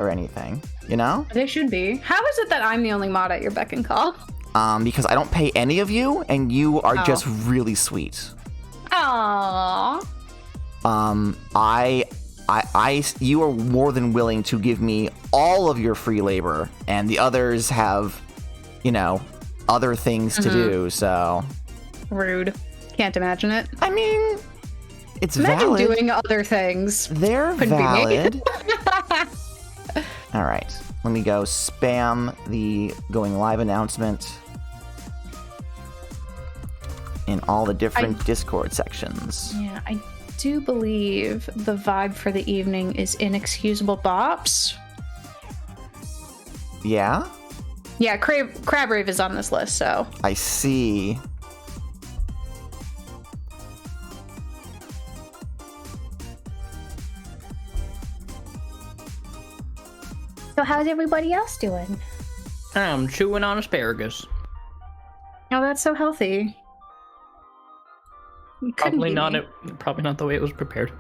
or anything, you know? They should be. How is it that I'm the only mod at your beck and call? Because I don't pay any of you, and you are just really sweet. Aww. You are more than willing to give me all of your free labor, and the others have, other things to do, so... Rude. Can't imagine it. I mean, it's Imagine valid. doing other things. They're Couldn't valid. be me. All right, let me go spam the going live announcement in all the different Discord sections. Yeah, I do believe the vibe for the evening is inexcusable bops. Yeah? Yeah, Crab Rave is on this list, so. I see. So how's everybody else doing? I'm chewing on asparagus. Oh, that's so healthy. Probably not the way it was prepared.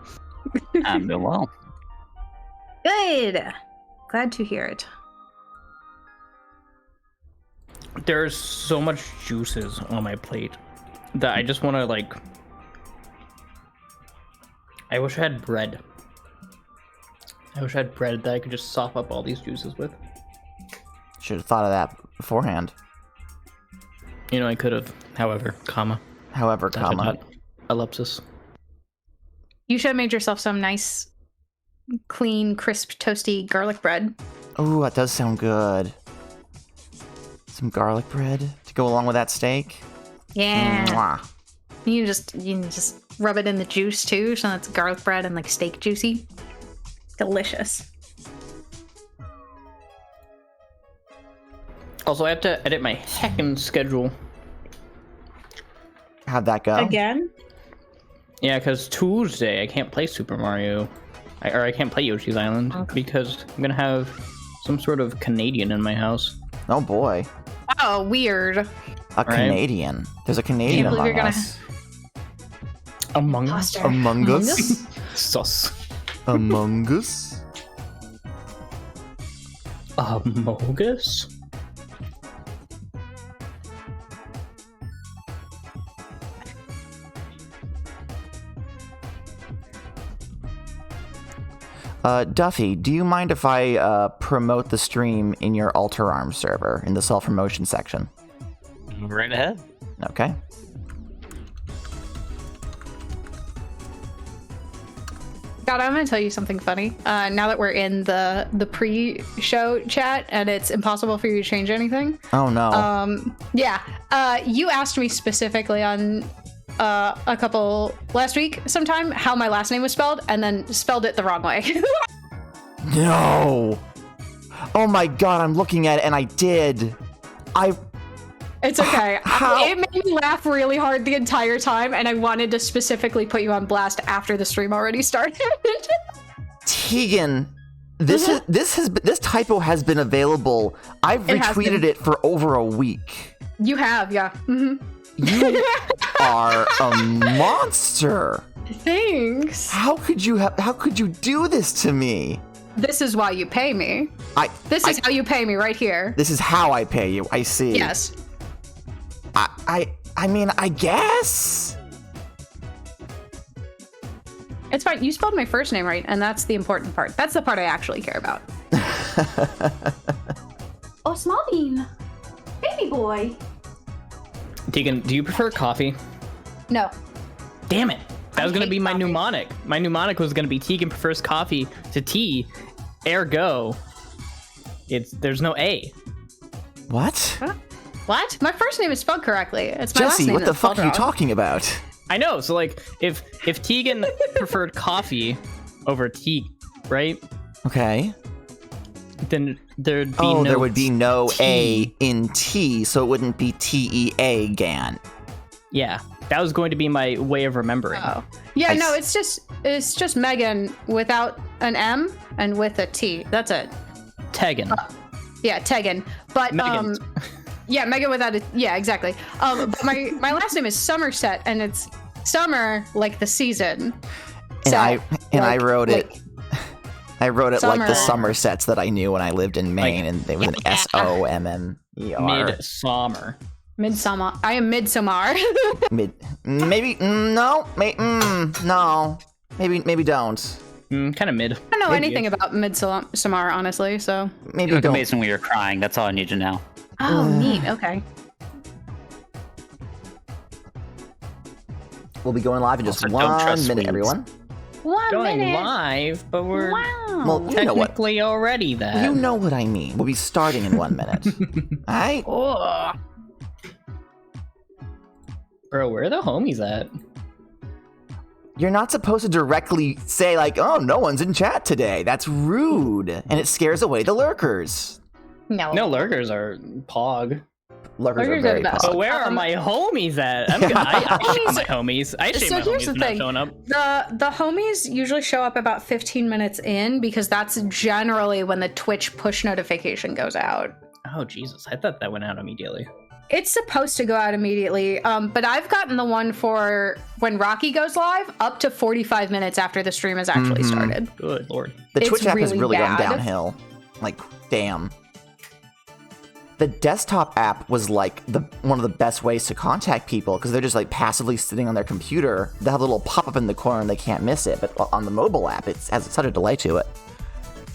I'm doing well. Good. Glad to hear it. There's so much juices on my plate that I just want to I wish I had bread. I wish I had bread that I could just sop up all these juices with. Should have thought of that beforehand. I could have. However, comma. Ellipsis. You should have made yourself some nice, clean, crisp, toasty garlic bread. Ooh, that does sound good. Some garlic bread to go along with that steak. Yeah. Mwah. You can just rub it in the juice too, so it's garlic bread and steak juicy. Delicious. Also, I have to edit my heckin' schedule. How'd that go? Again? Yeah, because Tuesday I can't play Super Mario. I can't play Yoshi's Island because I'm gonna have some sort of Canadian in my house. Oh boy. Oh, weird. A Canadian. There's a Canadian among us. Among us? Among us? Sus. Among us? Among us? Duffy, do you mind if I promote the stream in your Alter Arms server in the self-promotion section? Right ahead. Okay. God, I'm gonna tell you something funny. Now that we're in the pre-show chat and it's impossible for you to change anything. Oh no. You asked me specifically on a couple last week sometime how my last name was spelled and then spelled it the wrong way. No. Oh my god, I'm looking at it and I did. It's okay. How? It made me laugh really hard the entire time, and I wanted to specifically put you on blast after the stream already started. Tegan, this typo has been available. I've retweeted it for over a week. You have, yeah. Mm-hmm. You are a monster. Thanks. How could you do this to me? This is why you pay me. This is how you pay me right here. This is how I pay you. I see. Yes. I mean, I guess. It's fine. You spelled my first name right, and that's the important part. That's the part I actually care about. Oh, small bean. Baby boy. Tegan, do you prefer coffee? No. Damn it. That was going to be my coffee. mnemonic. My mnemonic was going to be Tegan prefers coffee to tea. Ergo, there's no A. What? Huh? What? My first name is spelled correctly. It's my last Jesse, name what the that's fuck spelled are you wrong. talking about? I know. So if Tegan preferred coffee over tea, right? Okay. Then there'd be no there would be no tea. A in T, so it wouldn't be TEA GAN. Yeah, that was going to be my way of remembering. Oh. Yeah, no, it's just Megan without an M and with a T. That's it. Tegan. Yeah, Tegan. But Megan. yeah, Megan without a exactly. But my last name is Somerset, and it's summer like the season. And I wrote it. I wrote it like the Summer. Somersets that I knew when I lived in Maine, and they were an SOMMER. Midsummer. Midsummer. I am Midsummer. Maybe no, no, maybe don't. Kind of mid. I don't know anything about Midsummer, honestly. So Maybe You look don't. amazing when you're crying. That's all I need to know. oh, neat. Okay. We'll be going live in just Also, don't 1 trust minute, Swedes. everyone. 1 Going minute. live, but we're Wow. Well, you know what? technically already that. You know what I mean. We'll be starting in 1 minute. All right. Oh. Bro, where are the homies at? You're not supposed to directly say like, "Oh, no one's in chat today." That's rude, and it scares away the lurkers. No. No, lurkers are pog. Lurkers Lurkers are are very the best. But where are my homies at? I shame my homies. I shame So my here's homies the for not thing. showing up. The homies usually show up about 15 minutes in because that's generally when the Twitch push notification goes out. Oh, Jesus. I thought that went out immediately. It's supposed to go out immediately, but I've gotten the one for when Rocky goes live up to 45 minutes after the stream has actually started. Good lord. The It's Twitch app has really really gone bad. downhill. Like, damn. The desktop app was like one of the best ways to contact people because they're just like passively sitting on their computer. They have a little pop up in the corner and they can't miss it. But on the mobile app, it has such a delay to it.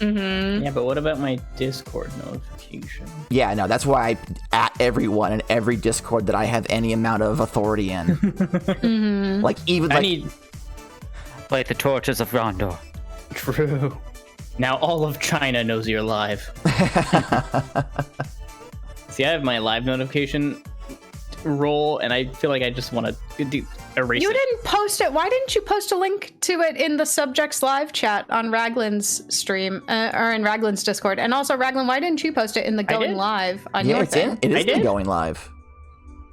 Mm-hmm. Yeah, but what about my Discord notification? Yeah, no, that's why I at everyone in every Discord that I have any amount of authority in. Mm-hmm. Like even I like need... Like the torches of Gondor. True. Now all of China knows you're live. See, I have my live notification role, and I feel like I just want to erase You it. didn't post it. Why didn't you post a link to it in the subjects live chat on Raglan's stream or in Raglan's Discord? And also, Raglan, why didn't you post it in the going did. live on yeah, your it's thing? in. It I is been did. going live.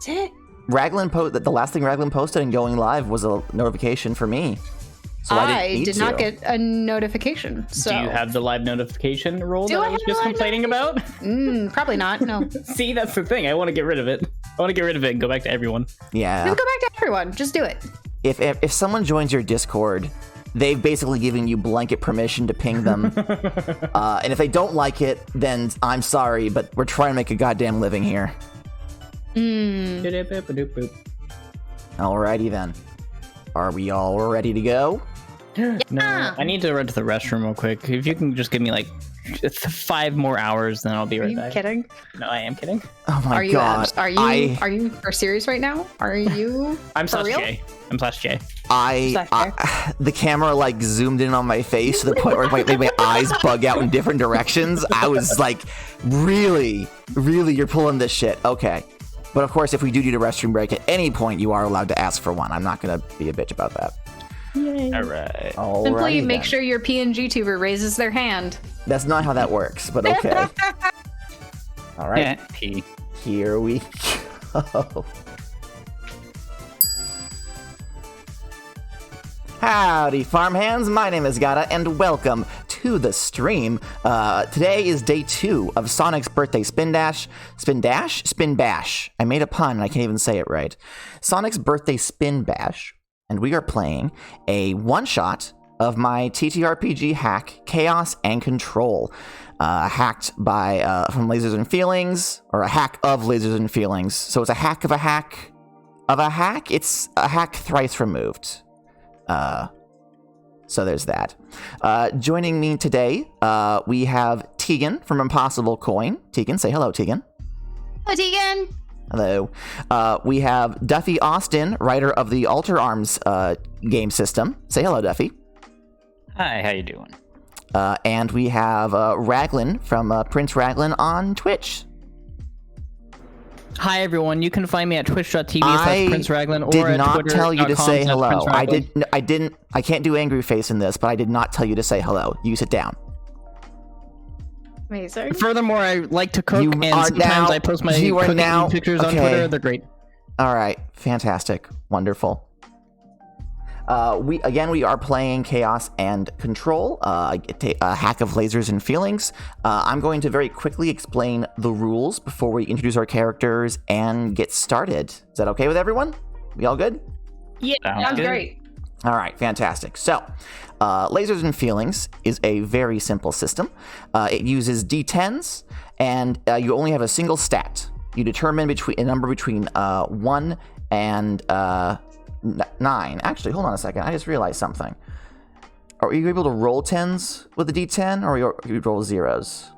Is it? Raglan the last thing Raglan posted and going live was a notification for me. So I didn't need did not to. get a notification. So Do you have the live notification role Do that I I was have just the live complaining about? Probably not. No. See, that's the thing. I want to get rid of it. I want to get rid of it and go back to everyone. Yeah. Just go back to everyone. Just do it. If someone joins your Discord, they've basically given you blanket permission to ping them. And if they don't like it, then I'm sorry, but we're trying to make a goddamn living here. Alrighty then. Are we all ready to go? No, I need to run to the restroom real quick. If you can just give me like 5 more hours, then I'll be Are right you back. kidding? No, I am kidding. Oh my Are you? god. Are you serious right now? Are you? I'm for slash real? J. I'm slash J. The camera like zoomed in on my face to the point where it made my eyes bug out in different directions. I was like, really, you're pulling this shit. Okay. But of course, if we do need a restroom break at any point, you are allowed to ask for one. I'm not going to be a bitch about that. Yay. All right. Simply Alrighty make then. sure your PNG tuber raises their hand. That's not how that works, but okay. All right. Yeah, P. Here we go. Howdy, farmhands. My name is Gata, and welcome to the stream. Today is day 2 of Sonic's birthday spin dash. Spin dash? Spin bash. I made a pun, and I can't even say it right. Sonic's birthday spin bash, and we are playing a one-shot of my TTRPG hack, Chaos and Control. Hacked by, from Lasers and Feelings, or a hack of Lasers and Feelings. So it's a hack of a hack of a hack? It's a hack thrice removed. So there's that. Joining me today, we have Tegan from Impossible Coin. Tegan, say hello, Tegan. Hello, Tegan. Hello. We have Duffy Austin, writer of the Alter Arms game system. Say hello, Duffy. Hi, how you doing? And we have Raglan from Prince Raglan on Twitch. Hi everyone, you can find me at twitch.tv/PrinceRaglan or did at not tell you to say hello. twitter.com/PrinceRaglan. I didn't. I can't do angry face in this, but I did not tell you to say hello. You sit down. Amazing. Furthermore, I like to cook, You and are sometimes now- I post my you are cooking now- pictures on okay. Twitter. They're great. All right, fantastic, wonderful. We are playing Chaos and Control, a hack of Lasers and Feelings. I'm going to very quickly explain the rules before we introduce our characters and get started. Is that okay with everyone? We all good? Yeah, Sounds Sounds good. great. All right, fantastic. So, Lasers and Feelings is a very simple system. It uses D10s, and you only have a single stat. You determine a number between 1 and 9. Actually, hold on a second. I just realized something. Are you able to roll 10s with a D10, or you roll zeros?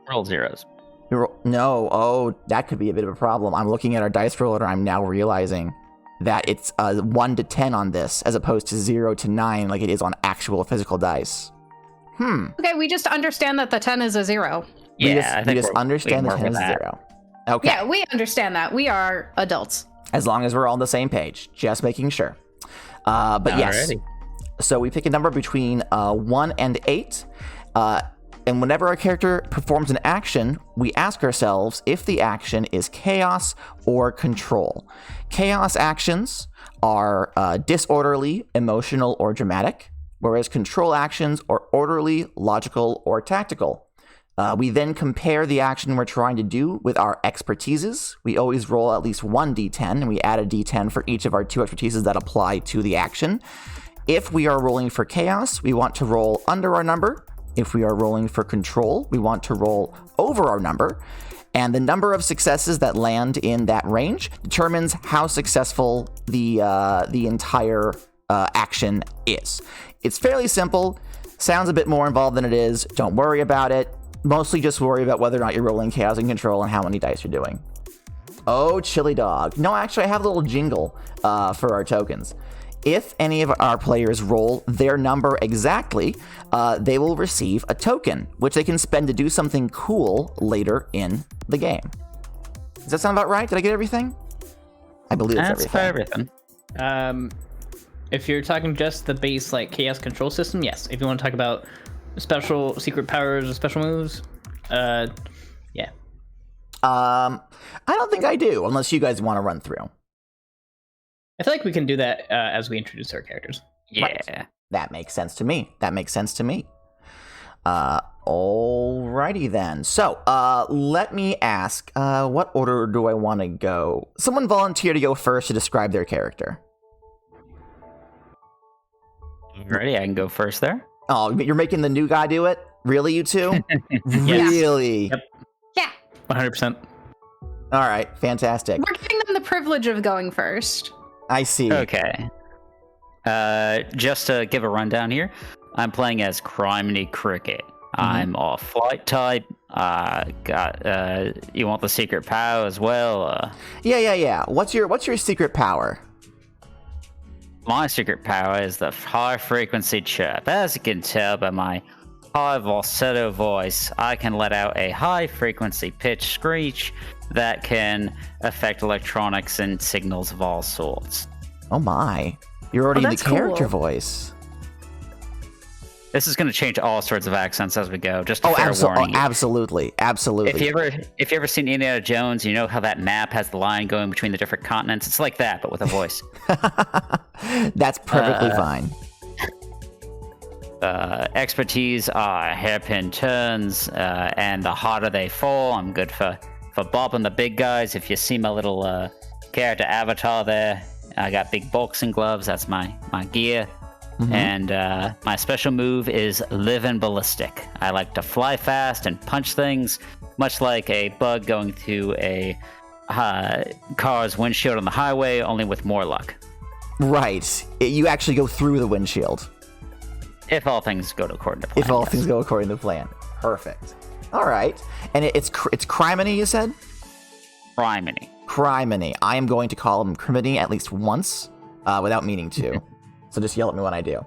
Roll zeros. No. Oh, that could be a bit of a problem. I'm looking at our dice roller, and I'm now realizing that it's 1 to 10 on this, as opposed to 0 to 9, like it is on actual physical dice. Okay, we just understand that the 10 is a 0. We just understand the 10 is 0. Okay. Yeah, we understand that. We are adults. As long as we're all on the same page, just making sure. But yes, so we pick a number between 1 and 8, and whenever our character performs an action, we ask ourselves if the action is chaos or control. Chaos actions are disorderly, emotional, or dramatic, whereas control actions are orderly, logical, or tactical. We then compare the action we're trying to do with our expertises. We always roll at least 1 d10, and we add a d10 for each of our 2 expertises that apply to the action. If we are rolling for chaos, we want to roll under our number. If we are rolling for control, we want to roll over our number. And the number of successes that land in that range determines how successful the entire action is. It's fairly simple. Sounds a bit more involved than it is. Don't worry about it. Mostly just worry about whether or not you're rolling chaos and control and how many dice you're doing. Oh, chili dog. No, actually, I have a little jingle for our tokens. If any of our players roll their number exactly, they will receive a token, which they can spend to do something cool later in the game. Does that sound about right? Did I get everything? I believe that's everything. For everything. If you're talking just the base like chaos control system, yes. If you want to talk about special secret powers or special moves, yeah. I don't think I do, unless you guys want to run through. I feel like we can do that as we introduce our characters. Yeah. Right. That makes sense to me. Alrighty then. So, let me ask, what order do I want to go? Someone volunteer to go first to describe their character. Ready? I can go first there. Oh, you're making the new guy do it? Really, you two? Really? Yep. Yeah. 100%. All right, fantastic. We're giving them the privilege of going first. I see. Okay. Just to give a rundown here, I'm playing as Criminy Cricket. I'm a flight type. You want the secret power as well? Yeah. What's your secret power? My secret power is the high frequency chirp. As you can tell by my high falsetto voice, I can let out a high frequency pitch screech that can affect electronics and signals of all sorts. Oh my. You're already in the that's character cool. voice. This is going to change all sorts of accents as we go. Just a Oh, fair warning. absolutely. If you ever seen Indiana Jones, you know how that map has the line going between the different continents. It's like that, but with a voice. That's perfectly fine. Expertise are hairpin turns, and the harder they fall, I'm good for bopping the big guys. If you see my little character avatar there, I got big boxing gloves. That's my gear. And my special move is living ballistic. I like to fly fast and punch things, much like a bug going through a car's windshield on the highway, only with more luck. Right. You actually go through the windshield. If all things go according to plan. If all things go according to plan. Perfect. All right. And it's Criminy, you said? Criminy. Criminy. I am going to call him Criminy at least once, without meaning to. So just yell at me when I do.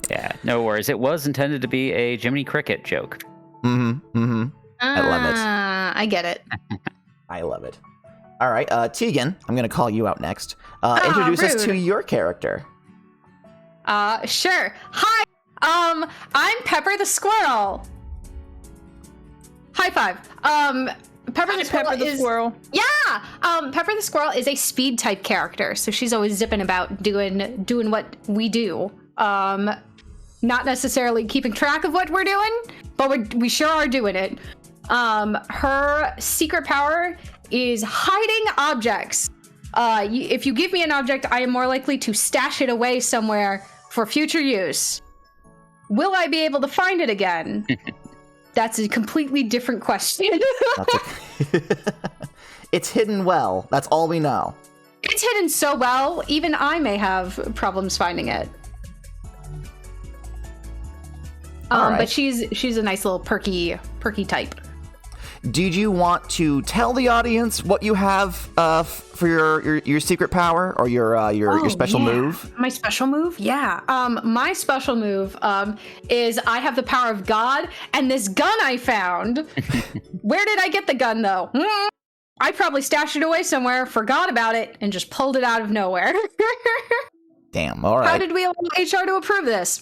Yeah, no worries. It was intended to be a Jiminy Cricket joke. I love it. I get it. I love it. All right, Tegan, I'm going to call you out next. Introduce us to rude. your character. Sure. Hi. I'm Pepper the Squirrel. High five. Pepper the Squirrel. Yeah. Pepper the Squirrel is a speed type character, so she's always zipping about doing what we do. Not necessarily keeping track of what we're doing, but we sure are doing it. Her secret power is hiding objects. If you give me an object, I am more likely to stash it away somewhere for future use. Will I be able to find it again? That's a completely different question. It's hidden well. That's all we know. It's hidden so well, even I may have problems finding it. Right. But she's a nice little perky type. Did you want to tell the audience what you have for your secret power or your special move? My special move? Yeah. My special move is I have the power of God, and this gun I found. Where did I get the gun, though? I probably stashed it away somewhere, forgot about it, and just pulled it out of nowhere. Damn, all right. How did we allow HR to approve this?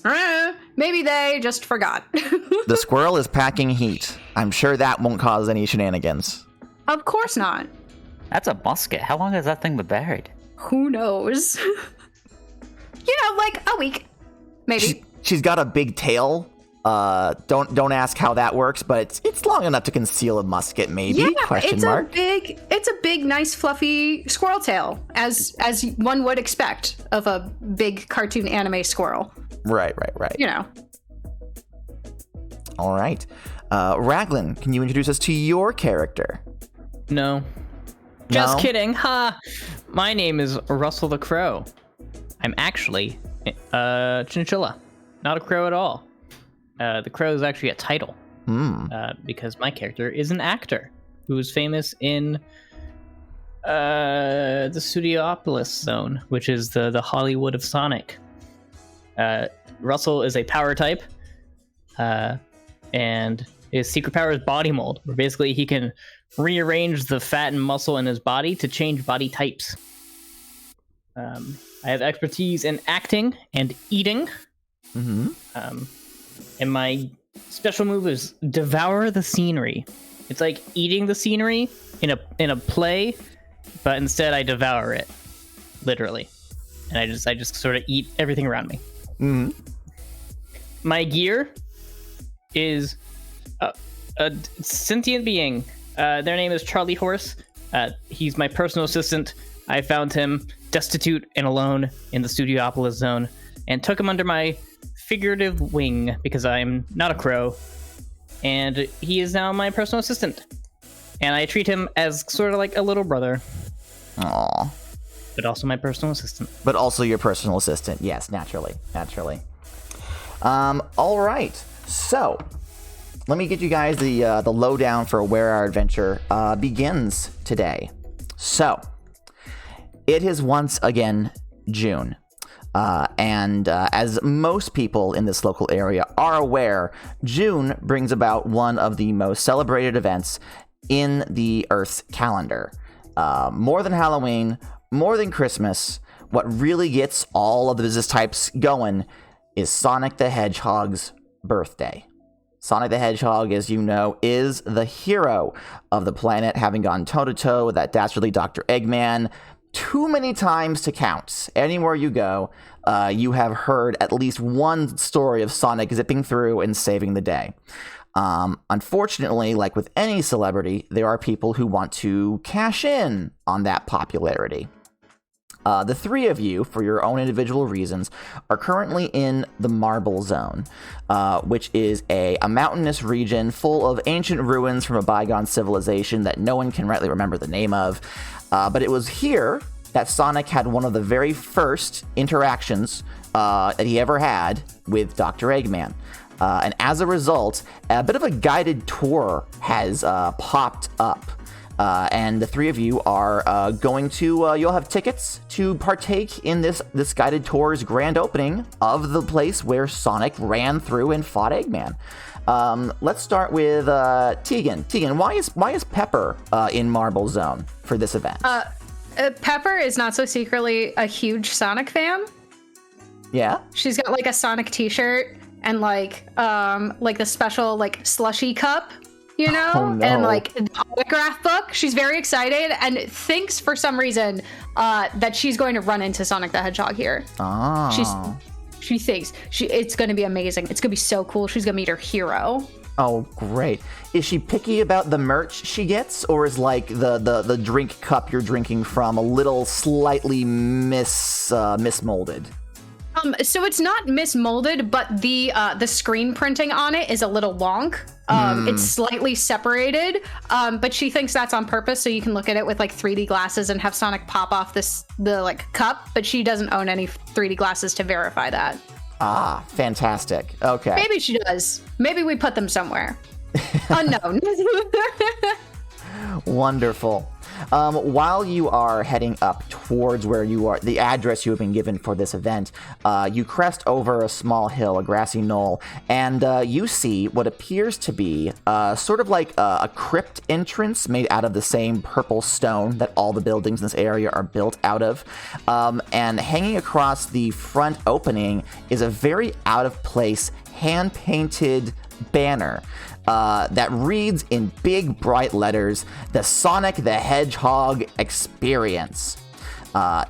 Maybe they just forgot. The squirrel is packing heat. I'm sure that won't cause any shenanigans. Of course not. That's a musket. How long has that thing been buried? Who knows? Like a week. Maybe. She's got a big tail. Don't ask how that works, but it's long enough to conceal a musket, maybe? Yeah, It's a big, nice, fluffy squirrel tail, as one would expect of a big cartoon anime squirrel. Right. All right. Raglan, can you introduce us to your character? No. Just kidding. Ha! My name is Russell the Crow. I'm actually a chinchilla, not a crow at all. The crow is actually a title, because my character is an actor who is famous in the Studiopolis zone, which is the Hollywood of Sonic. Russell is a power type, and his secret power is body mold, where basically he can rearrange the fat and muscle in his body to change body types. I have expertise in acting and eating. And my special move is devour the scenery. It's like eating the scenery in a play, but instead I devour it, literally. And I just sort of eat everything around me. My gear is a sentient being. Their name is Charlie Horse. He's my personal assistant. I found him destitute and alone in the Studiopolis zone and took him under my figurative wing because I'm not a crow, and he is now my personal assistant, and I treat him as sort of like a little brother. Aww. But also my personal assistant. But also your personal assistant, yes, naturally. All right, so let me get you guys the lowdown for where our adventure begins today. So it is once again June. And as most people in this local area are aware, June brings about one of the most celebrated events in the Earth's calendar. More than Halloween, more than Christmas, what really gets all of the business types going is Sonic the Hedgehog's birthday. Sonic the Hedgehog, as you know, is the hero of the planet, having gone toe-to-toe with that dastardly Dr. Eggman too many times to count. Anywhere you go, you have heard at least one story of Sonic zipping through and saving the day. Unfortunately, like with any celebrity, there are people who want to cash in on that popularity. The three of you, for your own individual reasons, are currently in the Marble Zone, which is a mountainous region full of ancient ruins from a bygone civilization that no one can rightly remember the name of. But it was here that Sonic had one of the very first interactions that he ever had with Dr. Eggman. And as a result, a bit of a guided tour has popped up. And the three of you are going to, you'll have tickets to partake in this guided tour's grand opening of the place where Sonic ran through and fought Eggman. Let's start with Tegan. Tegan, why is Pepper in Marble Zone for this event? Pepper is not so secretly a huge Sonic fan. Yeah? She's got like a Sonic t-shirt and like the special like slushy cup, you know? Oh, no. And like the autograph book. She's very excited and thinks for some reason that she's going to run into Sonic the Hedgehog here. Oh. She thinks it's going to be amazing. It's going to be so cool. She's going to meet her hero. Oh, great. Is she picky about the merch she gets, or is like the drink cup you're drinking from a little slightly mismolded? So it's not mismolded, but the screen printing on it is a little wonk. It's slightly separated, but she thinks that's on purpose, so you can look at it with like 3D glasses and have Sonic pop off the like cup, but she doesn't own any 3D glasses to verify that. Ah, fantastic. Okay. Maybe she does. Maybe we put them somewhere. Unknown. Wonderful. While you are heading up towards where you are, the address you have been given for this event, you crest over a small hill, a grassy knoll, and you see what appears to be sort of like a crypt entrance made out of the same purple stone that all the buildings in this area are built out of. And hanging across the front opening is a very out-of-place, hand-painted banner that reads in big bright letters, "The Sonic the Hedgehog Experience."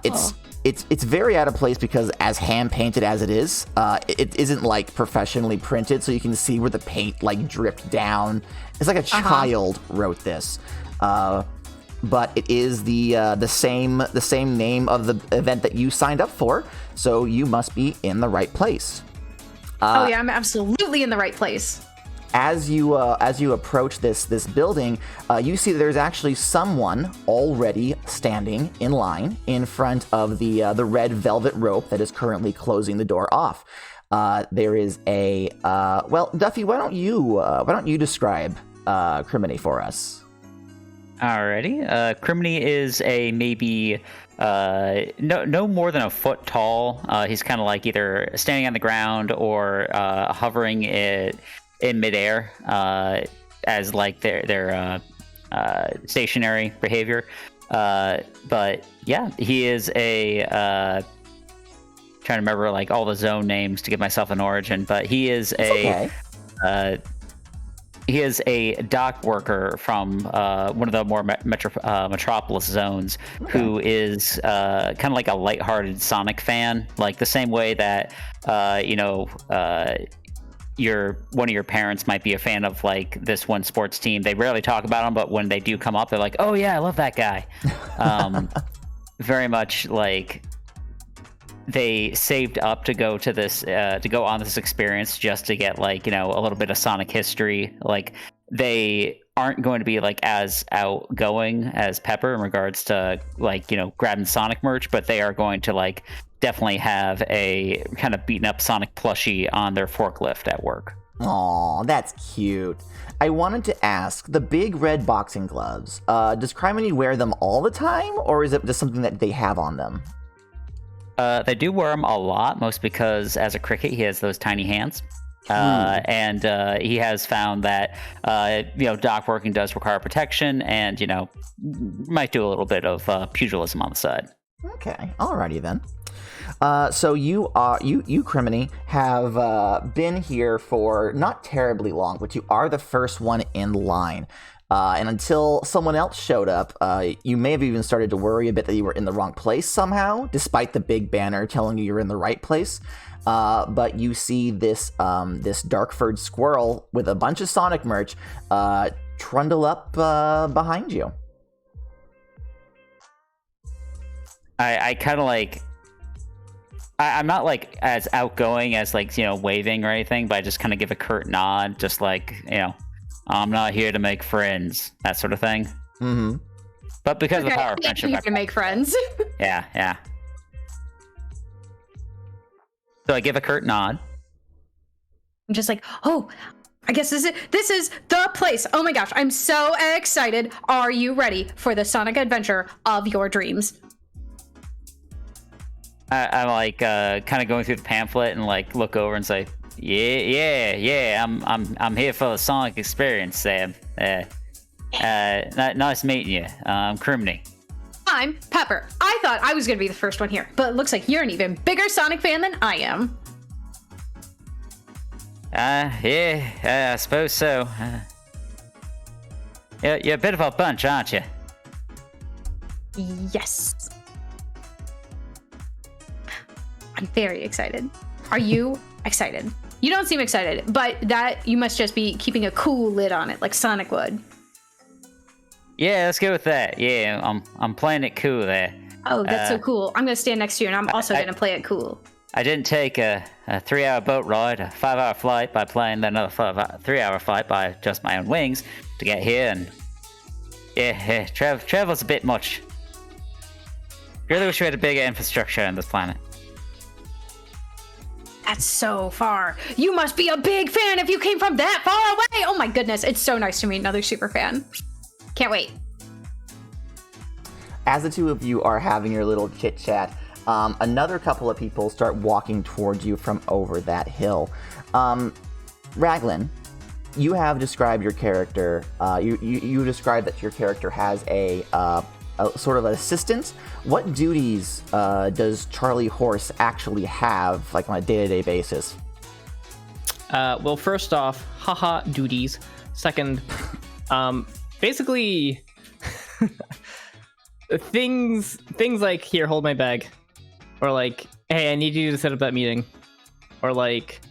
It's very out of place because as hand painted as it is, it isn't like professionally printed, so you can see where the paint like dripped down. It's like a child wrote this. But it is the same name of the event that you signed up for, so you must be in the right place. Oh yeah, I'm absolutely in the right place. As you approach this building, you see that there's actually someone already standing in line in front of the red velvet rope that is currently closing the door off. There is a well, Duffy, why don't you describe Criminy for us? Alrighty. Criminy is a maybe no more than a foot tall. He's kind of like either standing on the ground or hovering in midair as like their stationary behavior. But yeah, he is a trying to remember like all the zone names to give myself an origin, but he is he is a dock worker from one of the more metropolis zones, who is kind of like a lighthearted Sonic fan, like the same way that one of your parents might be a fan of like this one sports team. They rarely talk about them, but when they do come up, they're like, "Oh yeah, I love that guy." Very much like they saved up to go to this to go on this experience just to get like a little bit of Sonic history. Like they aren't going to be like as outgoing as Pepper in regards to like grabbing Sonic merch, but they are going to like definitely have a kind of beaten up Sonic plushie on their forklift at work. Aw, that's cute. I wanted to ask, the big red boxing gloves, does Criminy wear them all the time, or is it just something that they have on them? They do wear them a lot, most because as a cricket, he has those tiny hands. And he has found that, dock working does require protection and, might do a little bit of pugilism on the side. Okay, alrighty then. So you Criminy, have been here for not terribly long, but you are the first one in line. And until someone else showed up, you may have even started to worry a bit that you were in the wrong place somehow, despite the big banner telling you you're in the right place. But you see this dark-furred squirrel with a bunch of Sonic merch trundle up behind you. I kind of like... I'm not like as outgoing as like waving or anything, but I just kind of give a curt nod, just like I'm not here to make friends, that sort of thing. Mm-hmm. But because of the power of friendship, you can make friends. Yeah. So I give a curt nod. I'm just like, oh, I guess this is the place. Oh my gosh, I'm so excited. Are you ready for the Sonic adventure of your dreams? I'm like kind of going through the pamphlet and like look over and say, yeah. I'm here for the Sonic experience, Sam. Nice meeting you. I'm Criminy. I'm Pepper. I thought I was gonna be the first one here, but it looks like you're an even bigger Sonic fan than I am. Yeah, I suppose so. You're a bit of a bunch, aren't you? Yes. I'm very excited. Are you excited? You don't seem excited, but that you must just be keeping a cool lid on it, like Sonic would. Yeah, let's go with that. Yeah, I'm playing it cool there. Oh, that's so cool. I'm going to stand next to you, and I'm also going to play it cool. I didn't take a 3-hour boat ride, a 5-hour flight by playing, then another 3-hour flight by just my own wings to get here, and yeah, travel's a bit much. Really wish we had a bigger infrastructure on this planet. That's so far. You must be a big fan if you came from that far away. Oh my goodness, it's so nice to meet another super fan. Can't wait. As the two of you are having your little chit chat, another couple of people start walking towards you from over that hill. Raglan, you have described your character. You described that your character has a sort of an assistant. What duties does Charlie Horse actually have, like on a day-to-day basis? Well, first off, haha, duties. Second, basically, things like, here, hold my bag, or like, hey, I need you to set up that meeting, or like,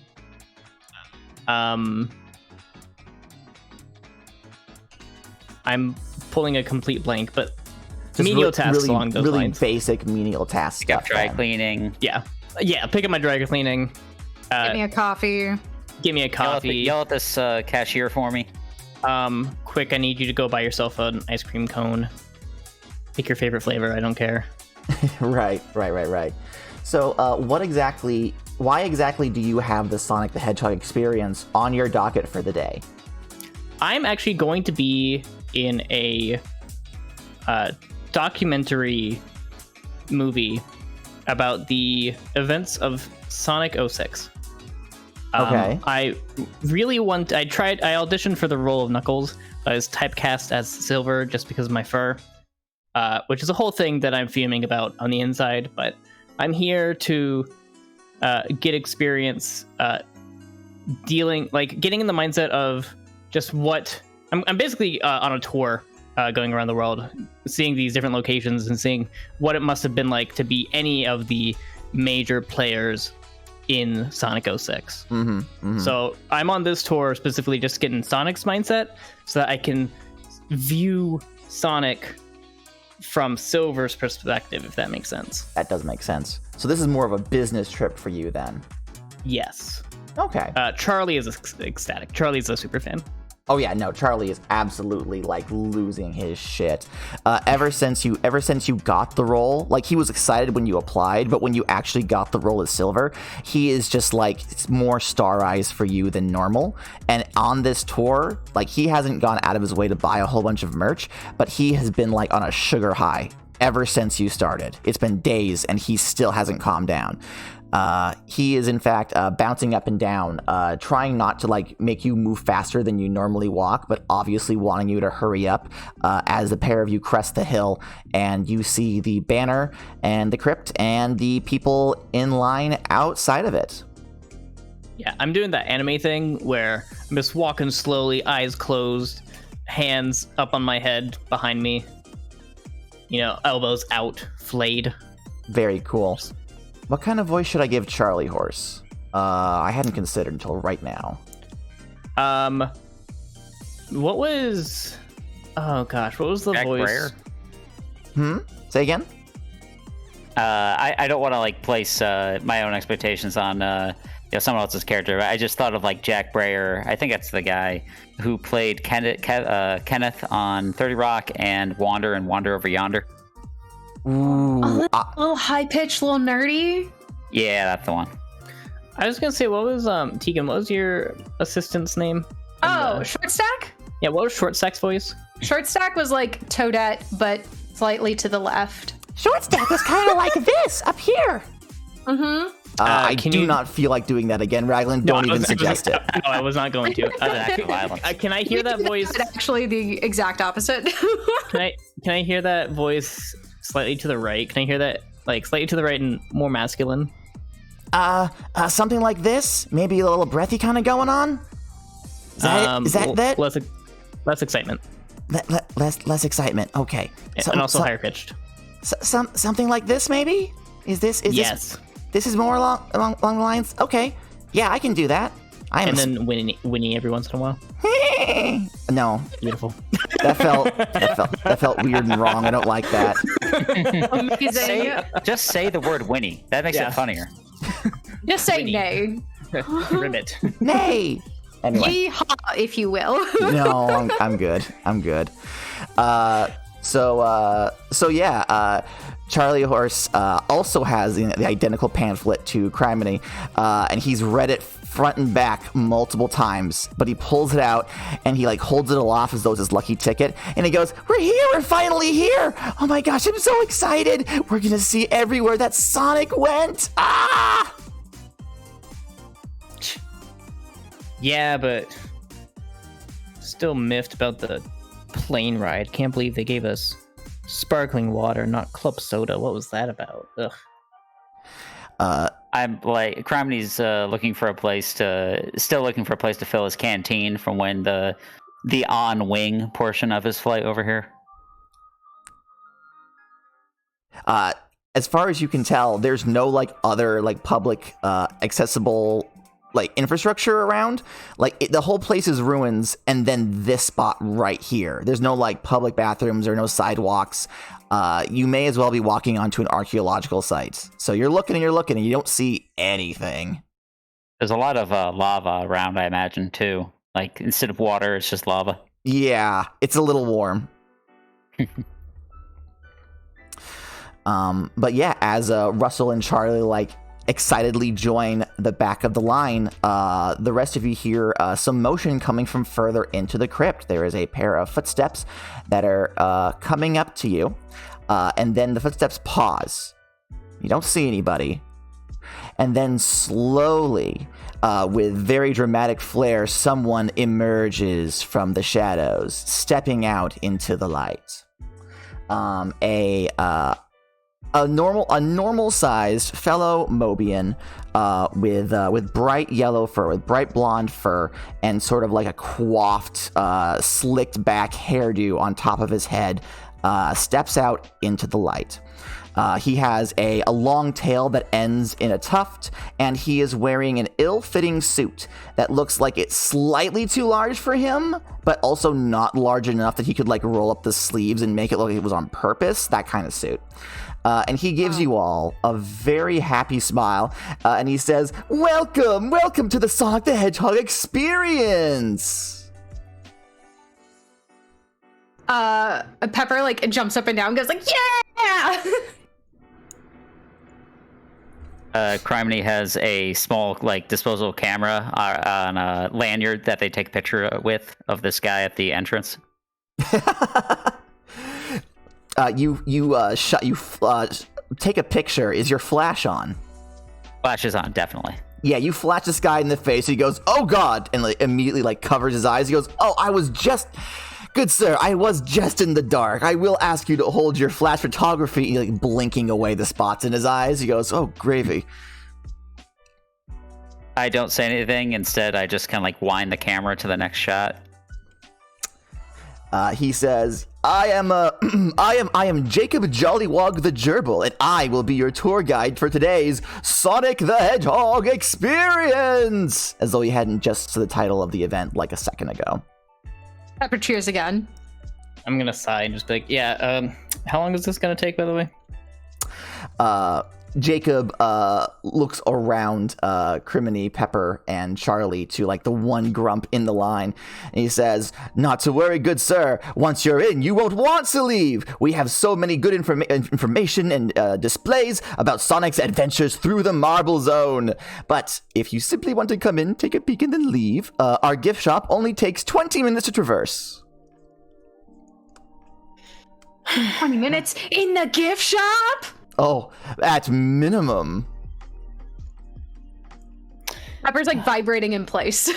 I'm pulling a complete blank, but just menial tasks along those lines. Really basic menial tasks. Pick up dry cleaning. Yeah, pick up my dry cleaning. Give me a coffee. Yell at this cashier for me. Quick, I need you to go buy yourself an ice cream cone. Pick your favorite flavor, I don't care. Right. So, why exactly do you have the Sonic the Hedgehog experience on your docket for the day? I'm actually going to be in a documentary movie about the events of Sonic 06. Okay. I auditioned for the role of Knuckles. I was typecast as Silver just because of my fur, which is a whole thing that I'm fuming about on the inside, but I'm here to get experience getting in the mindset of just what I'm basically on a tour going around the world, seeing these different locations and seeing what it must have been like to be any of the major players in Sonic 06. So I'm on this tour specifically just getting Sonic's mindset so that I can view Sonic from Silver's perspective, if that makes sense. That does make sense. So this is more of a business trip for you then? Yes. Okay. Charlie is ecstatic. Charlie's a super fan. Oh yeah, no, Charlie is absolutely like losing his shit. Ever since you got the role, like he was excited when you applied, but when you actually got the role as Silver, he is just like more star eyes for you than normal. And on this tour, like he hasn't gone out of his way to buy a whole bunch of merch, but he has been like on a sugar high ever since you started. It's been days and he still hasn't calmed down. He is in fact bouncing up and down, trying not to like make you move faster than you normally walk, but obviously wanting you to hurry up as the pair of you crest the hill and you see the banner and the crypt and the people in line outside of it. Yeah, I'm doing that anime thing where I'm just walking slowly, eyes closed, hands up on my head behind me, elbows out, flayed. Very cool. What kind of voice should I give Charlie Horse? I hadn't considered until right now. What was... Oh gosh, what was the Jack voice? Breyer? Say again? I don't want to like place my own expectations on someone else's character. I just thought of like Jack Breyer. I think that's the guy who played Kenneth on 30 Rock and Wander and Wander Over Yonder. Ooh, a little high-pitched, a little nerdy. Yeah, that's the one. I was gonna say, what was Tegan? What was your assistant's name? Short Stack? Yeah, what was Short Stack's voice? Short Stack was like Toadette, but slightly to the left. Short Stack was kind of like this up here. I do not feel like doing that again, Raglan. Don't even suggest it. No, I was not going to. Can I hear that voice? Actually, the exact opposite. Can I hear that voice slightly to the right? Can I hear that like slightly to the right and more masculine? Something like this. Maybe a little breathy kind of going on. Is that? Less excitement. Less excitement. Okay. And also higher pitched. Something like this, maybe. Is yes. This is more along the lines. Okay. Yeah, I can do that. And then Winnie every once in a while. No. Beautiful. That felt weird and wrong. I don't like that. Just say the word Winnie. That makes it funnier. Just say nay. Ribbit. Nay. Anyway. Yeehaw, if you will. No, I'm good. So yeah, Charlie Horse also has the identical pamphlet to Criminy, and he's read it front and back multiple times, but he pulls it out and he like holds it aloft as though it's his lucky ticket, and he goes, "We're here! We're finally here! Oh my gosh, I'm so excited! We're gonna see everywhere that Sonic went! Ah!" Yeah, but still miffed about the plane ride. Can't believe they gave us sparkling water, not club soda. What was that about? Ugh. I'm like, Crimony's still looking for a place to fill his canteen from when the on-wing portion of his flight over here. As far as you can tell, there's no like other like public accessible like infrastructure around. Like the whole place is ruins, and then this spot right here, there's no like public bathrooms or no sidewalks. You may as well be walking onto an archaeological site. So you're looking and you don't see anything. There's a lot of lava around, I imagine, too. Like instead of water, it's just lava. Yeah, it's a little warm. But yeah, as Russell and Charlie like excitedly join the back of the line, the rest of you hear some motion coming from further into the crypt. There is a pair of footsteps that are coming up to you, and then the footsteps pause. You don't see anybody. And then slowly, with very dramatic flair, someone emerges from the shadows, stepping out into the light. A normal-sized fellow Mobian with bright yellow fur, with bright blonde fur, and sort of like a coiffed, slicked back hairdo on top of his head, steps out into the light. He has a long tail that ends in a tuft, and he is wearing an ill-fitting suit that looks like it's slightly too large for him, but also not large enough that he could like roll up the sleeves and make it look like it was on purpose, that kind of suit. And he gives you all a very happy smile, and he says, Welcome to the Sonic the Hedgehog experience! Pepper, like, jumps up and down and goes, like, yeah! Criminy has a small, like, disposable camera on a lanyard that they take a picture with of this guy at the entrance. Take a picture. Is your flash on? Flash is on, definitely. Yeah, you flash this guy in the face. He goes, "Oh God!" and like immediately like covers his eyes. He goes, "Oh, good sir, I was just in the dark. I will ask you to hold your flash photography," like blinking away the spots in his eyes. He goes, "Oh, gravy." I don't say anything. Instead, I just kind of like wind the camera to the next shot. He says, I am Jacob Jollywog the Gerbil, and I will be your tour guide for today's Sonic the Hedgehog experience! As though he hadn't just said the title of the event like a second ago. Pepper cheers again. I'm gonna sigh and just be like, yeah, how long is this gonna take, by the way? Jacob looks around Criminy, Pepper, and Charlie to like the one grump in the line, and he says, "Not to worry, good sir. Once you're in, you won't want to leave. We have so many good information and displays about Sonic's adventures through the Marble Zone. But if you simply want to come in, take a peek, and then leave, our gift shop only takes 20 minutes to traverse." 20 minutes in the gift shop? Oh, at minimum. Pepper's like vibrating in place.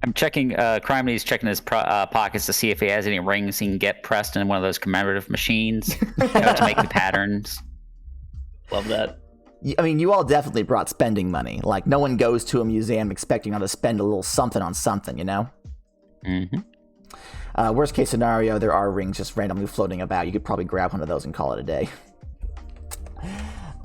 I'm checking, Crimony's checking his pockets to see if he has any rings he can get pressed in one of those commemorative machines to make the patterns. Love that. I mean, you all definitely brought spending money. Like, no one goes to a museum expecting to spend a little something on something, you know? Mm-hmm. Worst case scenario, there are rings just randomly floating about. You could probably grab one of those and call it a day.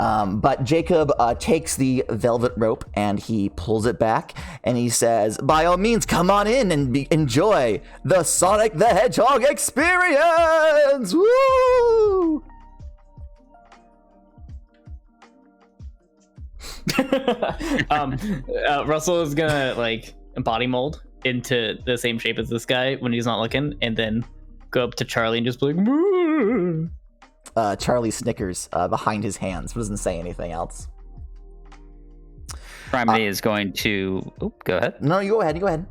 But Jacob takes the velvet rope and he pulls it back and he says, by all means, come on in and enjoy the Sonic the Hedgehog experience! Woo! Russell is gonna like body mold into the same shape as this guy when he's not looking, and then go up to Charlie and just be like, "Woo!" Charlie snickers behind his hands, but doesn't say anything else. Criminy is going to... Oh, go ahead. No, you go ahead.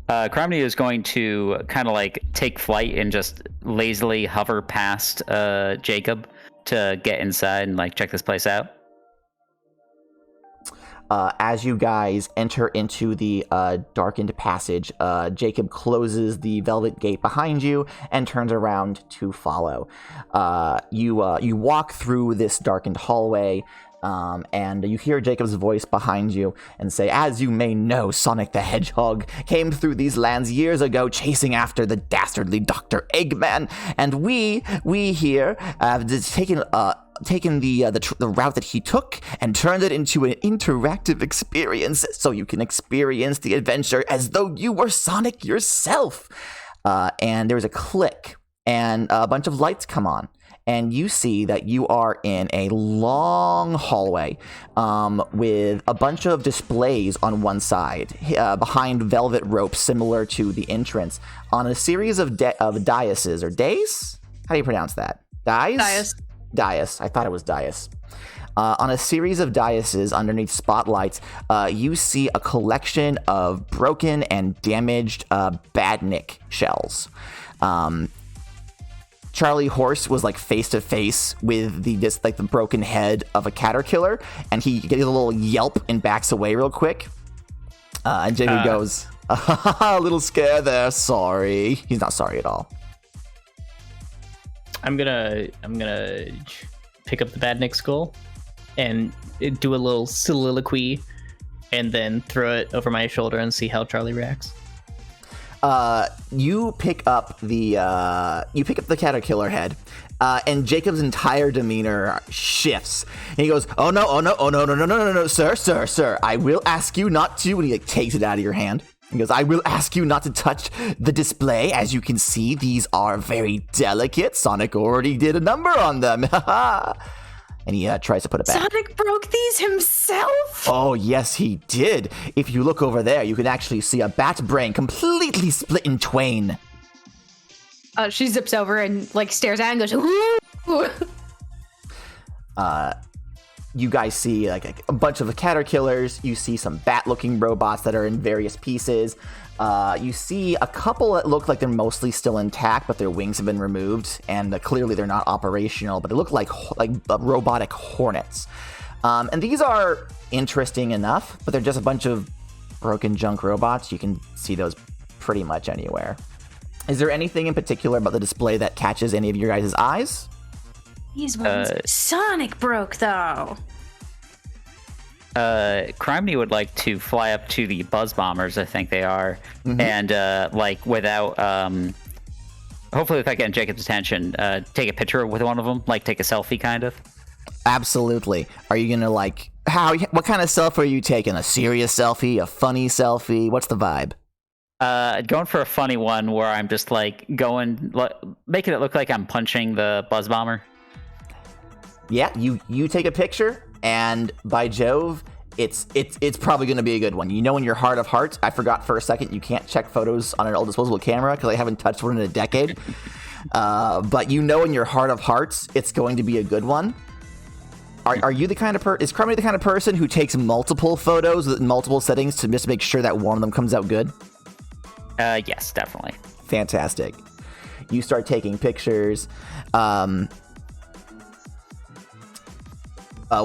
Criminy is going to kind of like take flight and just lazily hover past Jacob to get inside and like check this place out. As you guys enter into the darkened passage, Jacob closes the velvet gate behind you and turns around to follow. You walk through this darkened hallway, and you hear Jacob's voice behind you and say, as you may know, Sonic the Hedgehog came through these lands years ago chasing after the dastardly Dr. Eggman, and we here have taken the route that he took and turned it into an interactive experience so you can experience the adventure as though you were Sonic yourself. And there's a click and a bunch of lights come on and you see that you are in a long hallway with a bunch of displays on one side behind velvet ropes similar to the entrance on a series of daises or days? How do you pronounce that? Dais. I thought it was dais. On a series of daises underneath spotlights, you see a collection of broken and damaged badnik shells. Charlie Horse was like face to face with the broken head of a caterpillar, and he gets a little yelp and backs away real quick. And Jacob goes, a little scare there, sorry. He's not sorry at all. I'm gonna pick up the badnik skull and do a little soliloquy and then throw it over my shoulder and see how Charlie reacts. You pick up the caterpillar head, and Jacob's entire demeanor shifts. And he goes, oh no, sir, I will ask you not to, and he like takes it out of your hand. He goes, I will ask you not to touch the display. As you can see, these are very delicate. Sonic already did a number on them. And he tries to put it back. Sonic broke these himself? Oh, yes, he did. If you look over there, you can actually see a bat brain completely split in twain. She zips over and like stares at him and goes, ooh. You guys see like a bunch of the caterpillars. You see some bat-looking robots that are in various pieces. You see a couple that look like they're mostly still intact, but their wings have been removed, and clearly they're not operational. But they look like robotic hornets. And these are interesting enough, but they're just a bunch of broken junk robots. You can see those pretty much anywhere. Is there anything in particular about the display that catches any of your guys' eyes? These ones Sonic broke, though. Criminy would like to fly up to the buzz bombers, I think they are, and like without, hopefully without getting Jacob's attention, take a picture with one of them, like take a selfie, kind of. Absolutely. Are you gonna like what kind of selfie are you taking? A serious selfie? A funny selfie? What's the vibe? Going for a funny one where I'm just like making it look like I'm punching the buzz bomber. Yeah, you take a picture, and by Jove, it's probably going to be a good one. You know, in your heart of hearts, I forgot for a second, you can't check photos on an old disposable camera because I haven't touched one in a decade. But you know, in your heart of hearts, it's going to be a good one. Are you the kind of is Criminy the kind of person who takes multiple photos with multiple settings to just make sure that one of them comes out good? Yes, definitely. Fantastic. You start taking pictures. What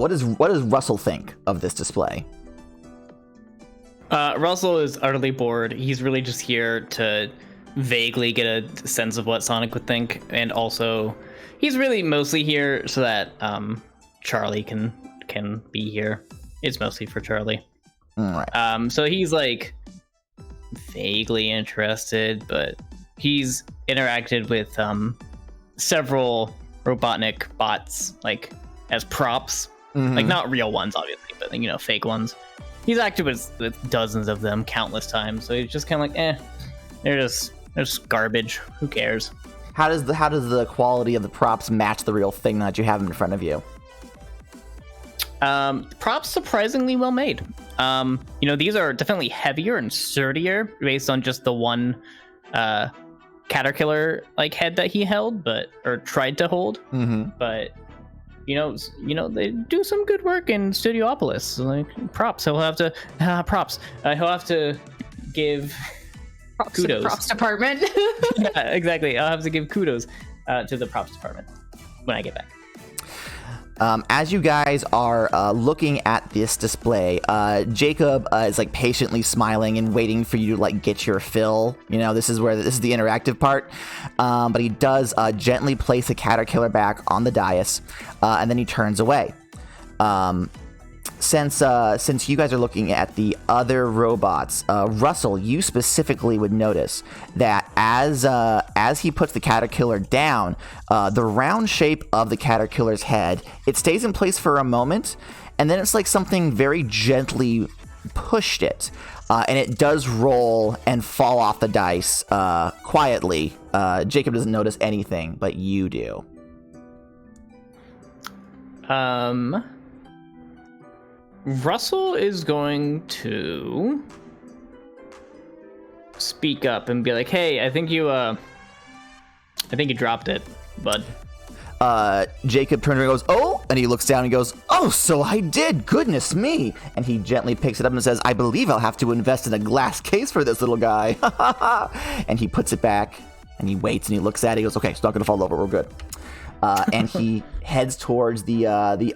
does Russell think of this display? Russell is utterly bored. He's really just here to vaguely get a sense of what Sonic would think, and also he's really mostly here so that Charlie can be here. It's mostly for Charlie. All right. So he's like vaguely interested, but he's interacted with several Robotnik bots, like as props. Like, not real ones, obviously, but, you know, fake ones. He's acted with dozens of them countless times, so he's just kind of like, they're just garbage. Who cares? How does the quality of the props match the real thing that you have in front of you? Props surprisingly well made. You know, these are definitely heavier and sturdier based on just the one caterpillar like head that he held, or tried to hold. But you know, they do some good work in Studiopolis. Like, props. He'll have to props. He'll have to give props kudos to the props department. Yeah, exactly. I'll have to give kudos to the props department when I get back. As you guys are looking at this display, Jacob is like patiently smiling and waiting for you to like get your fill. You know, this is the interactive part. But he does gently place a caterpillar back on the dais, and then he turns away. Since you guys are looking at the other robots, Russell, you specifically would notice that as he puts the caterpillar down, the round shape of the caterpillar's head, it stays in place for a moment, and then it's like something very gently pushed it, and it does roll and fall off the dice quietly. Jacob doesn't notice anything, but you do. Russell is going to speak up and be like, "Hey, I think you dropped it, bud." Jacob turns around and goes, "Oh," and he looks down and goes, "Oh, so I did, goodness me." And he gently picks it up and says, "I believe I'll have to invest in a glass case for this little guy." And he puts it back and he waits and he looks at it. He goes, "Okay, it's not going to fall over, we're good." And he heads towards the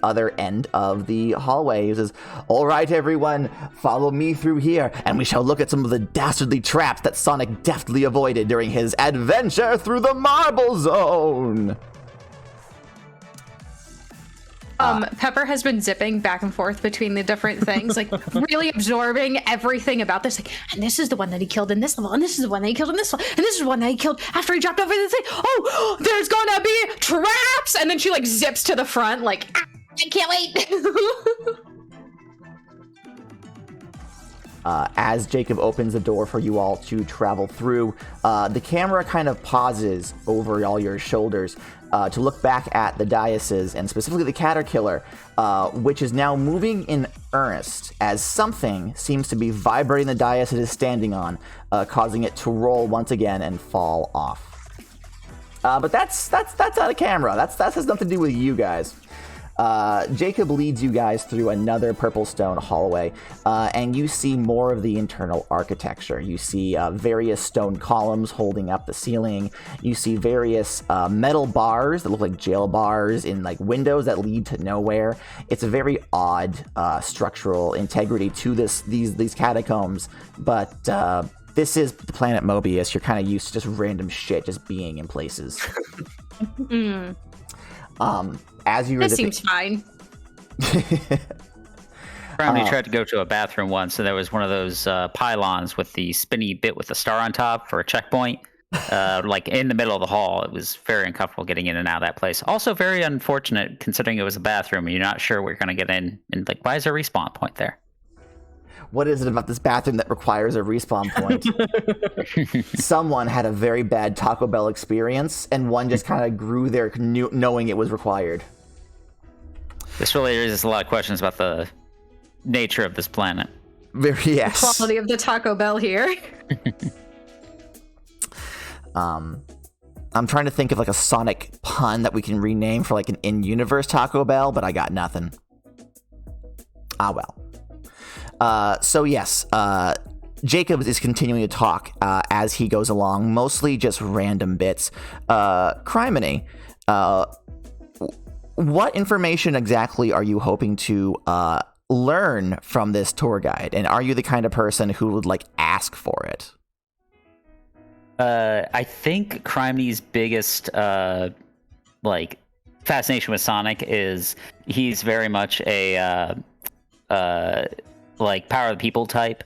other end of the hallway. He says, "All right, everyone, follow me through here, and we shall look at some of the dastardly traps that Sonic deftly avoided during his adventure through the Marble Zone." Pepper has been zipping back and forth between the different things, like really absorbing everything about this. Like, and this is the one that he killed in this level, and this is the one that he killed in this one, and this is the one that he killed after he dropped over the thing. Oh, there's gonna be traps! And then she like zips to the front, like, I can't wait. As Jacob opens the door for you all to travel through, the camera kind of pauses over all your shoulders to look back at the daises, and specifically the caterpillar, which is now moving in earnest as something seems to be vibrating the dais it is standing on, causing it to roll once again and fall off. But that's out of camera. That has nothing to do with you guys. Jacob leads you guys through another purple stone hallway, and you see more of the internal architecture. You see various stone columns holding up the ceiling. You see various metal bars that look like jail bars in like windows that lead to nowhere. It's a very odd structural integrity to these catacombs, but this is the planet Mobius. You're kind of used to just random shit just being in places. As you were this seems fine. Romney tried to go to a bathroom once, and there was one of those pylons with the spinny bit with the star on top for a checkpoint, like in the middle of the hall. It was very uncomfortable getting in and out of that place. Also very unfortunate considering it was a bathroom and you're not sure where you're going to get in. And like, why is there a respawn point there? What is it about this bathroom that requires a respawn point? Someone had a very bad Taco Bell experience, and one just kind of grew there knowing it was required. This really raises a lot of questions about the nature of this planet. Yes. The quality of the Taco Bell here. I'm trying to think of like a Sonic pun that we can rename for like an in-universe Taco Bell, but I got nothing. Ah, well. So yes, Jacob is continuing to talk as he goes along, mostly just random bits. Criminy, what information exactly are you hoping to learn from this tour guide? And are you the kind of person who would like ask for it? I think Crimey's biggest like fascination with Sonic is he's very much a like power of the people type.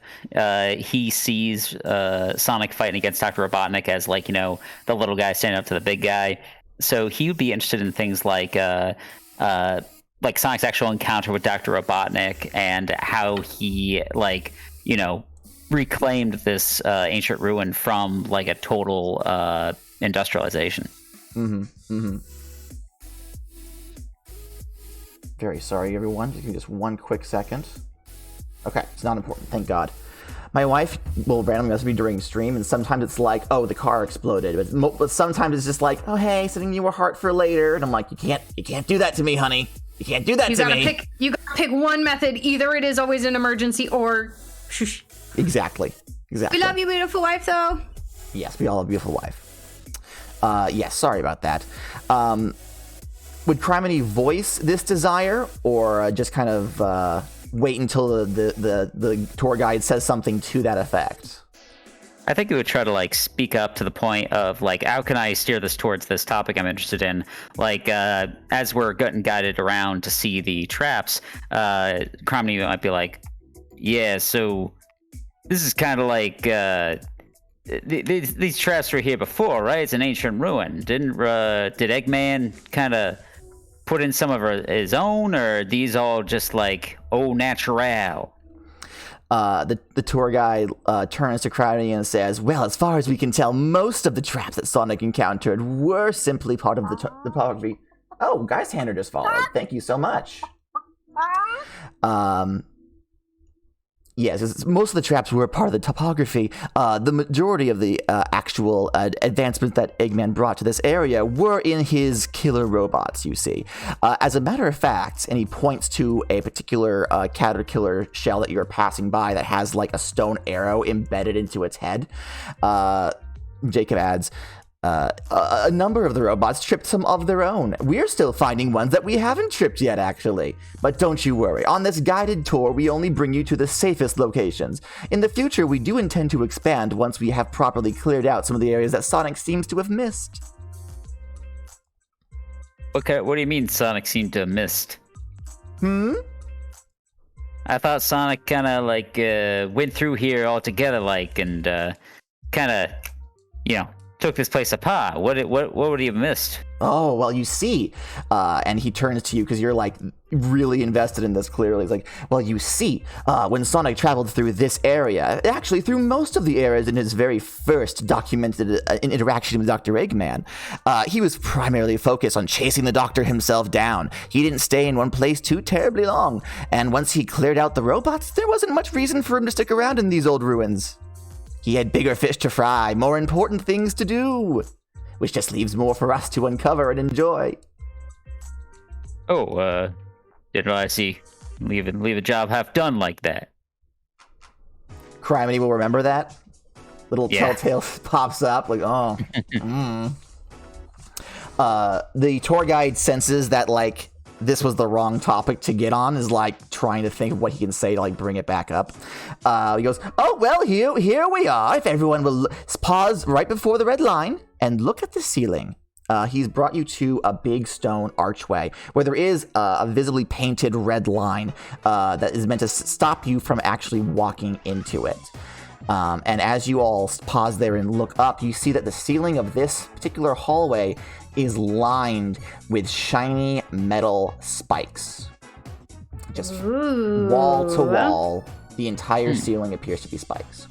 He sees Sonic fighting against Dr. Robotnik as like, you know, the little guy standing up to the big guy. So he would be interested in things like like Sonic's actual encounter with Dr. Robotnik and how he reclaimed this ancient ruin from like a total industrialization. Very sorry, everyone. Give me just one quick second. Okay, it's not important, thank God. My wife will randomly message me during stream, and sometimes it's like, oh, the car exploded. But sometimes it's just like, oh, hey, sending you a heart for later. And I'm like, you can't do that to me, honey. You can't do that to me. You gotta pick one method. Either it is always an emergency or shush. Exactly. We love you, beautiful wife, though. Yes, we all have a beautiful wife. Yes, sorry about that. Would Criminy voice this desire, or just kind of wait until the tour guide says something to that effect? I think we would try to like speak up to the point of like, how can I steer this towards this topic I'm interested in? Like, as we're getting guided around to see the traps, Criminy might be like, yeah, so this is kind of like these traps were here before, right? It's an ancient ruin. Did Eggman kind of put in some of his own, or are these all just like au natural? The tour guide turns to Crowdy and says, well, as far as we can tell, most of the traps that Sonic encountered were simply part of the topography. Oh, Guy's Hander just followed. Thank you so much. Yes, most of the traps were part of the topography. The majority of the actual advancements that Eggman brought to this area were in his killer robots, you see. As a matter of fact, and he points to a particular caterpillar shell that you're passing by that has like a stone arrow embedded into its head. Jacob adds, a number of the robots tripped some of their own. We're still finding ones that we haven't tripped yet, actually. But don't you worry. On this guided tour, we only bring you to the safest locations. In the future, we do intend to expand once we have properly cleared out some of the areas that Sonic seems to have missed. Okay, what do you mean Sonic seemed to have missed? I thought Sonic kind of like went through here altogether, like, and kind of, took this place apart. What would he have missed? Oh, well, you see, and he turns to you because you're like really invested in this clearly. He's like, well, you see, when Sonic traveled through this area, actually through most of the areas in his very first documented interaction with Dr. Eggman, he was primarily focused on chasing the Doctor himself down. He didn't stay in one place too terribly long, and once he cleared out the robots, there wasn't much reason for him to stick around in these old ruins. He had bigger fish to fry, more important things to do, which just leaves more for us to uncover and enjoy. Oh, didn't I see leave a job half done like that? Criminy will remember that. Little telltale pops up, like, oh. The tour guide senses that, like, this was the wrong topic to get on, is like trying to think of what he can say to like bring it back up. He goes, oh, well, here we are. If everyone will pause right before the red line and look at the ceiling. He's brought you to a big stone archway where there is a visibly painted red line that is meant to stop you from actually walking into it. And as you all pause there and look up, you see that the ceiling of this particular hallway is lined with shiny metal spikes. Just wall to wall, the entire ceiling appears to be spikes.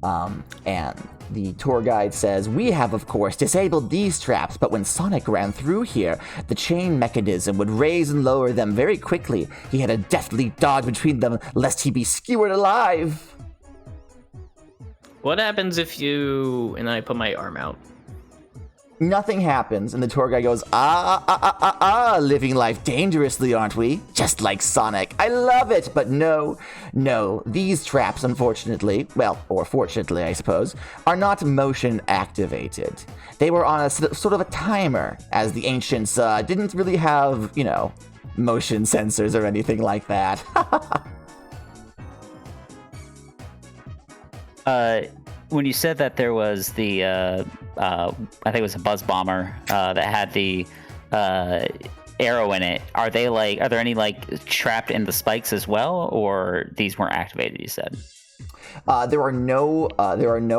And the tour guide says, we have, of course, disabled these traps, but when Sonic ran through here, the chain mechanism would raise and lower them very quickly. He had to deftly dodge between them, lest he be skewered alive. What happens if you... and then I put my arm out? Nothing happens, and the tour guide goes, living life dangerously, aren't we? Just like Sonic. I love it, but no, these traps, unfortunately, well, or fortunately, I suppose, are not motion activated. They were on a sort of a timer, as the ancients didn't really have, motion sensors or anything like that. When you said that there was the, I think it was a buzz bomber that had the arrow in it, are there any like trapped in the spikes as well, or these weren't activated? You said there are no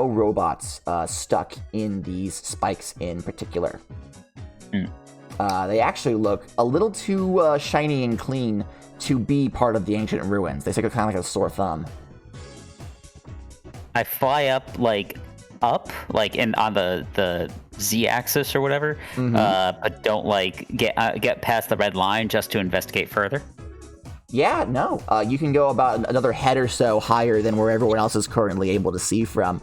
robots stuck in these spikes in particular. They actually look a little too shiny and clean to be part of the ancient ruins. They stick kind of like a sore thumb. I fly up on the Z-axis or whatever, but don't get past the red line just to investigate further. Yeah, no. You can go about another head or so higher than where everyone else is currently able to see from.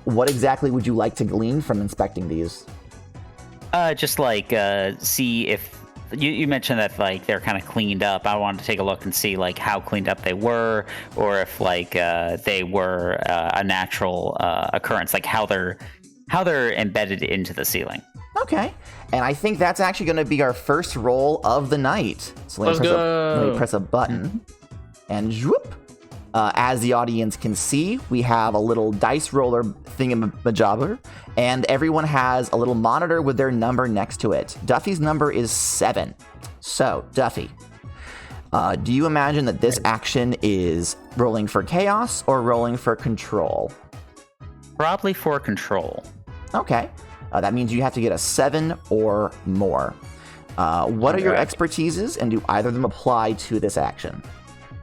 What exactly would you like to glean from inspecting these? Just see if you mentioned that they're kind of cleaned up. I wanted to take a look and see how cleaned up they were, or if they were a natural occurrence, how they're embedded into the ceiling. Okay, and I think that's actually going to be our first roll of the night. So let me press a button, and whoop. As the audience can see, we have a little dice roller thingamajobber, and everyone has a little monitor with their number next to it. Duffy's number is 7. So, Duffy, do you imagine that this action is rolling for chaos or rolling for control? Probably for control. Okay. That means you have to get a 7 or more. What are your expertises, and do either of them apply to this action?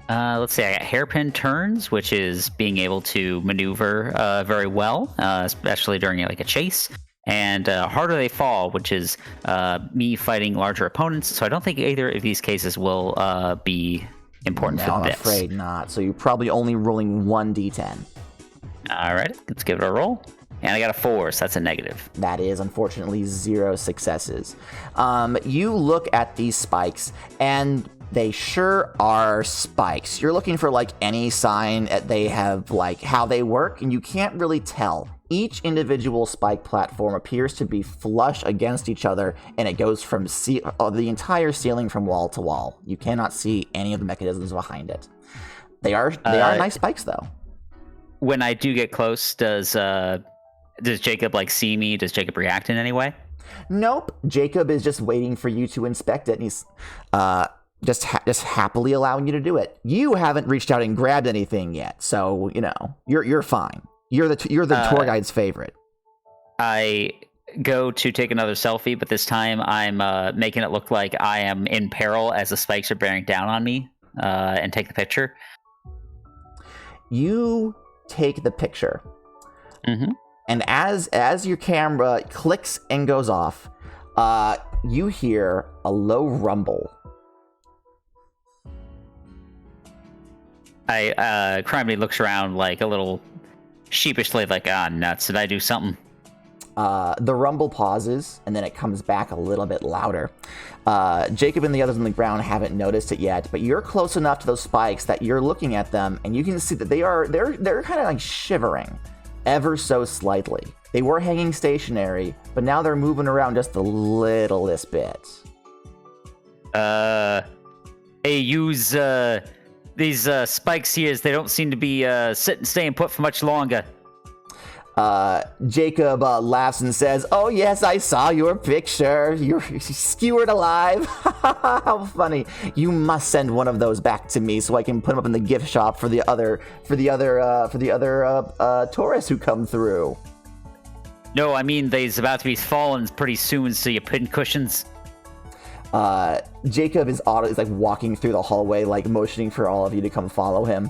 Let's see, I got hairpin turns, which is being able to maneuver very well, especially during a chase. And harder they fall, which is me fighting larger opponents. So I don't think either of these cases will be important for this. I'm afraid not. So you're probably only rolling 1d10. All right, let's give it a roll. And I got a 4, so that's a negative. That is, unfortunately, 0 successes. You look at these spikes, and they sure are spikes. You're looking for, any sign that they have, how they work, and you can't really tell. Each individual spike platform appears to be flush against each other, and it goes from the entire ceiling from wall to wall. You cannot see any of the mechanisms behind it. They are nice spikes, though. When I do get close, does Jacob see me? Does Jacob react in any way? Nope. Jacob is just waiting for you to inspect it, and he's just happily allowing you to do it. You haven't reached out and grabbed anything yet, so you're fine. You're the tour guide's favorite. I go to take another selfie, but this time I'm making it look like I am in peril as the spikes are bearing down on me, and take the picture. You take the picture. Mm-hmm. And as your camera clicks and goes off, you hear a low rumble. Criminy looks around a little sheepishly, nuts, did I do something? The rumble pauses, and then it comes back a little bit louder. Jacob and the others on the ground haven't noticed it yet, but you're close enough to those spikes that you're looking at them, and you can see that they're kind of shivering. Ever so slightly. They were hanging stationary, but now they're moving around just a littlest bit. Hey, use these spikes here. They don't seem to be staying put for much longer. Jacob laughs and says, "Oh yes, I saw your picture. You're skewered alive. How funny! You must send one of those back to me so I can put them up in the gift shop for the other tourists who come through." No, I mean they's about to be falling pretty soon, so you pin cushions. Jacob is walking through the hallway, motioning for all of you to come follow him.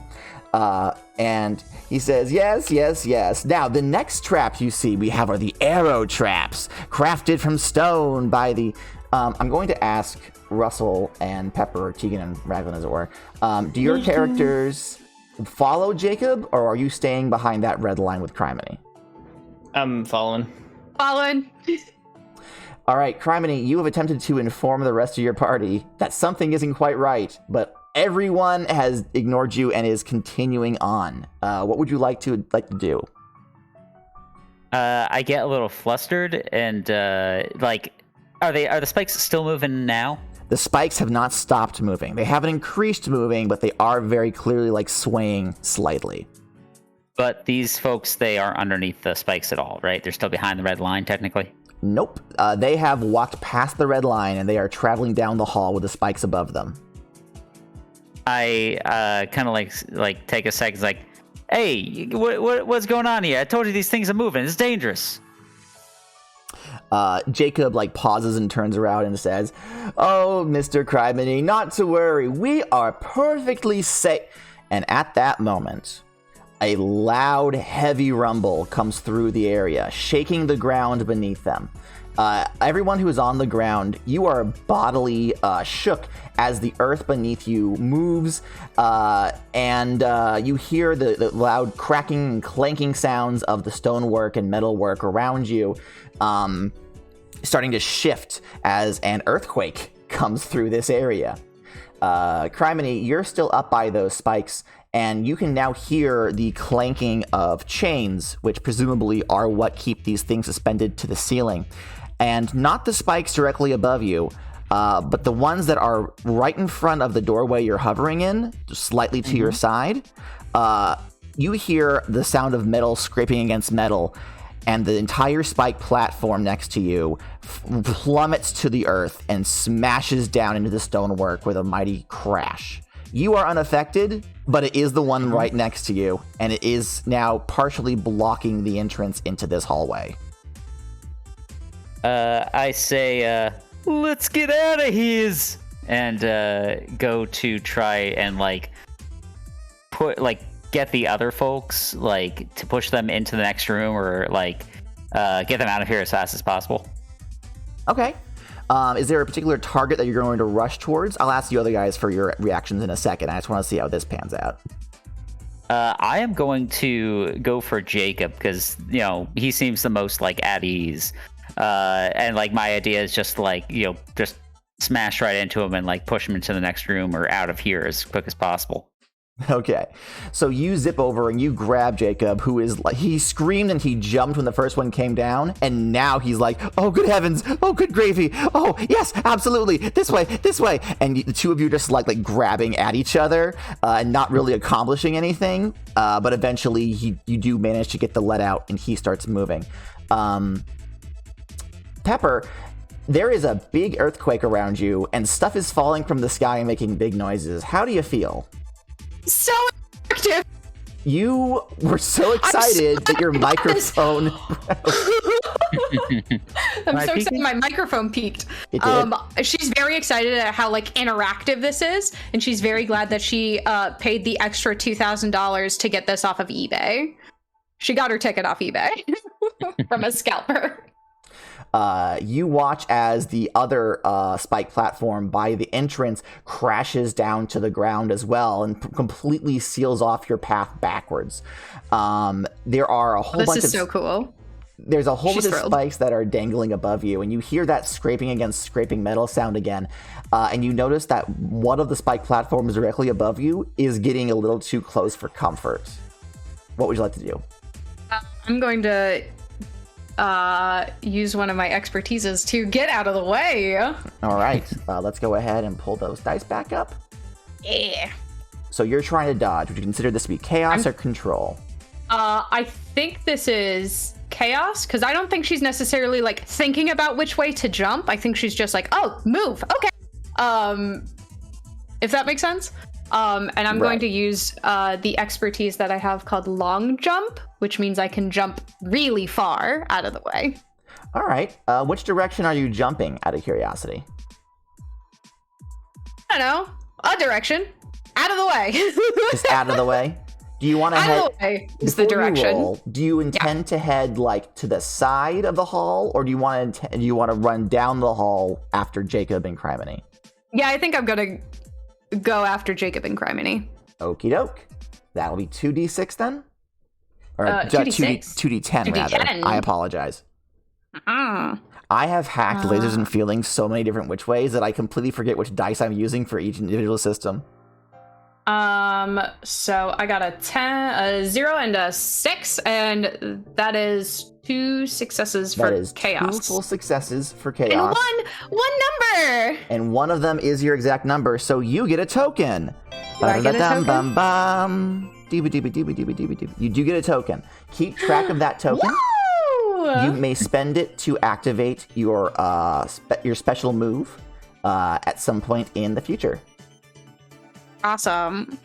And he says, yes. Now, the next traps you see we have are the arrow traps, crafted from stone by the... I'm going to ask Russell and Pepper, or Tegan and Raglan, as it were. Do your characters follow Jacob, or are you staying behind that red line with Criminy? I'm following. All right, Criminy, you have attempted to inform the rest of your party that something isn't quite right, but everyone has ignored you and is continuing on. What would you like to do? I get a little flustered, and are the spikes still moving now? The spikes have not stopped moving. They haven't increased moving, but they are very clearly swaying slightly. But these folks, they aren't underneath the spikes at all, right? They're still behind the red line, technically? Nope. They have walked past the red line, and they are traveling down the hall with the spikes above them. I kind of take a second, hey, what's going on here? I told you these things are moving. It's dangerous. Jacob pauses and turns around and says, "Oh, Mr. Criminy, not to worry. We are perfectly safe." And at that moment, a loud, heavy rumble comes through the area, shaking the ground beneath them. Everyone who is on the ground, you are bodily shook as the earth beneath you moves, and you hear the loud cracking and clanking sounds of the stonework and metalwork around you starting to shift as an earthquake comes through this area. Criminy, you're still up by those spikes, and you can now hear the clanking of chains, which presumably are what keep these things suspended to the ceiling. And not the spikes directly above you, but the ones that are right in front of the doorway you're hovering in, slightly to your side. You hear the sound of metal scraping against metal, and the entire spike platform next to you plummets to the earth and smashes down into the stonework with a mighty crash. You are unaffected, but it is the one right next to you, and it is now partially blocking the entrance into this hallway. I say, let's get out of here, and go to try and get the other folks, to push them into the next room, or get them out of here as fast as possible. Okay. Is there a particular target that you're going to rush towards? I'll ask you other guys for your reactions in a second. I just want to see how this pans out. I am going to go for Jacob because, he seems the most at ease. And my idea is just just smash right into him and push him into the next room or out of here as quick as possible. Okay, so you zip over and you grab Jacob, who is he screamed and he jumped when the first one came down, and now he's like, "Oh, good heavens! Oh, good gravy! Oh, yes, absolutely! This way!" And the two of you are just grabbing at each other and not really accomplishing anything. But eventually, you do manage to get the let out, and he starts moving. Pepper, there is a big earthquake around you, and stuff is falling from the sky and making big noises. How do you feel? So active. You were so excited that your microphone I'm so excited my microphone peaked. It did. She's very excited at how interactive this is, and she's very glad that she paid the extra $2,000 to get this off of eBay. She got her ticket off eBay from a scalper. You watch as the other spike platform by the entrance crashes down to the ground as well and completely seals off your path backwards. There are a whole bunch of... This is so cool. There's a whole bunch of spikes that are dangling above you, and you hear that scraping against scraping metal sound again. And you notice that one of the spike platforms directly above you is getting a little too close for comfort. What would you like to do? I'm going to... use one of my expertises to get out of the way. All right, let's go ahead and pull those dice back up. Yeah. So you're trying to dodge. Would you consider this to be chaos or control? I think this is chaos, because I don't think she's necessarily thinking about which way to jump. I think she's just oh, move. Okay. If that makes sense. And I'm going to use the expertise that I have called long jump, which means I can jump really far out of the way. All right. Which direction are you jumping, out of curiosity? I don't know. A direction. Out of the way. Just out of the way? Do you want to head... Out of the way is the direction. Do you intend to head to the side of the hall, or do you want to run down the hall after Jacob and Criminy? Yeah, I think I'm going to go after Jacob and Criminy. Okie doke. That'll be 2d6 then? Or 2d10 rather. I apologize. I have hacked lasers and feelings so many different which ways that I completely forget which dice I'm using for each individual system. So I got a 10, a 0, and a 6, and that is 2 successes for chaos. That is 2 full successes for chaos. And one number! And one of them is your exact number, so you get a token. Do I get a token? Bum. You do get a token. Keep track of that token. You may spend it to activate your special move at some point in the future. Awesome.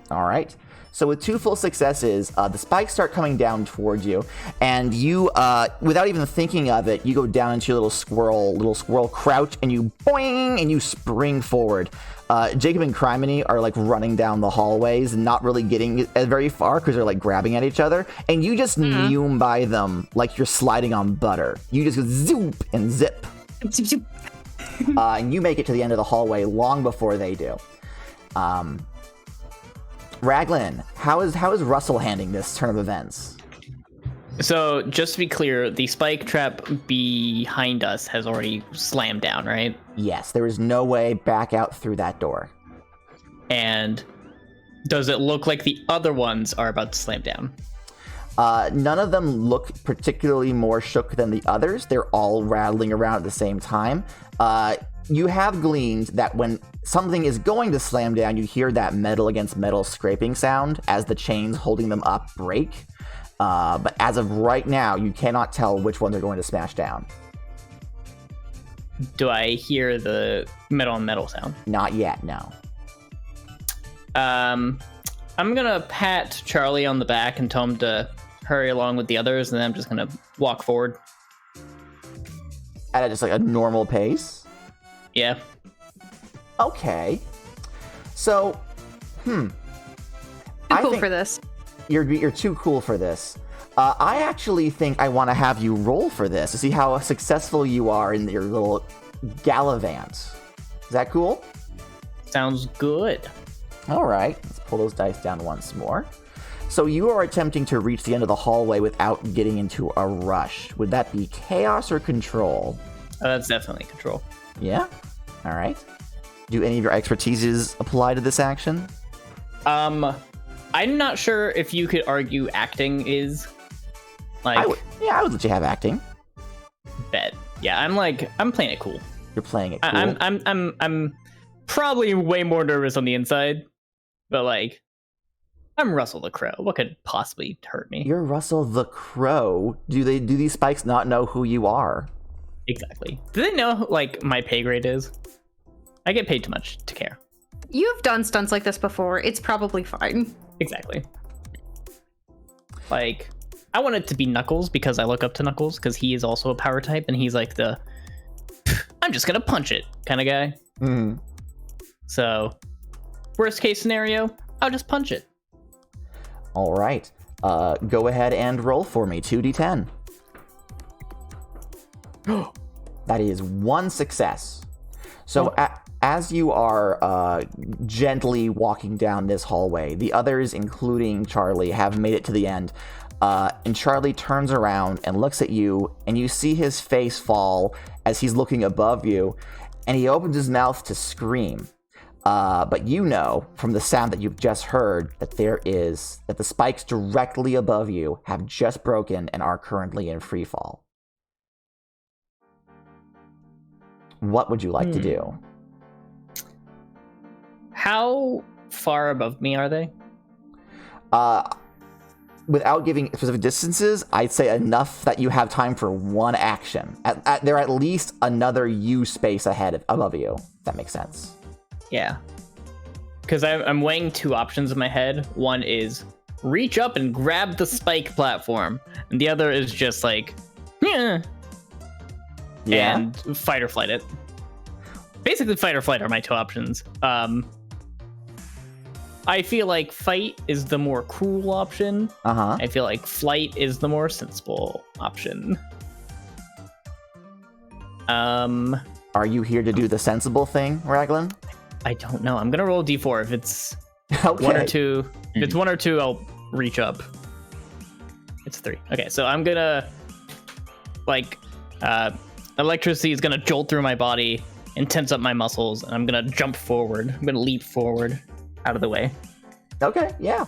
All right. So with 2 full successes, the spikes start coming down towards you, and you, without even thinking of it, you go down into your little squirrel crouch, and you boing, and you spring forward. Jacob and Criminy are like running down the hallways, not really getting very far because they're like grabbing at each other, and you just neum by them like you're sliding on butter. You just go zoop and zip. Zoop, zoop. And you make it to the end of the hallway long before they do. Raglan, how is Russell handling this turn of events? So, just to be clear, the spike trap behind us has already slammed down, right? Yes, there is no way back out through that door. And does it look like the other ones are about to slam down? None of them look particularly more shook than the others. They're all rattling around at the same time. You have gleaned that when something is going to slam down, you hear that metal against metal scraping sound as the chains holding them up break. But as of right now, you cannot tell which ones are going to smash down. Do I hear the metal on metal sound? Not yet, no. I'm gonna pat Charlie on the back and tell him to hurry along with the others, and then I'm just gonna walk forward. At just like a normal pace? Yeah. Okay. So, Too cool for this. You're too cool for this. I actually think I want to have you roll for this to see how successful you are in your little gallivant. Is that cool? Sounds good. All right. Let's pull those dice down once more. So you are attempting to reach the end of the hallway without getting into a rush. Would that be chaos or control? That's definitely control. Yeah? All right. Do any of your expertises apply to this action? I'm not sure if you could argue acting is like. I would let you have acting. Bet. Yeah, I'm playing it cool. You're playing it cool. I'm probably way more nervous on the inside, but like, I'm Russell the Crow. What could possibly hurt me? You're Russell the Crow. Do these spikes not know who you are? Exactly. Do they know like my pay grade is? I get paid too much to care. You've done stunts like this before. It's probably fine. Exactly. Like, I want it to be Knuckles because I look up to Knuckles because he is also a power type and he's like the I'm just gonna punch it kind of guy. Mm-hmm. So, worst case scenario, I'll just punch it. All right. Go ahead and roll for me. 2d10. That is 1 success. So as you are gently walking down this hallway, the others, including Charlie, have made it to the end. And Charlie turns around and looks at you, and you see his face fall as he's looking above you, and he opens his mouth to scream. But you know from the sound that you've just heard that that the spikes directly above you have just broken and are currently in free fall. What would you like to do? How far above me are they? Without giving specific distances, I'd say enough that you have time for one action. They're at least another U space above you. If that makes sense. Yeah. Because I'm weighing 2 options in my head. One is reach up and grab the spike platform, and the other is just like, yeah. And fight or flight it. Basically, fight or flight are my 2 options. I feel like fight is the more cool option. I feel like flight is the more sensible option. Are you here to do the sensible thing, Raglan? I don't know. I'm gonna roll a d4. If it's okay. 1 or 2, if it's 1 or 2, I'll reach up. It's 3. Okay, so I'm gonna electricity is gonna jolt through my body and tense up my muscles, and I'm gonna jump forward. I'm gonna leap forward out of the way. Okay, yeah.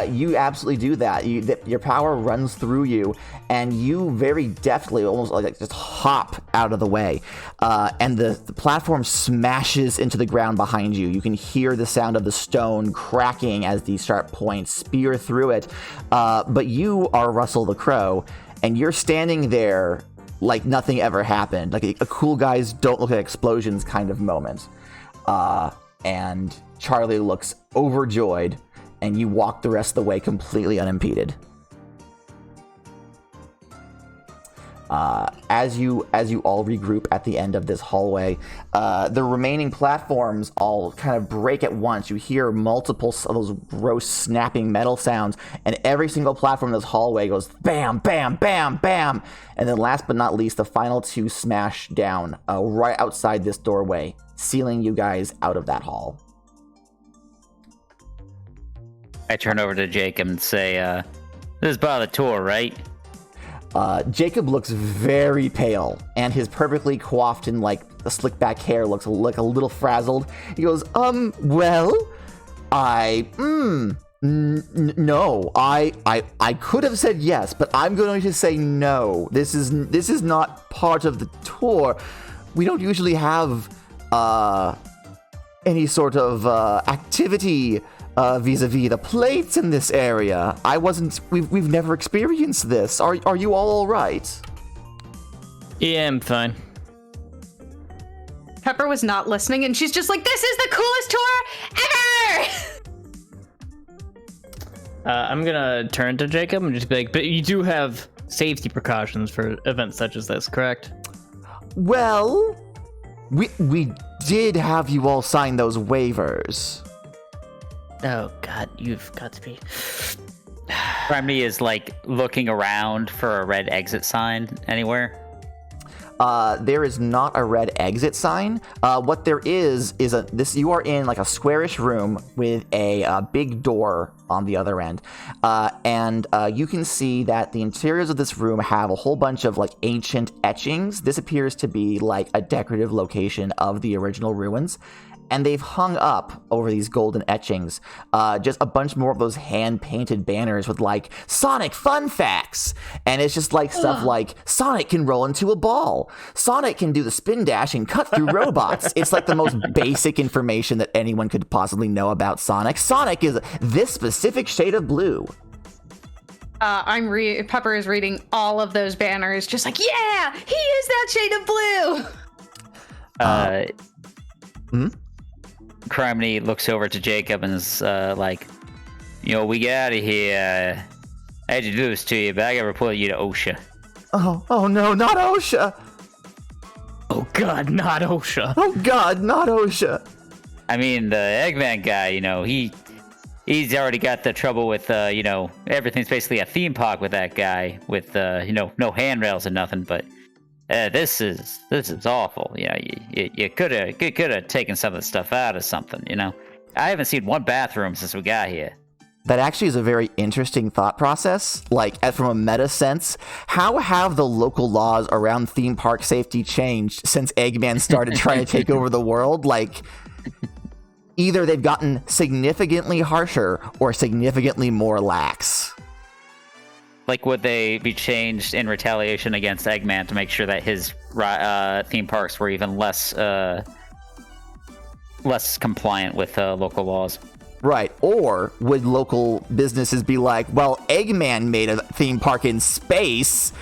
You absolutely do that. Your power runs through you, and you very deftly, almost like just hop out of the way. And the platform smashes into the ground behind you. You can hear the sound of the stone cracking as these sharp points spear through it. But you are Russell the Crow, and you're standing there like nothing ever happened, like a cool guys don't look at explosions kind of moment. And Charlie looks overjoyed, and you walk the rest of the way completely unimpeded. As you all regroup at the end of this hallway, the remaining platforms all kind of break at once. You hear multiple of those gross snapping metal sounds, and every single platform in this hallway goes bam, bam, bam, bam. And then last but not least, the final two smash down right outside this doorway, sealing you guys out of that hall. I turn over to Jacob and say, this is part of the tour, right? Jacob looks very pale, and his perfectly coiffed and like slick back hair looks like a little frazzled. He goes, well, no, I could have said yes, but I'm going to say no. This is not part of the tour. We don't usually have any sort of activity vis-a-vis the plates in this area. We've never experienced this. Are you all right? Yeah, I'm fine. Pepper was not listening, and she's just like, this is the coolest tour ever! I'm gonna turn to Jacob and just be like, but you do have safety precautions for events such as this, correct? Well, we did have you all sign those waivers. Oh god, you've got to be... Remedy is like looking around for a red exit sign anywhere. There is not a red exit sign. What there is you are in like a squarish room with a big door on the other end. And you can see that the interiors of this room have a whole bunch of like ancient etchings. This appears to be like a decorative location of the original ruins. And they've hung up over these golden etchings just a bunch more of those hand-painted banners with like Sonic fun facts, and it's just like stuff like Sonic can roll into a ball, Sonic can do the spin dash and cut through robots. It's like the most basic information that anyone could possibly know about Sonic. Sonic is this specific shade of blue. Pepper is reading all of those banners, just like, yeah, he is that shade of blue. Criminy looks over to Jacob and is like, we get out of here. I hate to do this to you, but I gotta report you to OSHA. Oh no, not OSHA. Oh god, not OSHA. Oh god, not OSHA. I mean, the Eggman guy, he's already got the trouble with, everything's basically a theme park with that guy with, no handrails and nothing, but this is awful. You could have taken some of the stuff out of something. I haven't seen one bathroom since we got here. That actually is a very interesting thought process. Like, from a meta sense, how have the local laws around theme park safety changed since Eggman started trying to take over the world? Like, either they've gotten significantly harsher or significantly more lax. Like, would they be changed in retaliation against Eggman to make sure that his theme parks were even less compliant with local laws? Right. Or would local businesses be like, well, Eggman made a theme park in space,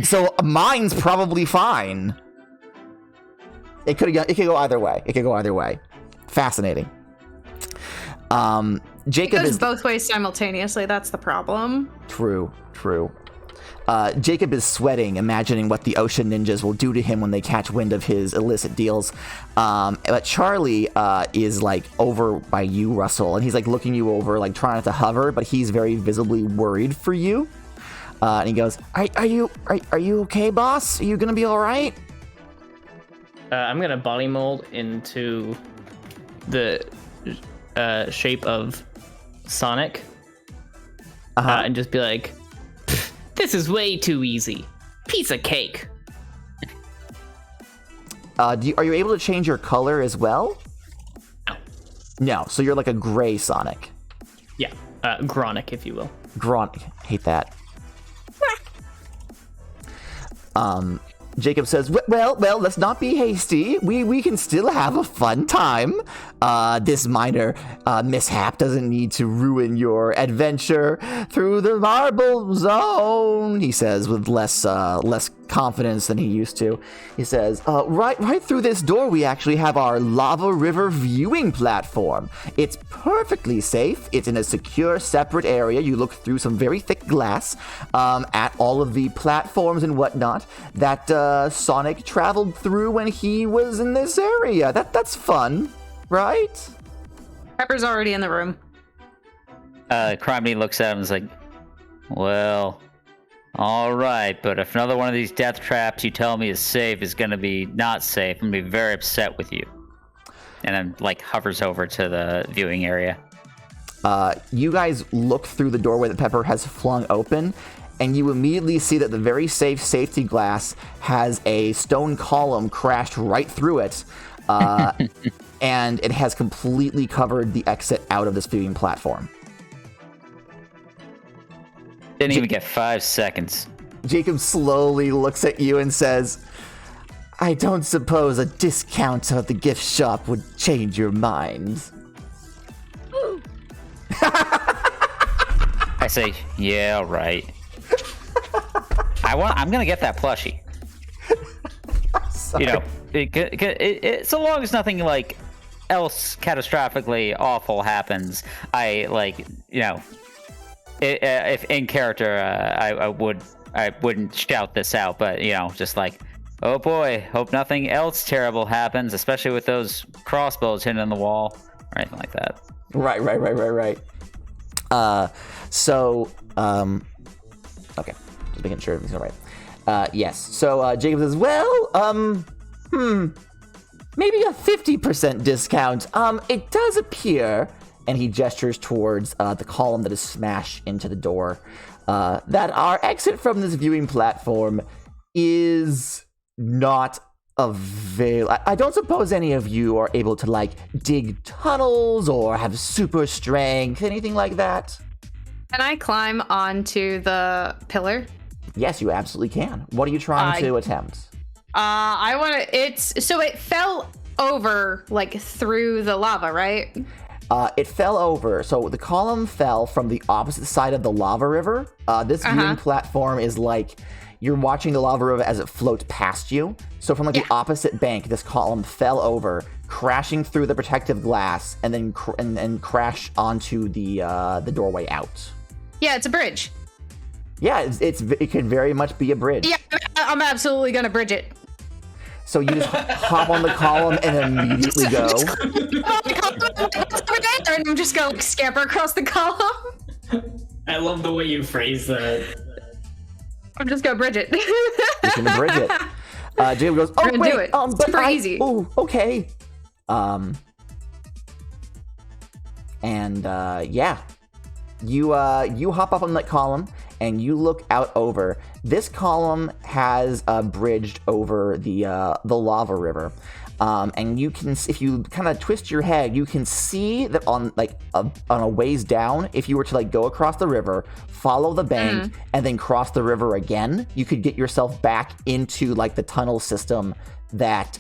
so mine's probably fine. It could go either way. Fascinating. Jacob goes both ways simultaneously. That's the problem. True. Jacob is sweating, imagining what the ocean ninjas will do to him when they catch wind of his illicit deals. But Charlie is like over by you, Russell, and he's like looking you over, like trying not to hover, but he's very visibly worried for you. And he goes, "Are you okay, boss? Are you gonna be all right?" I'm gonna body mold into the shape of Sonic, and just be like, this is way too easy. Piece of cake. Are you able to change your color as well? No, so you're like a gray Sonic. Yeah, Gronic, if you will. Gronic, hate that. Jacob says, well, let's not be hasty. We can still have a fun time. This minor mishap doesn't need to ruin your adventure through the marble zone, he says with less confidence than he used to. He says, right through this door, we actually have our lava river viewing platform. It's perfectly safe. It's in a secure, separate area. You look through some very thick glass at all of the platforms and whatnot that Sonic traveled through when he was in this area. That's fun, right? Pepper's already in the room. Criminy looks at him and is like, well, all right, but if another one of these death traps you tell me is safe is going to be not safe, I'm going to be very upset with you. And then, like, hovers over to the viewing area. You guys look through the doorway that Pepper has flung open, and you immediately see that the very safe safety glass has a stone column crashed right through it, and it has completely covered the exit out of this viewing platform. Didn't even get 5 seconds. Jacob slowly looks at you and says, I don't suppose a discount at the gift shop would change your mind. I say, yeah, right. I'm gonna get that plushie. Sorry. You know, so long as nothing like else catastrophically awful happens, I like, you know, if in character, I wouldn't shout this out, but you know, just like, oh boy, hope nothing else terrible happens, especially with those crossbows hidden in the wall or anything like that. Right. Okay, just making sure everything's all right. Yes. So Jacob says, well, maybe a 50% discount. It does appear, and he gestures towards the column that is smashed into the door, that our exit from this viewing platform is not available. I don't suppose any of you are able to, like, dig tunnels or have super strength, anything like that? Can I climb onto the pillar? Yes, you absolutely can. What are you trying to attempt? So it fell over, like, through the lava, right? It fell over. So the column fell from the opposite side of the lava river. This viewing platform is like you're watching the lava river as it floats past you. So from like the opposite bank, this column fell over, crashing through the protective glass, and then and crash onto the doorway out. Yeah, it's a bridge. Yeah, it could very much be a bridge. Yeah, I'm absolutely gonna bridge it. So you just hop on the column and immediately go. And I'm just gonna scamper across the column. I love the way you phrase that. I'm just gonna bridge it. You're gonna bridge it. Jacob goes, "Oh wait, do it. but Super easy. Oh, okay." Yeah, you hop up on that column and you look out over. This column has bridged over the lava river, and you can, if you kind of twist your head, you can see that on a ways down, if you were to like go across the river, follow the bank, and then cross the river again, you could get yourself back into like the tunnel system that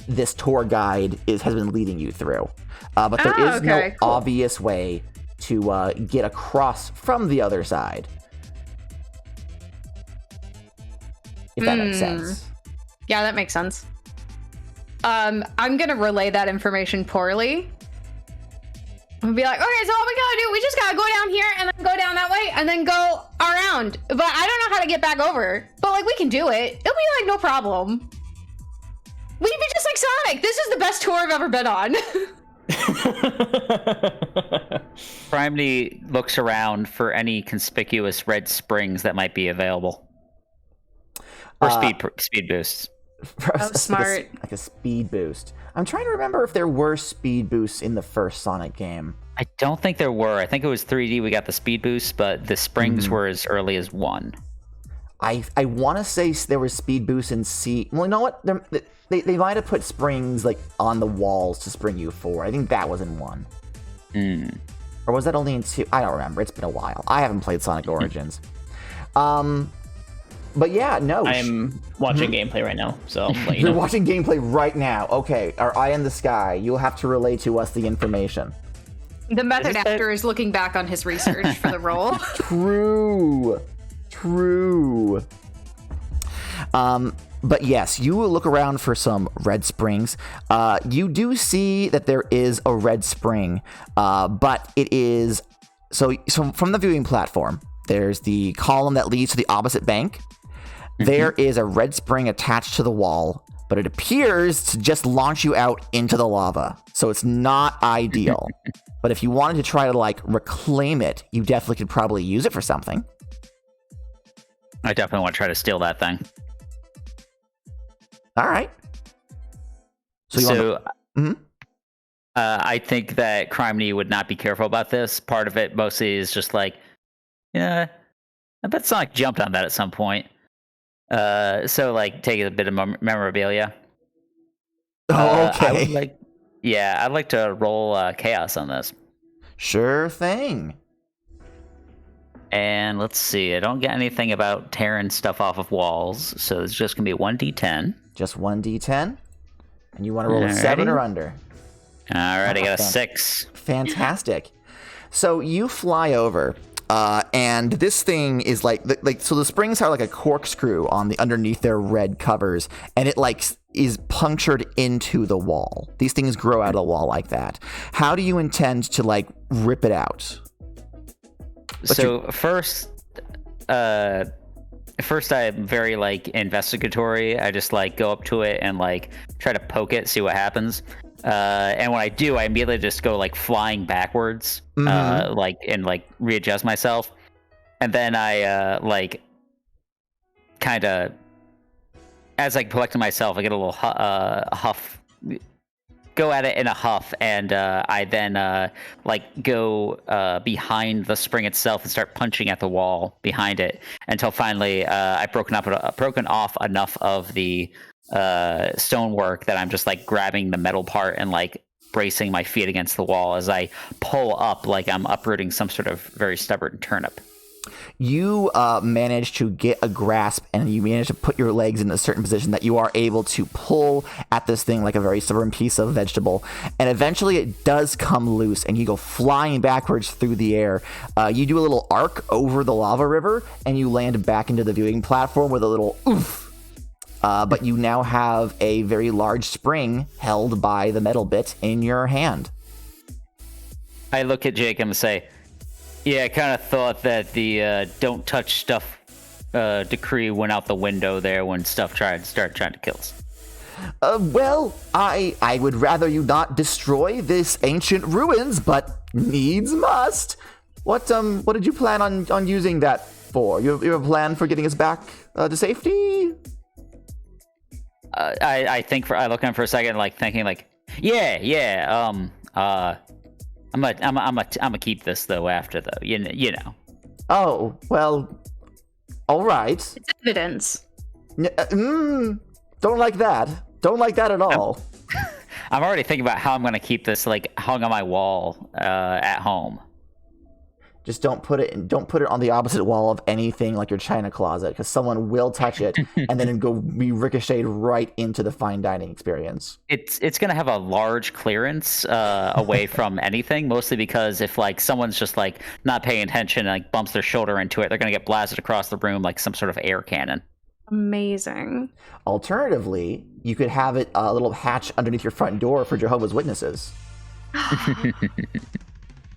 this tour guide has been leading you through. But there is no obvious way to get across from the other side. If that makes sense. Yeah, that makes sense. I'm gonna relay that information poorly. I'm gonna be like, okay, so all we gotta do, we just gotta go down here and then go down that way and then go around. But I don't know how to get back over. But like, we can do it. It'll be like no problem. We'd be just like Sonic. This is the best tour I've ever been on. Primely looks around for any conspicuous red springs that might be available. Or speed boosts. Smart. Like a speed boost. I'm trying to remember if there were speed boosts in the first Sonic game. I don't think there were. I think it was 3D. We got the speed boosts, but the springs were as early as 1. I want to say there was speed boosts in C. Well, you know what? They might have put springs like on the walls to spring you forward. I think that was in 1. Or was that only in 2? I don't remember. It's been a while. I haven't played Sonic Origins. But yeah, no. I'm watching gameplay right now, so I'll let you You're know. watching gameplay right now. Okay, our eye in the sky. You'll have to relay to us the information. The method actor is looking back on his research for the role. True. But yes, you will look around for some red springs. You do see that there is a red spring, but it is so from the viewing platform. There's the column that leads to the opposite bank. Mm-hmm. There is a red spring attached to the wall, but it appears to just launch you out into the lava. So it's not ideal. But if you wanted to try to like reclaim it, you definitely could probably use it for something. I definitely want to try to steal that thing. All right. I think that Criminy would not be careful about this. Part of it mostly is just like, I bet Sonic jumped on that at some point. So like take a bit of memorabilia. Oh, okay. I'd like to roll chaos on this. Sure thing. And let's see, I don't get anything about tearing stuff off of walls, so it's just gonna be 1d10. Just 1d10? And you want to roll a 7 or under? Alright, I got a 6. Fantastic. So you fly over, and this thing is so the springs are like a corkscrew on the underneath their red covers, and it like is punctured into the wall. These things grow out of the wall like that. How do you intend to like rip it out? First I'm very like investigatory. I just like go up to it and like try to poke it, see what happens. And when I do, I immediately just go like flying backwards, and readjust myself. And then I kind of, as I collect myself, I get a little huff. Go at it in a huff, and I then go behind the spring itself and start punching at the wall behind it until finally I've broken off enough of the stonework that I'm just like grabbing the metal part and like bracing my feet against the wall as I pull up like I'm uprooting some sort of very stubborn turnip. You manage to get a grasp, and you manage to put your legs in a certain position that you are able to pull at this thing like a very stubborn piece of vegetable. And eventually it does come loose, and you go flying backwards through the air. You do a little arc over the lava river, and you land back into the viewing platform with a little oof. But you now have a very large spring held by the metal bit in your hand. I look at Jacob and say, yeah, I kind of thought that the don't touch stuff decree went out the window there when stuff started trying to kill us. Well, I would rather you not destroy this ancient ruins, but needs must. What did you plan on using that for? You have a plan for getting us back to safety? I look at him for a second, like thinking, like, I'm gonna keep this though after though, you know. Oh well, all right. It's evidence. Don't like that. Don't like that at all. I'm already thinking about how I'm gonna keep this like hung on my wall at home. Just don't put it on the opposite wall of anything like your china closet, because someone will touch it and then be ricocheted right into the fine dining experience. It's gonna have a large clearance away from anything, mostly because if like someone's just like not paying attention and like bumps their shoulder into it, they're gonna get blasted across the room like some sort of air cannon. Amazing. Alternatively, you could have it a little hatch underneath your front door for Jehovah's Witnesses.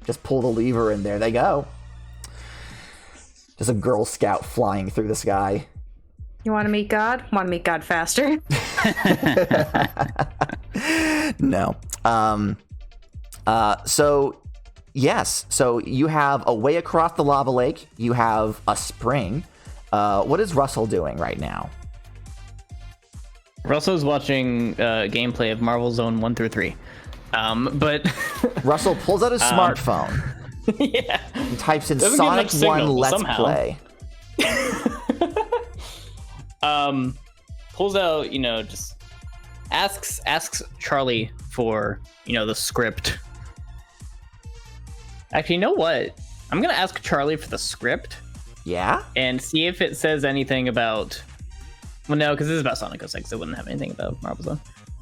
Just pull the lever and there they go. Just a Girl Scout flying through the sky. You want to meet God? Want to meet God faster? No. So, yes. So you have a way across the lava lake. You have a spring. What is Russell doing right now? Russell's watching gameplay of Marvel Zone 1 through 3. But Russell pulls out his smartphone. Yeah. And types in Doesn't Sonic 1 Let's somehow. Play. Pulls out, just asks Charlie for, the script. Actually, you know what? I'm gonna ask Charlie for the script. Yeah? And see if it says anything about. Well, no, because this is about Sonic 06. It wouldn't have anything about Marvel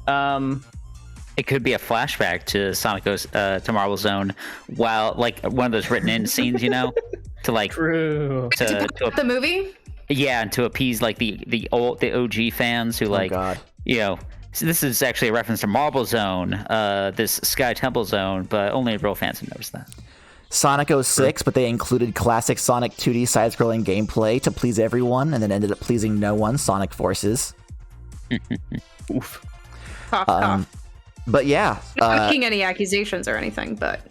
Zone. It could be a flashback to Sonic Goes to Marvel Zone, while like one of those written in scenes, to like True. To the movie. Yeah, and to appease like the OG fans who like, God. So this is actually a reference to Marble Zone, this Sky Temple Zone, but only real fans have noticed that. Sonic 06, but they included classic Sonic 2D side-scrolling gameplay to please everyone, and then ended up pleasing no one. Sonic Forces. Oof. Cough, cough. But yeah, Not making any accusations or anything, but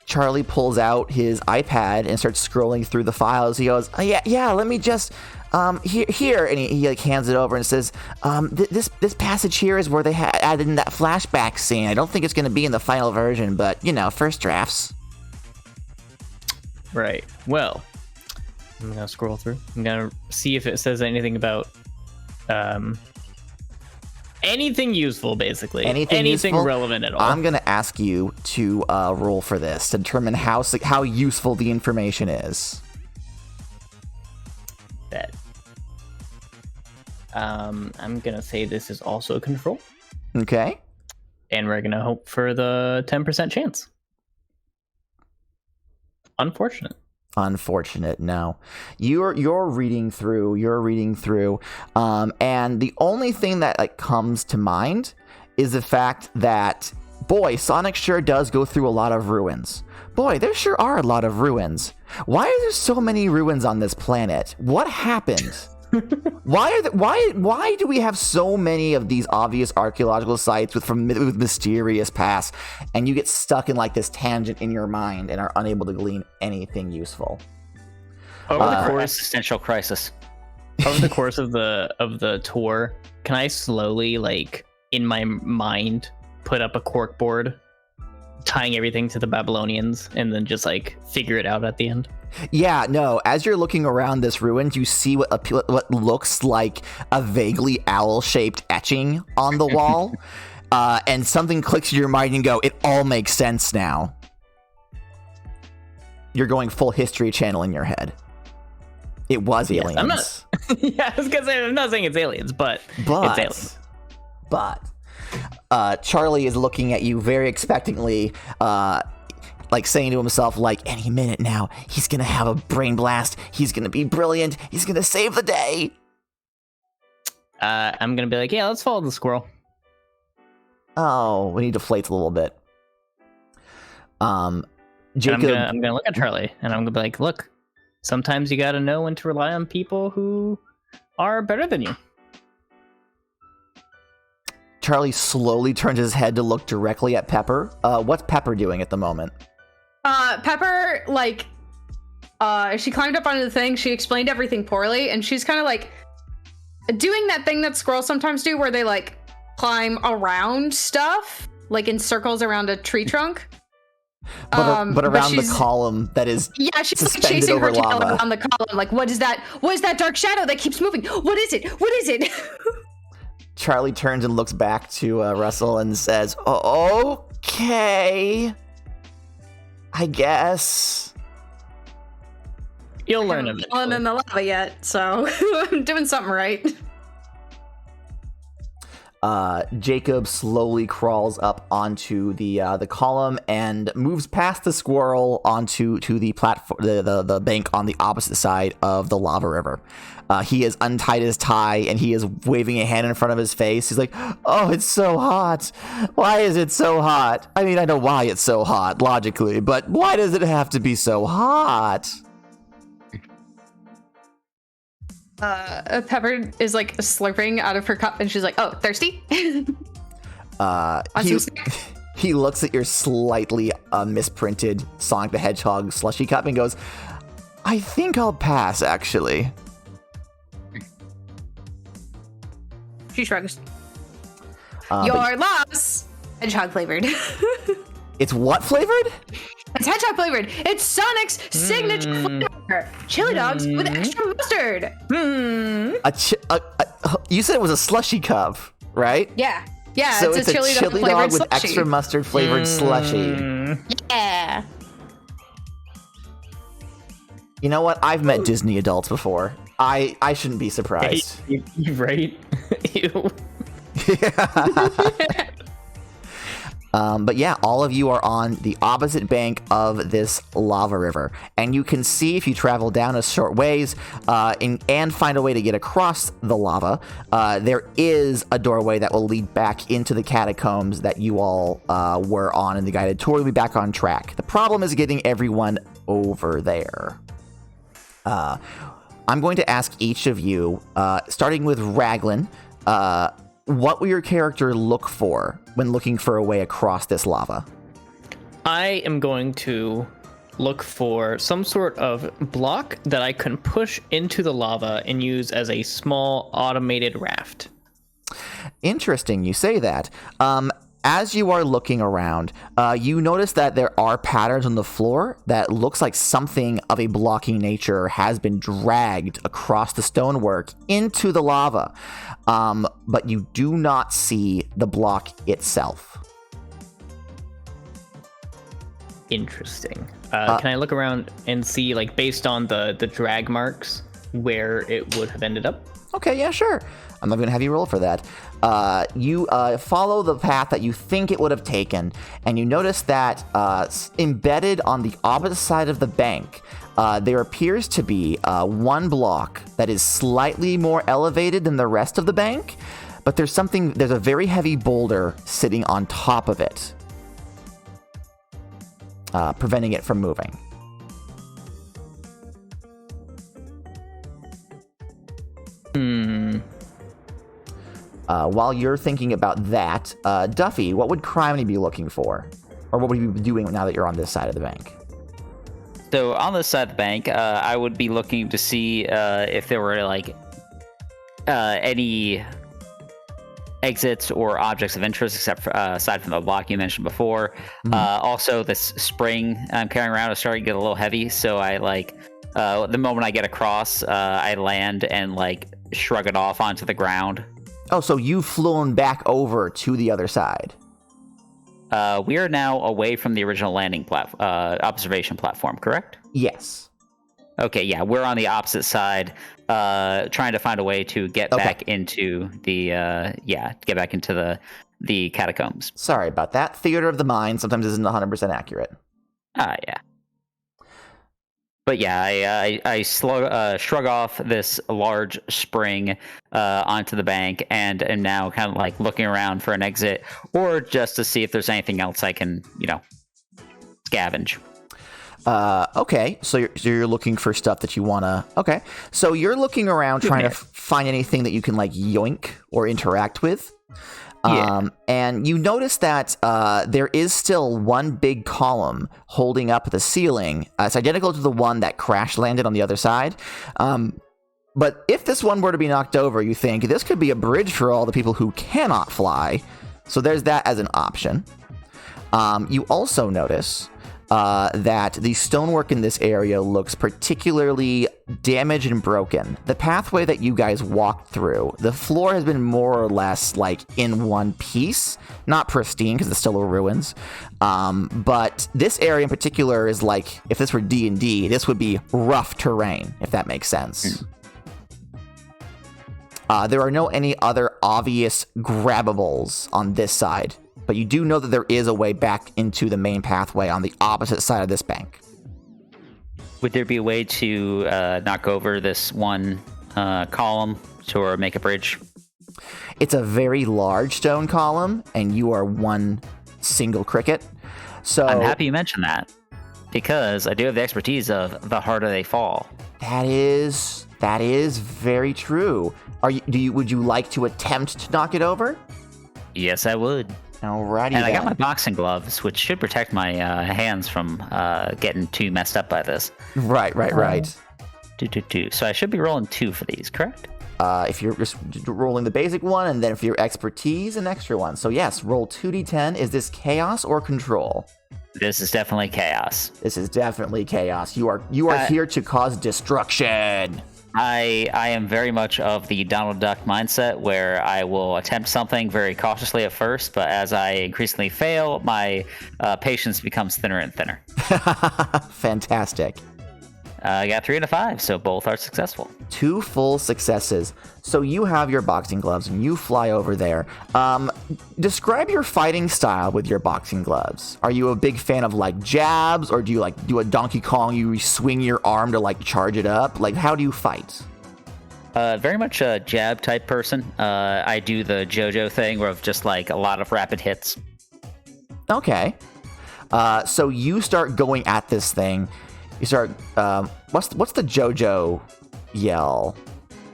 Charlie pulls out his iPad and starts scrolling through the files. He goes, oh, yeah, let me just here, and he like hands it over and says, this passage here is where they added in that flashback scene. I don't think it's going to be in the final version, but first drafts. Right. Well, I'm gonna scroll through. I'm gonna see if it says anything about anything useful, basically. Anything useful? relevant at all. I'm gonna ask you to roll for this to determine how useful the information is. Bet. I'm gonna say this is also a control. Okay. And we're gonna hope for the 10% chance. Unfortunate. No. You're reading through, and the only thing that comes to mind is the fact that, boy, Sonic sure does go through a lot of ruins. Boy, there sure are a lot of ruins. Why are there so many ruins on this planet? What happened? Why do we have so many of these obvious archaeological sites with mysterious past, and you get stuck in this tangent in your mind and are unable to glean anything useful? Over the course, existential crisis. Over the course of the tour, can I slowly in my mind put up a corkboard, tying everything to the Babylonians, and then just figure it out at the end? Yeah, no. As you're looking around this ruin, you see what looks like a vaguely owl-shaped etching on the wall, and something clicks in your mind and go, it all makes sense now. You're going full History Channel in your head. It was aliens. I'm not. Yeah, I was gonna say I'm not saying it's aliens, but it's aliens. But Charlie is looking at you very expectantly, saying to himself, any minute now, he's gonna have a brain blast. He's gonna be brilliant. He's gonna save the day. I'm gonna be yeah, let's follow the squirrel. Oh, when he deflates a little bit. Jacob, I'm gonna look at Charlie, and I'm gonna be look, sometimes you gotta know when to rely on people who are better than you. Charlie slowly turns his head to look directly at Pepper. What's Pepper doing at the moment? Pepper, she climbed up onto the thing, she explained everything poorly, and she's kind of doing that thing that squirrels sometimes do where they climb around stuff, in circles around a tree trunk. But around the column that is she's suspended chasing over her tail lava. around the column. What is that? What is that dark shadow that keeps moving? What is it? Charlie turns and looks back to Russell and says, okay, I guess. You'll learn I haven't fallen in the lava yet, so I'm doing something right. Jacob slowly crawls up onto the column and moves past the squirrel onto the platform, the bank on the opposite side of the lava river. He has untied his tie and he is waving a hand in front of his face. He's like, "Oh, it's so hot. Why is it so hot? I mean, I know why it's so hot logically, but why does it have to be so hot?" Pepper is slurping out of her cup, and she's like, "Oh, thirsty?" He looks at your slightly misprinted Sonic the Hedgehog slushy cup and goes, "I think I'll pass, actually." She shrugs. Your loss. Hedgehog flavored. It's what flavored? It's hedgehog flavored. It's Sonic's signature flavor. Chili dogs with extra mustard. You said it was a slushy cup, right? Yeah, So it's a chili dog with slushy. extra mustard flavored slushy. Yeah. You know what? I've met Disney adults before. I shouldn't be surprised. Right? Ew. But yeah, all of you are on the opposite bank of this lava river. And you can see if you travel down a short ways and find a way to get across the lava, there is a doorway that will lead back into the catacombs that you all were on in the guided tour. We'll be back on track. The problem is getting everyone over there. I'm going to ask each of you, starting with Raglan, what will your character look for when looking for a way across this lava? I am going to look for some sort of block that I can push into the lava and use as a small automated raft. Interesting, you say that. As you are looking around, you notice that there are patterns on the floor that looks like something of a blocking nature has been dragged across the stonework into the lava, but you do not see the block itself. Interesting. Can I look around and see, like, based on the drag marks, where it would have ended up? Okay, yeah, sure. I'm not going to have you roll for that. You follow the path that you think it would have taken, and you notice that embedded on the opposite side of the bank, there appears to be one block that is slightly more elevated than the rest of the bank, but there's a very heavy boulder sitting on top of it, preventing it from moving. While you're thinking about that, Duffy, what would Criminy be looking for? Or what would you be doing now that you're on this side of the bank? So on this side of the bank, I would be looking to see if there were like any exits or objects of interest, except for, aside from the block you mentioned before. Also, this spring I'm carrying around is starting to get a little heavy, so I the moment I get across, I land and shrug it off onto the ground. Oh, so you've flown back over to the other side. We are now away from the original landing observation platform, correct? Yes. Okay, yeah, we're on the opposite side, trying to find a way to get back into the the catacombs. Sorry about that. Theater of the mind sometimes isn't 100% accurate. Yeah. But yeah, I shrug off this large spring onto the bank and am now kind of looking around for an exit, or just to see if there's anything else I can, scavenge. Okay, so you're looking for stuff that you want to... Okay, so you're looking around trying to find anything that you can, yoink or interact with. And you notice that there is still one big column holding up the ceiling. It's identical to the one that crash landed on the other side. But if this one were to be knocked over, you think this could be a bridge for all the people who cannot fly. So there's that as an option. You also notice that the stonework in this area looks particularly damaged and broken. The pathway that you guys walked through, the floor has been more or less in one piece, not pristine because it's still ruins. But this area in particular is if this were D&D, this would be rough terrain, if that makes sense. There are any other obvious grabbables on this side, but you do know that there is a way back into the main pathway on the opposite side of this bank. Would there be a way to knock over this one column or make a bridge? It's a very large stone column, and you are one single cricket. So I'm happy you mentioned that, because I do have the expertise of the harder they fall. That is very true. Would you like to attempt to knock it over? Yes, I would. Alrighty, and I got my boxing gloves, which should protect my hands from getting too messed up by this. Right. So I should be rolling 2 for these, correct? If you're just rolling the basic one, and then for your expertise, an extra one. So yes, roll 2d10. Is this chaos or control? This is definitely chaos. This is definitely chaos. You are here to cause destruction. I am very much of the Donald Duck mindset, where I will attempt something very cautiously at first, but as I increasingly fail, my patience becomes thinner and thinner. Fantastic. I got 3 out of 5, so both are successful. 2 full successes. So you have your boxing gloves and you fly over there. Describe your fighting style with your boxing gloves. Are you a big fan of like jabs, or do you like do a Donkey Kong, you swing your arm to like charge it up? Like, how do you fight? Very much a jab type person. I do the JoJo thing where of just like a lot of rapid hits. Okay. So you start going at this thing. You start. What's the JoJo yell?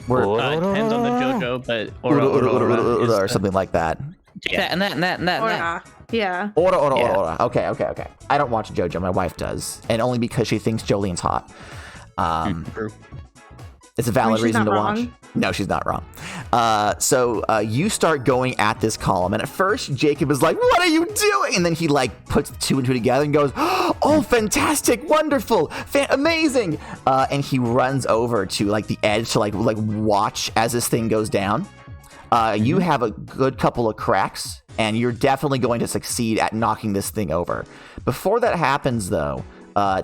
Depends on the JoJo, but or something like that. Yeah, and that. Yeah. Ora. Okay. I don't watch JoJo. My wife does, and only because she thinks Jolene's hot. True. It's a valid reason to watch. Wrong. No, she's not wrong. So you start going at this column, and at first Jacob is like, "What are you doing?" And then he like puts 2 and 2 together and goes, "Oh, fantastic, wonderful, amazing!" And he runs over to like the edge to like watch as this thing goes down. You have a good couple of cracks, and you're definitely going to succeed at knocking this thing over. Before that happens, though,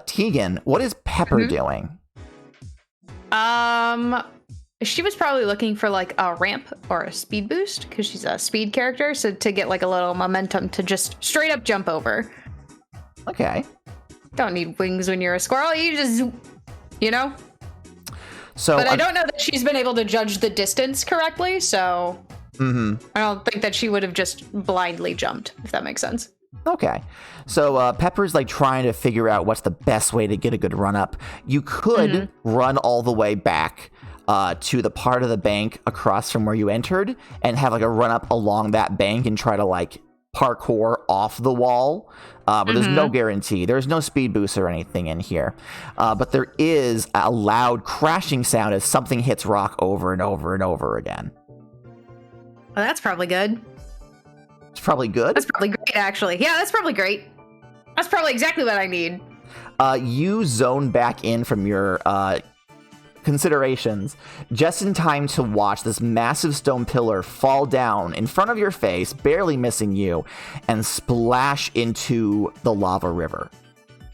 Tegan, what is Pepper doing? She was probably looking for like a ramp or a speed boost because she's a speed character, so to get like a little momentum to just straight up jump over. Okay. Don't need wings when you're a squirrel. You just, So, but I don't know that she's been able to judge the distance correctly, so I don't think that she would have just blindly jumped, if that makes sense. Okay. So Pepper's like trying to figure out what's the best way to get a good run up. You could run all the way back to the part of the bank across from where you entered and have like a run up along that bank and try to like parkour off the wall. But there's no guarantee. There's no speed boost or anything in here. But there is a loud crashing sound as something hits rock over and over and over again. Well, that's probably good. It's probably good. That's probably great, actually. Yeah, that's probably great. That's probably exactly what I need. You zone back in from your considerations just in time to watch this massive stone pillar fall down in front of your face, barely missing you, and splash into the lava river.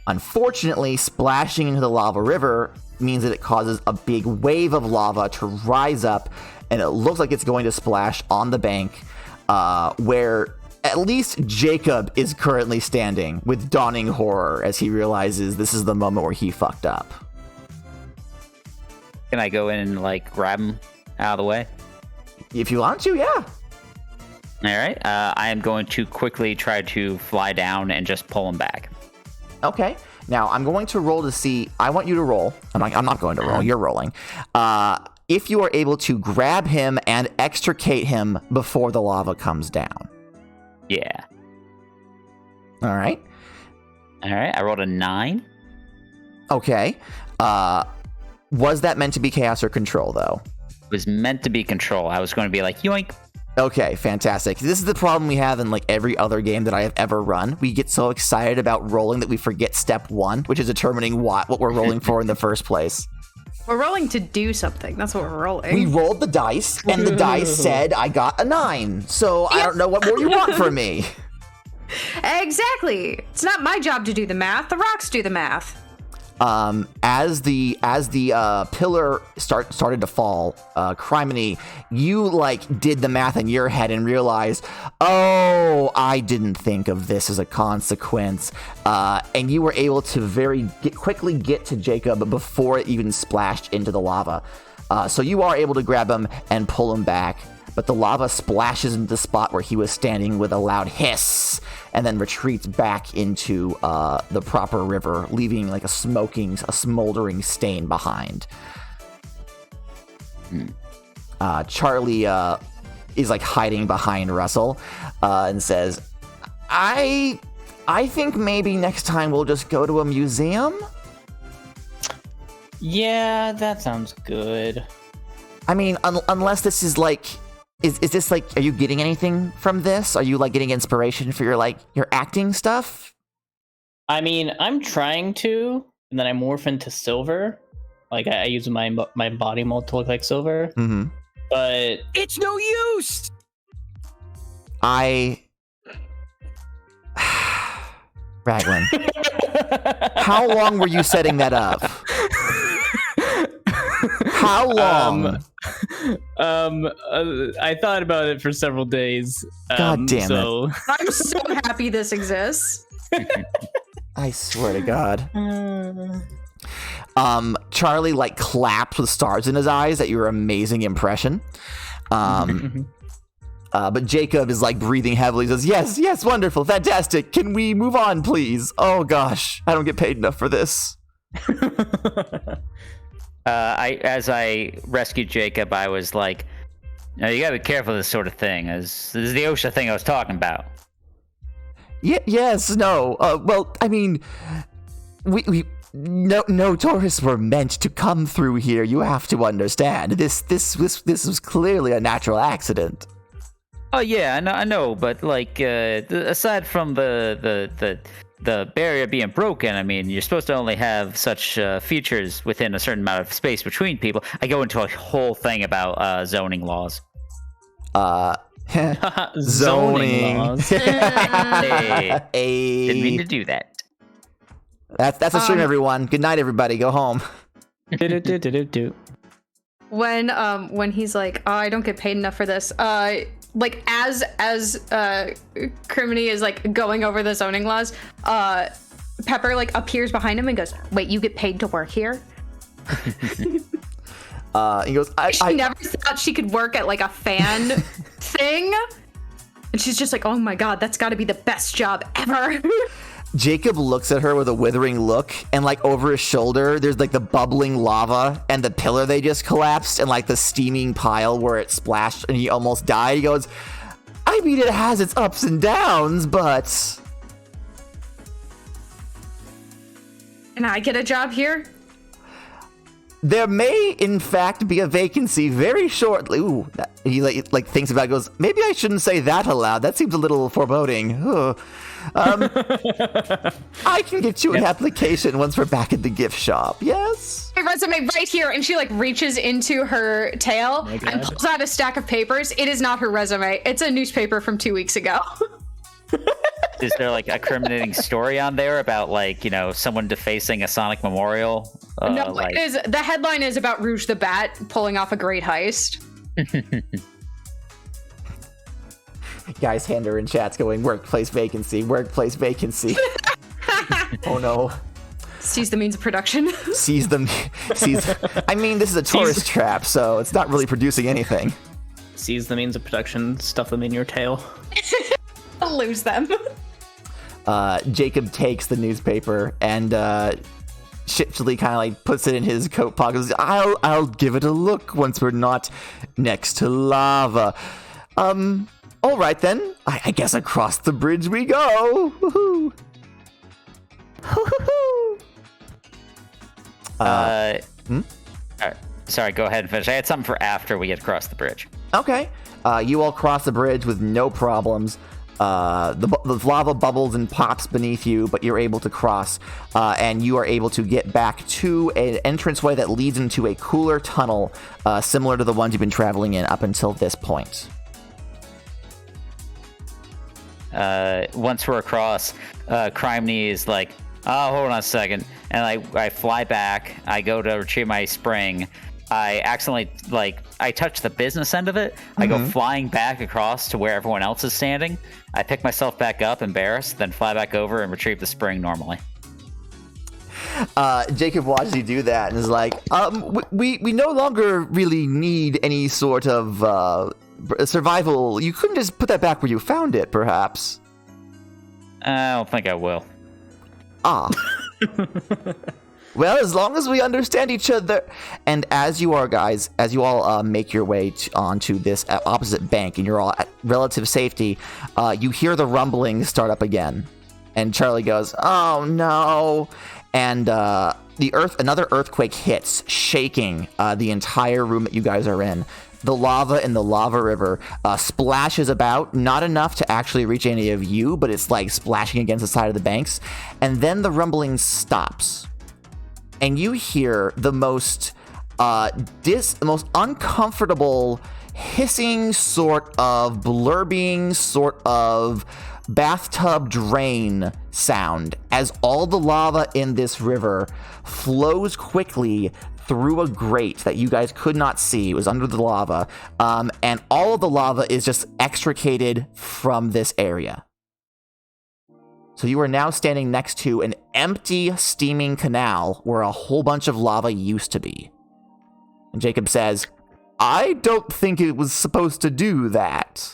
Unfortunately, splashing into the lava river means that it causes a big wave of lava to rise up, and it looks like it's going to splash on the bank where at least Jacob is currently standing with dawning horror as he realizes this is the moment where he fucked up. Can I go in and like grab him out of the way? If you want to, yeah. All right. I am going to quickly try to fly down and just pull him back. Okay. Now I'm going to roll to see. I want you to roll. I'm not going to roll. You're rolling. If you are able to grab him and extricate him before the lava comes down. Yeah. All right. I rolled a 9. Okay. Was that meant to be chaos or control, though? It was meant to be control. I was going to be like, yoink. Okay, fantastic. This is the problem we have in like every other game that I have ever run. We get so excited about rolling that we forget step 1, which is determining what we're rolling for in the first place. We're rolling to do something. That's what we're rolling. We rolled the dice, and the dice said I got a 9. So I don't know what more you want from me. Exactly. It's not my job to do the math. The rocks do the math. As the pillar started to fall, Criminy, you like did the math in your head and realized, oh, I didn't think of this as a consequence, and you were able to quickly get to Jacob before it even splashed into the lava. So you are able to grab him and pull him back, but the lava splashes into the spot where he was standing with a loud hiss, and then retreats back into the proper river, leaving like a smoldering stain behind. Charlie is like hiding behind Russell and says, I think maybe next time we'll just go to a museum. Yeah, that sounds good. I mean, unless this is like... Is this like, are you getting anything from this? Are you like getting inspiration for your acting stuff? I mean, I'm trying to, and then I morph into silver. Like I use my body mold to look like silver. Mm-hmm. But it's no use. Raglan, how long were you setting that up? How long? I thought about it for several days. God damn it. I'm so happy this exists. I swear to God. Charlie like claps with stars in his eyes at your amazing impression. But Jacob is like breathing heavily. He says, yes, wonderful, fantastic. Can we move on, please? Oh gosh, I don't get paid enough for this. As I rescued Jacob, I was like, "No, you gotta be careful of this sort of thing. This is the OSHA thing I was talking about." Yes, no. Well, I mean, no tourists were meant to come through here. You have to understand. This was clearly a natural accident. Oh yeah, I know, but like, aside from the barrier being broken, I mean, you're supposed to only have such features within a certain amount of space between people. I go into a whole thing about zoning laws. Zoning laws. Hey, didn't mean to do that. That's a stream, everyone. Good night, everybody. Go home. When he's like, oh, I don't get paid enough for this. Like as Criminy is like going over the zoning laws, Pepper like appears behind him and goes, "Wait, you get paid to work here?" He goes, She never thought she could work at like a fan thing, and she's just like, "Oh my god, that's got to be the best job ever." Jacob looks at her with a withering look, and like over his shoulder, there's like the bubbling lava and the pillar they just collapsed, and like the steaming pile where it splashed and he almost died. He goes, I mean, it has its ups and downs, but... Can I get a job here? There may, in fact, be a vacancy very shortly. Ooh, he like thinks about it, goes, maybe I shouldn't say that aloud. That seems a little foreboding. I can get you an application once we're back at the gift shop. Yes? My resume right here. And she like reaches into her tail and pulls out a stack of papers. It is not her resume. It's a newspaper from 2 weeks ago. Is there like a incriminating story on there about like, you know, someone defacing a Sonic memorial? No, like... it is. The headline is about Rouge the Bat pulling off a great heist. Guys, Hander in chat's going, workplace vacancy. Oh no. Seize the means of production. Seize. I mean, this is a tourist trap, so it's not really producing anything. Seize the means of production, stuff them in your tail. I'll lose them. Jacob takes the newspaper and shitfully kind of like puts it in his coat pocket. I'll give it a look once we're not next to lava. All right then. I guess across the bridge we go. Woohoo! Sorry, go ahead and finish. I had something for after we get across the bridge. Okay. You all cross the bridge with no problems. The lava bubbles and pops beneath you, but you're able to cross, and you are able to get back to an entranceway that leads into a cooler tunnel, similar to the ones you've been traveling in up until this point. Once we're across, Criminy is like, oh, hold on a second. And I fly back. I go to retrieve my spring. I accidentally, I touch the business end of it. Mm-hmm. I go flying back across to where everyone else is standing. I pick myself back up, embarrassed, then fly back over and retrieve the spring normally. Jacob watches you do that and is like, we no longer really need any sort of survival. You couldn't just put that back where you found it, perhaps? I don't think I will. Ah. Well, as long as we understand each other. And as you all make your way onto this opposite bank and you're all at relative safety, you hear the rumbling start up again. And Charlie goes, oh no. And another earthquake hits, shaking the entire room that you guys are in. The lava in the lava river splashes about, not enough to actually reach any of you, but it's like splashing against the side of the banks. And then the rumbling stops. And you hear the most uncomfortable hissing sort of blurbing sort of bathtub drain sound as all the lava in this river flows quickly through a grate that you guys could not see. It was under the lava, and all of the lava is just extricated from this area. So you are now standing next to an empty, steaming canal where a whole bunch of lava used to be. And Jacob says, I don't think it was supposed to do that.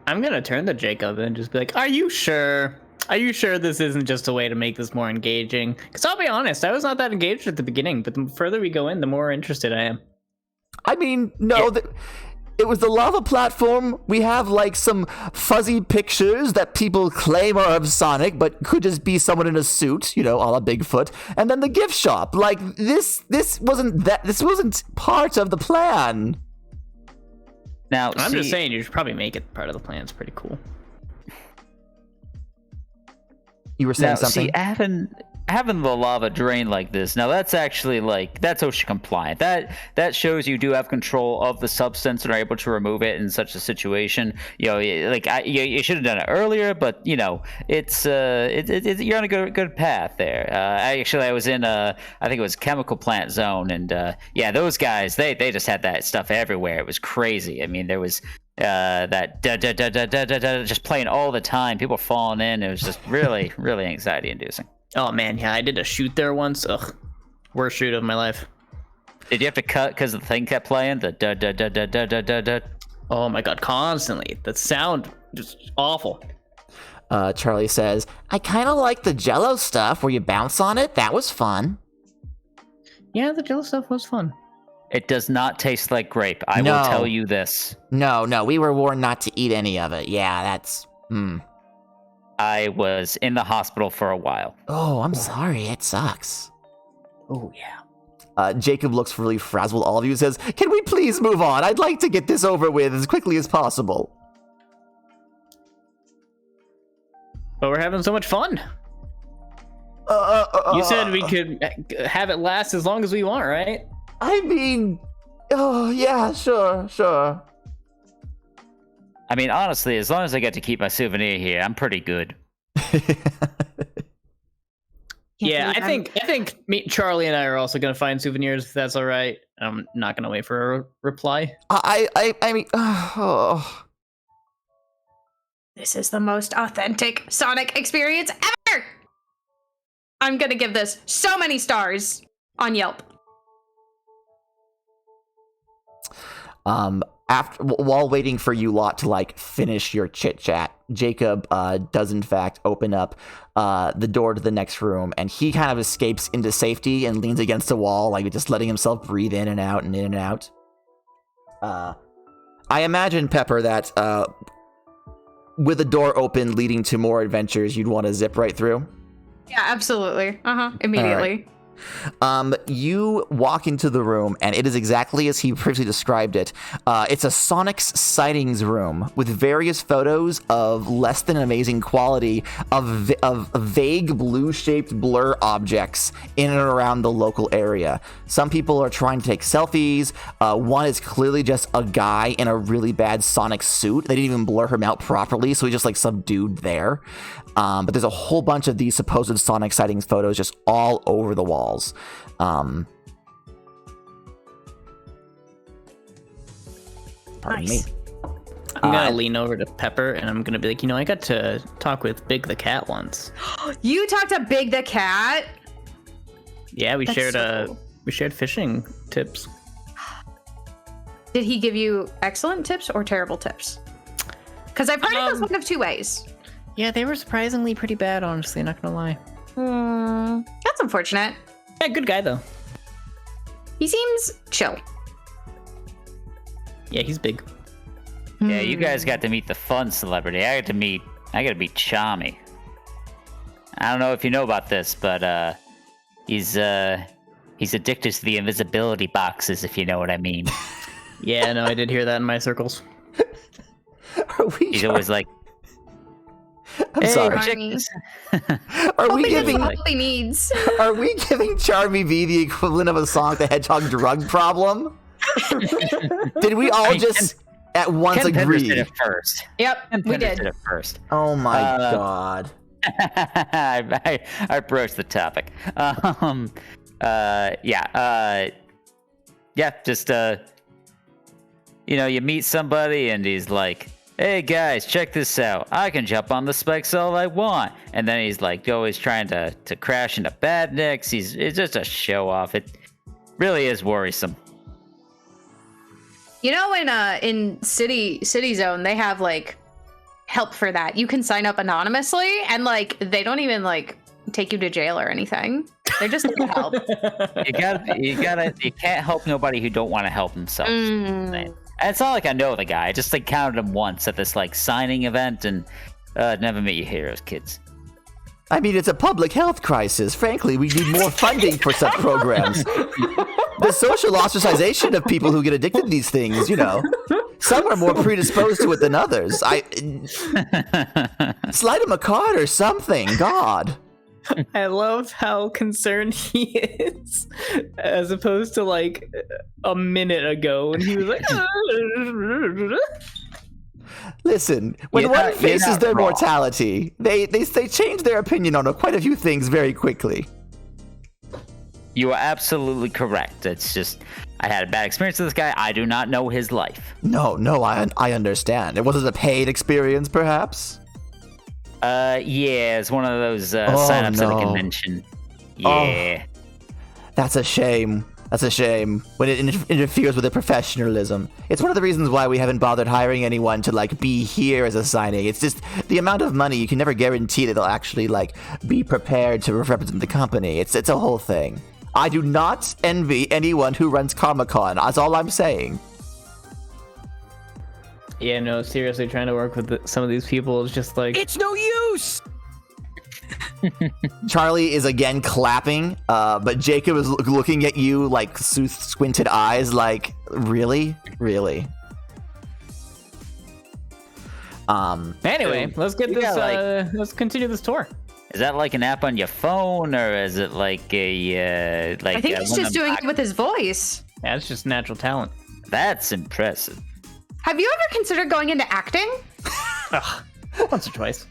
I'm gonna turn to Jacob and just be like, are you sure? Are you sure this isn't just a way to make this more engaging? Because I'll be honest, I was not that engaged at the beginning, but the further we go in, the more interested I am. I mean, no, it was the lava platform. We have like some fuzzy pictures that people claim are of Sonic, but could just be someone in a suit, you know, a la Bigfoot. And then the gift shop. Like this wasn't part of the plan. Now, I'm just saying, you should probably make it part of the plan. It's pretty cool. You were saying something? See, having the lava drain like this, now that's actually that's OSHA compliant. That shows you do have control of the substance and are able to remove it in such a situation. You know, you should have done it earlier, but you know, it's you're on a good path there. I was in I think it was chemical plant zone, and yeah, those guys they just had that stuff everywhere. It was crazy. I mean, there was that just playing all the time. People falling in. It was just really anxiety inducing. Oh man, yeah, I did a shoot there once. Ugh, worst shoot of my life. Did you have to cut because the thing kept playing? The Oh my god, constantly. That sound just awful. Charlie says, I kind of like the Jello stuff where you bounce on it. That was fun. Yeah, the Jello stuff was fun. It does not taste like grape. I will tell you this. No, we were warned not to eat any of it. Yeah, that's... I was in the hospital for a while. Oh, I'm sorry. It sucks. Oh, yeah. Jacob looks really frazzled. All of you says, can we please move on? I'd like to get this over with as quickly as possible. But we're having so much fun. You said we could have it last as long as we want, right? I mean, oh, yeah, sure. I mean, honestly, as long as I get to keep my souvenir here, I'm pretty good. Yeah, I think Charlie and I are also gonna find souvenirs if that's all right. I'm not gonna wait for a reply. I mean, oh. This is the most authentic Sonic experience ever! I'm gonna give this so many stars on Yelp. While waiting for you lot to like finish your chit chat, Jacob does in fact open up the door to the next room, and he kind of escapes into safety and leans against a wall, like just letting himself breathe in and out and in and out. I imagine, Pepper, that with a door open leading to more adventures, you'd want to zip right through. Yeah, absolutely. Immediately. You walk into the room, and it is exactly as he previously described it. It's a Sonic's sightings room with various photos of less than amazing quality of vague blue-shaped blur objects in and around the local area. Some people are trying to take selfies. One is clearly just a guy in a really bad Sonic suit. They didn't even blur him out properly, so he's just like some dude there. But there's a whole bunch of these supposed Sonic sightings photos just all over the walls. Pardon me. I'm gonna lean over to Pepper and I'm gonna be like, I got to talk with Big the Cat once. You talked to Big the Cat? Yeah, we That's shared so cool. We shared fishing tips. Did he give you excellent tips or terrible tips? Because I've heard it goes one of two ways. Yeah, they were surprisingly pretty bad, honestly, not gonna lie. That's unfortunate. Yeah, good guy though. He seems chill. Yeah, he's big. Yeah, you guys got to meet the fun celebrity. I got to meet Charmy. I don't know if you know about this, but he's addicted to the invisibility boxes, if you know what I mean. Yeah, no, I did hear that in my circles. He's always like, I'm sorry. Are we giving Charmy V the equivalent of a Sonic the Hedgehog drug problem? Did we all just at once Ken agree? Penders did it first. Yep, Ken we Penders did. did it first. Oh my god. I broached the topic. Just you meet somebody and he's like, hey guys, check this out. I can jump on the spikes all I want. And then he's like always trying to crash into badniks. It's just a show off. It really is worrisome. In City Zone, they have like help for that. You can sign up anonymously, and like they don't even like take you to jail or anything. They're just there to help. You can't help nobody who don't want to help themselves. And it's not like I know the guy. I just encountered him once at this like signing event, and never meet your heroes, kids. I mean, it's a public health crisis. Frankly, we need more funding for such programs. The social ostracization of people who get addicted to these things, some are more predisposed to it than others. Slide him a card or something. God. I love how concerned he is, as opposed to like a minute ago when he was like, listen, when one faces their mortality, they change their opinion on quite a few things very quickly. You are absolutely correct. It's just, I had a bad experience with this guy. I do not know his life. No, I understand. It wasn't a paid experience, perhaps? It's one of those sign-ups at a convention. Yeah. That's a shame. When it interferes with their professionalism. It's one of the reasons why we haven't bothered hiring anyone to like be here as a signing. It's just the amount of money, you can never guarantee that they'll actually like be prepared to represent the company. It's a whole thing. I do not envy anyone who runs Comic-Con. That's all I'm saying. Yeah, no, seriously, trying to work with some of these people is just like... It's no use! Charlie is again clapping, but Jacob is looking at you like squinted eyes like, really? Really? Anyway, let's get this, let's continue this tour. Is that like an app on your phone, or is it like a, I think he's just doing it with his voice. Yeah, it's just natural talent. That's impressive. Have you ever considered going into acting? Once or twice.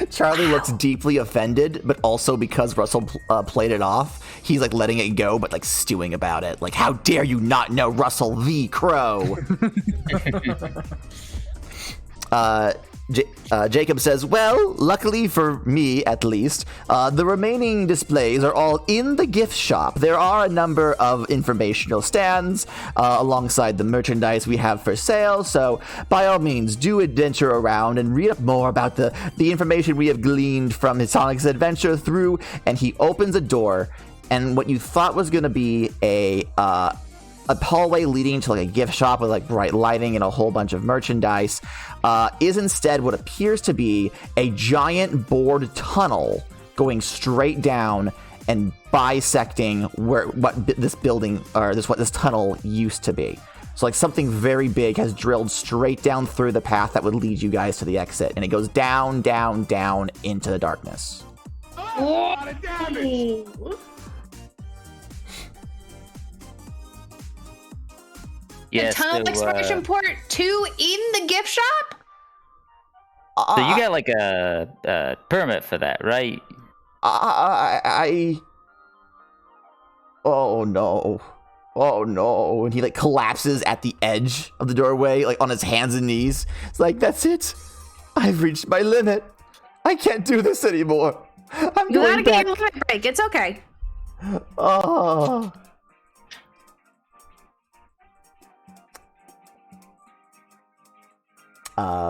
Charlie looks deeply offended, but also because Russell played it off, he's like letting it go, but like stewing about it. Like, how dare you not know Russell the Crow? Jacob says, well, luckily for me, at least, the remaining displays are all in the gift shop. There are a number of informational stands alongside the merchandise we have for sale, so by all means, do adventure around and read up more about the information we have gleaned from Sonic's adventure through, and he opens a door, and what you thought was going to be a hallway leading to like a gift shop with like bright lighting and a whole bunch of merchandise is instead what appears to be a giant bored tunnel going straight down and bisecting what this building or what this tunnel used to be. So like something very big has drilled straight down through the path that would lead you guys to the exit, and it goes down, down, down into the darkness. A lot of damage. The tunnel exploration port 2 in the gift shop? So you got like a permit for that, right? Oh no. And he like collapses at the edge of the doorway, like on his hands and knees. It's like, that's it. I've reached my limit. I can't do this anymore. I'm going back. You gotta get a limit break. It's okay. Oh.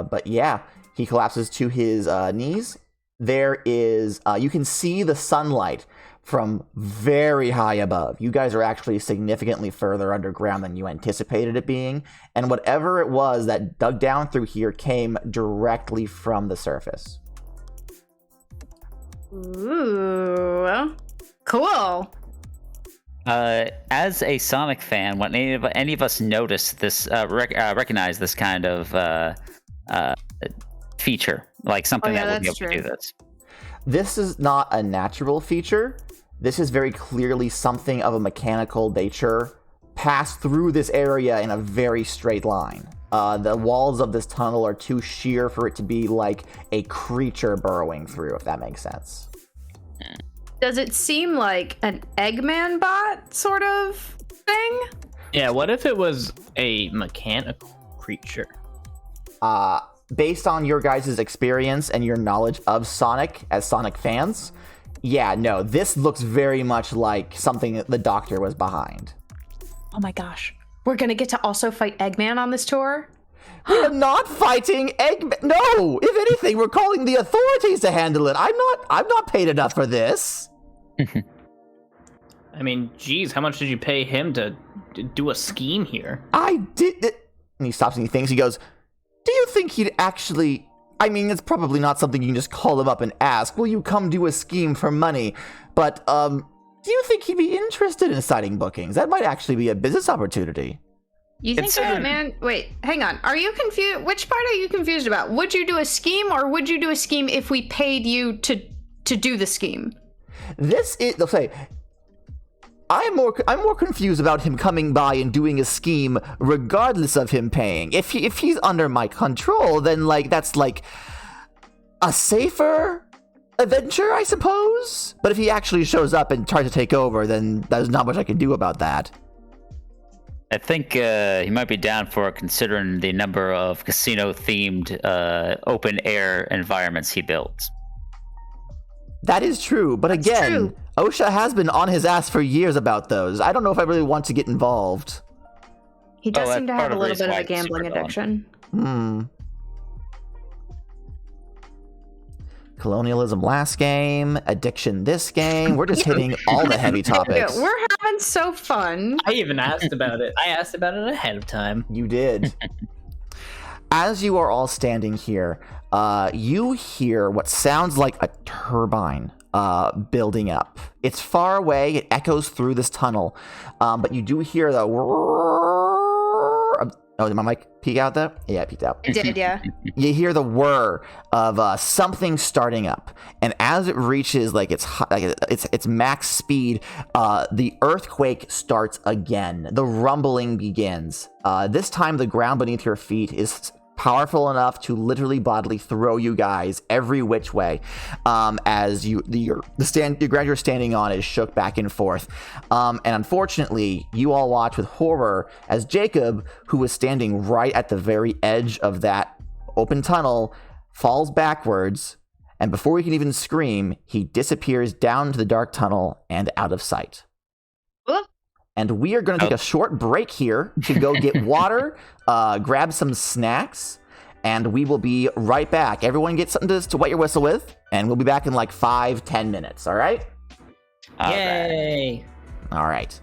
But yeah, he collapses to his knees. There is, you can see the sunlight from very high above. You guys are actually significantly further underground than you anticipated it being. And whatever it was that dug down through here came directly from the surface. Ooh, cool. As a Sonic fan, when any of us notice this, recognize this kind of feature, like something that would be able to do this? This is not a natural feature. This is very clearly something of a mechanical nature passed through this area in a very straight line. The walls of this tunnel are too sheer for it to be like a creature burrowing through, if that makes sense. Does it seem like an Eggman bot sort of thing? Yeah, what if it was a mechanical creature? Based on your guys' experience and your knowledge of Sonic as Sonic fans, yeah, no, this looks very much like something that the Doctor was behind. Oh my gosh. We're gonna get to also fight Eggman on this tour? We are not fighting Eggman. No, if anything, we're calling the authorities to handle it. I'm not paid enough for this. I mean, geez, how much did you pay him to do a scheme here? I did it. And he stops and he thinks. He goes, do you think he'd actually... I mean, it's probably not something you can just call him up and ask. Will you come do a scheme for money? But, do you think he'd be interested in signing bookings? That might actually be a business opportunity. You think that, man? Wait, hang on. Are you confused? Which part are you confused about? Would you do a scheme, or would you do a scheme if we paid you to do the scheme? They'll say, I'm more confused about him coming by and doing a scheme regardless of him paying. If he's under my control, then that's a safer adventure, I suppose. But if he actually shows up and tries to take over, then there's not much I can do about that. I think he might be down for considering the number of casino-themed open-air environments he builds. That is true, but again, true. OSHA has been on his ass for years about those. I don't know if I really want to get involved. He does seem to have a little bit of a gambling addiction. Colonialism last game, addiction this game. We're just hitting all the heavy topics. We're having so fun. I even asked about it. I asked about it ahead of time. You did. As you are all standing here, you hear what sounds like a turbine building up. It's far away. It echoes through this tunnel, but you do hear the whirr. Oh, did my mic peek out there? Yeah, it peeked out. It did, yeah. You hear the whir of something starting up, and as it reaches its max speed, the earthquake starts again. The rumbling begins. This time, the ground beneath your feet is powerful enough to literally bodily throw you guys every which way, as the ground you're standing on is shook back and forth. And unfortunately, you all watch with horror as Jacob, who was standing right at the very edge of that open tunnel, falls backwards, and before he can even scream, he disappears down to the dark tunnel and out of sight. And we are going to take a short break here to go get water, grab some snacks, and we will be right back. Everyone get something to wet your whistle with, and we'll be back in 5-10 minutes, all right? Yay! All right.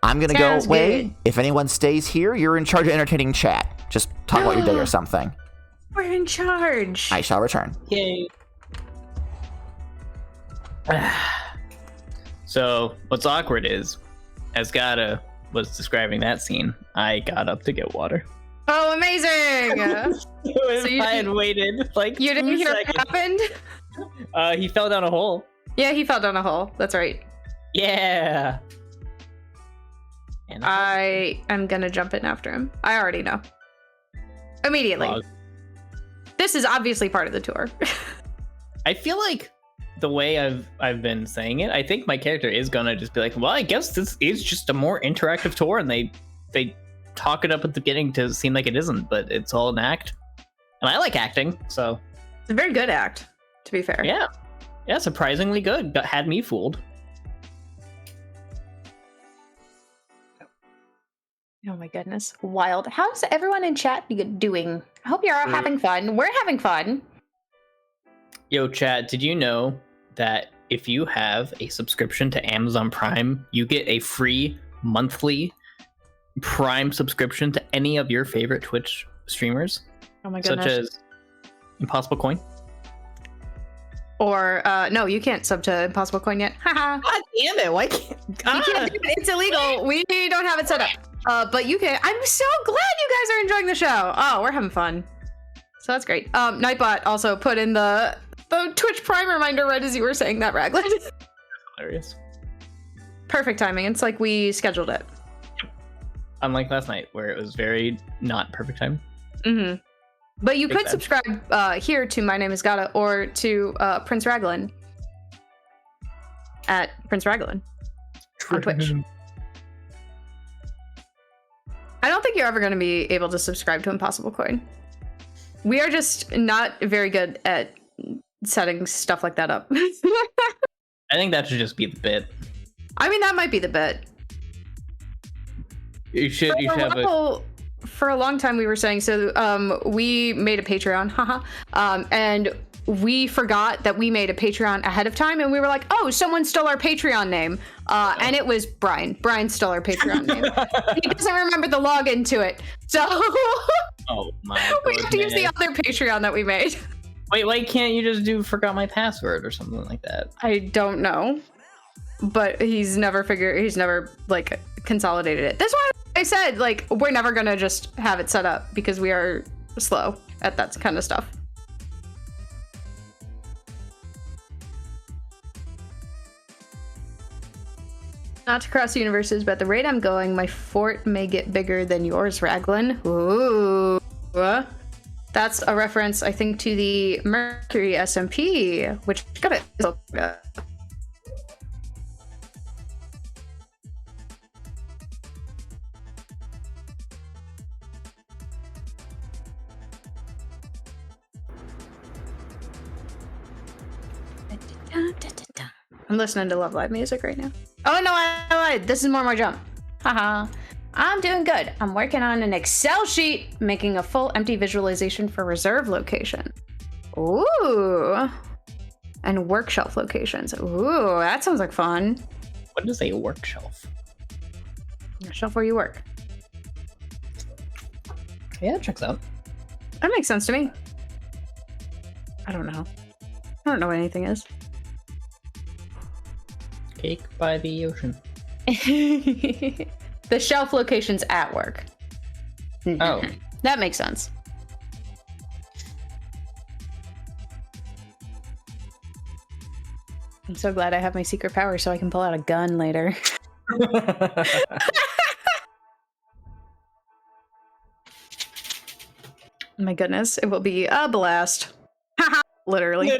I'm going to go away. Good. If anyone stays here, you're in charge of entertaining chat. Just talk about your day or something. We're in charge. I shall return. Yay. So, what's awkward is, as Gata was describing that scene, I got up to get water. Oh, amazing! So I had waited you didn't hear what happened? He fell down a hole. Yeah, he fell down a hole. That's right. Yeah. And I am gonna jump in after him. I already know. Immediately. This is obviously part of the tour. I feel like the way I've been saying it, I think my character is gonna just be like, well, I guess this is just a more interactive tour, and they talk it up at the beginning to seem like it isn't, but it's all an act. And I like acting, so it's a very good act, to be fair. Yeah, surprisingly good. Had me fooled. Oh my goodness, wild. How's everyone in chat doing? I hope you're all having fun. We're having fun. Yo, chat, did you know that if you have a subscription to Amazon Prime, you get a free monthly Prime subscription to any of your favorite Twitch streamers? Oh my goodness. Such as Impossible Coin? Or, no, you can't sub to Impossible Coin yet. Haha. God damn it, why can't... You can't do it. It's illegal. We don't have it set up. But you can. I'm so glad you guys are enjoying the show. Oh, we're having fun. So that's great. Nightbot also put in the Twitch Prime reminder right as you were saying that, Raglan. Hilarious. Perfect timing. It's like we scheduled it. Unlike last night, where it was very not perfect time. Mm-hmm. But you could subscribe here to My Name is Gata or to Prince Raglan. at Prince Raglan on Twitch. I don't think you're ever going to be able to subscribe to Impossible Coin. We are just not very good at setting stuff like that up. I think that should just be the bit. I mean, that might be the bit. You should have a... For a long time, we were saying, so we made a Patreon, and we forgot that we made a Patreon ahead of time, and we were like, oh, someone stole our Patreon name. And it was Brian. Brian stole our Patreon name. He doesn't remember the login to it. So oh my we have to use the other Patreon that we made. Wait, why can't you just do forgot my password or something like that? I don't know. But he's never like consolidated it. That's why I said, like, we're never gonna just have it set up because we are slow at that kind of stuff. Not to cross universes, but at the rate I'm going, my fort may get bigger than yours, Raglan. Ooh. That's a reference, I think, to the Mercury SMP, which got it. I'm listening to Love Live music right now. Oh no, I lied. This is more jump. Haha. I'm doing good. I'm working on an Excel sheet, making a full empty visualization for reserve location. Ooh. And work shelf locations. Ooh, that sounds like fun. What is a work shelf? A shelf where you work. Yeah, it checks out. That makes sense to me. I don't know. I don't know what anything is. Cake by the ocean. The shelf location's at work. Oh. That makes sense. I'm so glad I have my secret power so I can pull out a gun later. My goodness, it will be a blast. Literally.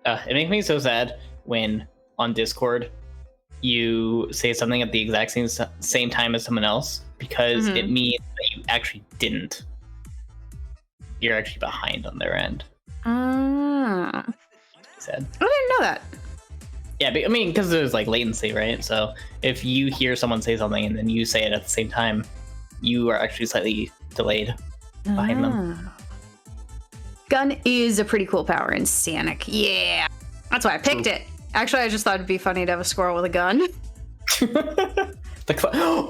It makes me so sad when on Discord you say something at the exact same time as someone else, because it means that you actually didn't. You're actually behind on their end. Sad. I didn't know that. Yeah, but, I mean, because there's like latency, right? So if you hear someone say something and then you say it at the same time, you are actually slightly delayed behind them. Gun is a pretty cool power in Sanic. Yeah. That's why I picked it. Actually, I just thought it'd be funny to have a squirrel with a gun.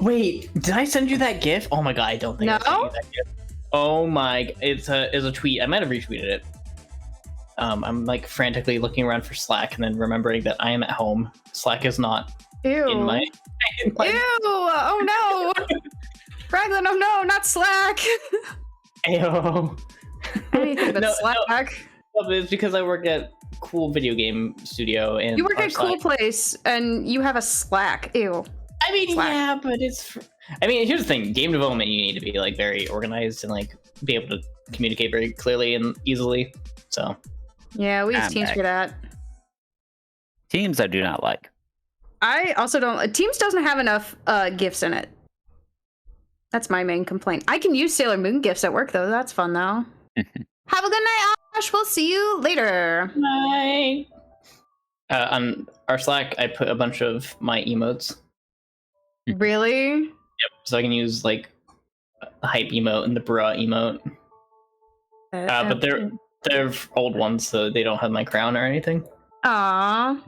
Wait, did I send you that GIF? Oh my god, I don't think I sent you that GIF. Oh my, it's a tweet. I might have retweeted it. I'm like frantically looking around for Slack and then remembering that I am at home. Slack is not in my... Ew! Oh no! Raglan, oh no, not Slack! Ayo. Anything but Slack. No, but it's because I work at cool video game studio and you work at Cool Place and you have a Slack. Ew. I mean, Slack. yeah, but it's... I mean, here's the thing. Game development, you need to be like very organized and like be able to communicate very clearly and easily. So... Yeah, we use Teams for that. Teams I do not like. I also don't... Teams doesn't have enough GIFs in it. That's my main complaint. I can use Sailor Moon GIFs at work, though. That's fun, though. Have a good night, Ash. We'll see you later. Bye. On our Slack, I put a bunch of my emotes. Really? Yep. So I can use like the hype emote and the bra emote. But they're old ones, so they don't have my crown or anything. Aww.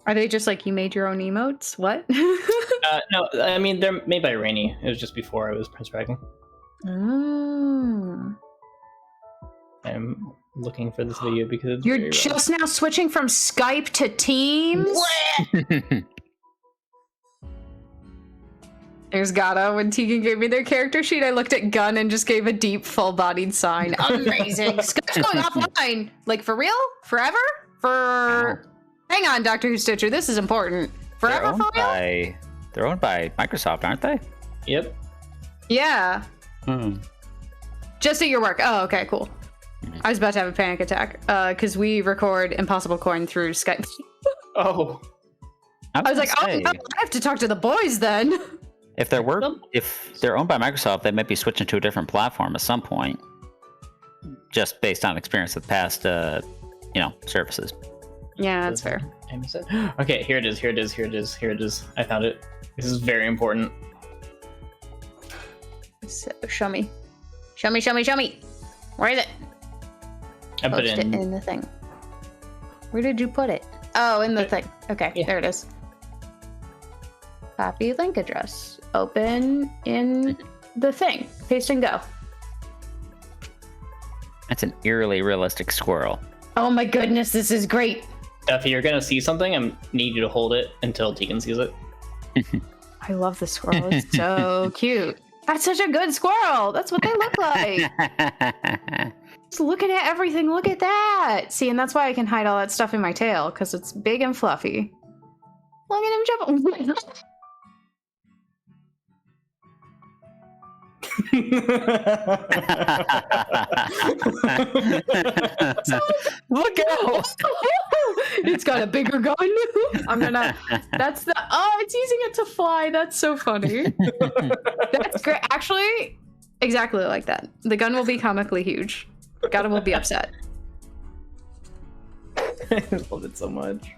Are they just like you made your own emotes? What? No, I mean they're made by Rainy. It was just before I was Prince Dragon. I'm looking for this video because it's you're just now switching from Skype to Teams. There's Gata. When Tegan gave me their character sheet, I looked at Gun and just gave a deep, full-bodied sign. Amazing. Skype's going offline. Like, for real? Forever? Hang on, Dr. Who Stitcher. This is important. Forever, for real? They're owned by Microsoft, aren't they? Yep. Yeah. Just at your work. Oh, okay, cool. I was about to have a panic attack because we record Impossible Coin through Skype. Oh. I was like, oh, no, I have to talk to the boys then. If they're owned by Microsoft, they might be switching to a different platform at some point, just based on experience with past, services. Yeah, that's fair. Okay, here it is. I found it. This is very important. So, show me. Where is it? I put it in the thing. Where did you put it? Oh, in the thing. Okay, yeah. There it is. Copy link address. Open in the thing. Paste and go. That's an eerily realistic squirrel. Oh my goodness, this is great. Duffy, you're gonna see something. I need you to hold it until Tegan sees it. I love the squirrel. It's so cute. That's such a good squirrel. That's what they look like. Just looking at everything. Look at that. See, and that's why I can hide all that stuff in my tail, because it's big and fluffy. Look at him jump. Look out! It's got a bigger gun. It's using it to fly. That's so funny. That's great. Actually, exactly like that. The gun will be comically huge. Gata will be upset. I love it so much.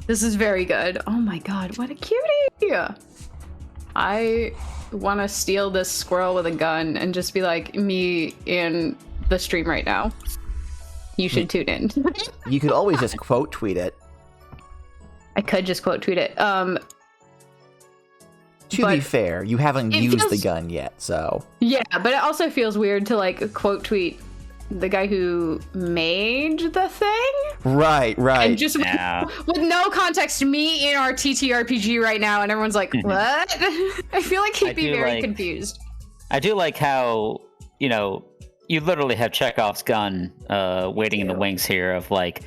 This is very good. Oh my god, what a cutie! I want to steal this squirrel with a gun and just be like me in the stream right now. You should tune in. You could always just quote tweet it. I could just quote tweet it. To be fair, you haven't used the gun yet, so. Yeah, but it also feels weird to like quote tweet the guy who made the thing. Right. And just with no context, me in our TTRPG right now, and everyone's like, what? I feel like he'd be very confused. I do like how, you literally have Chekhov's gun waiting in the wings here of like,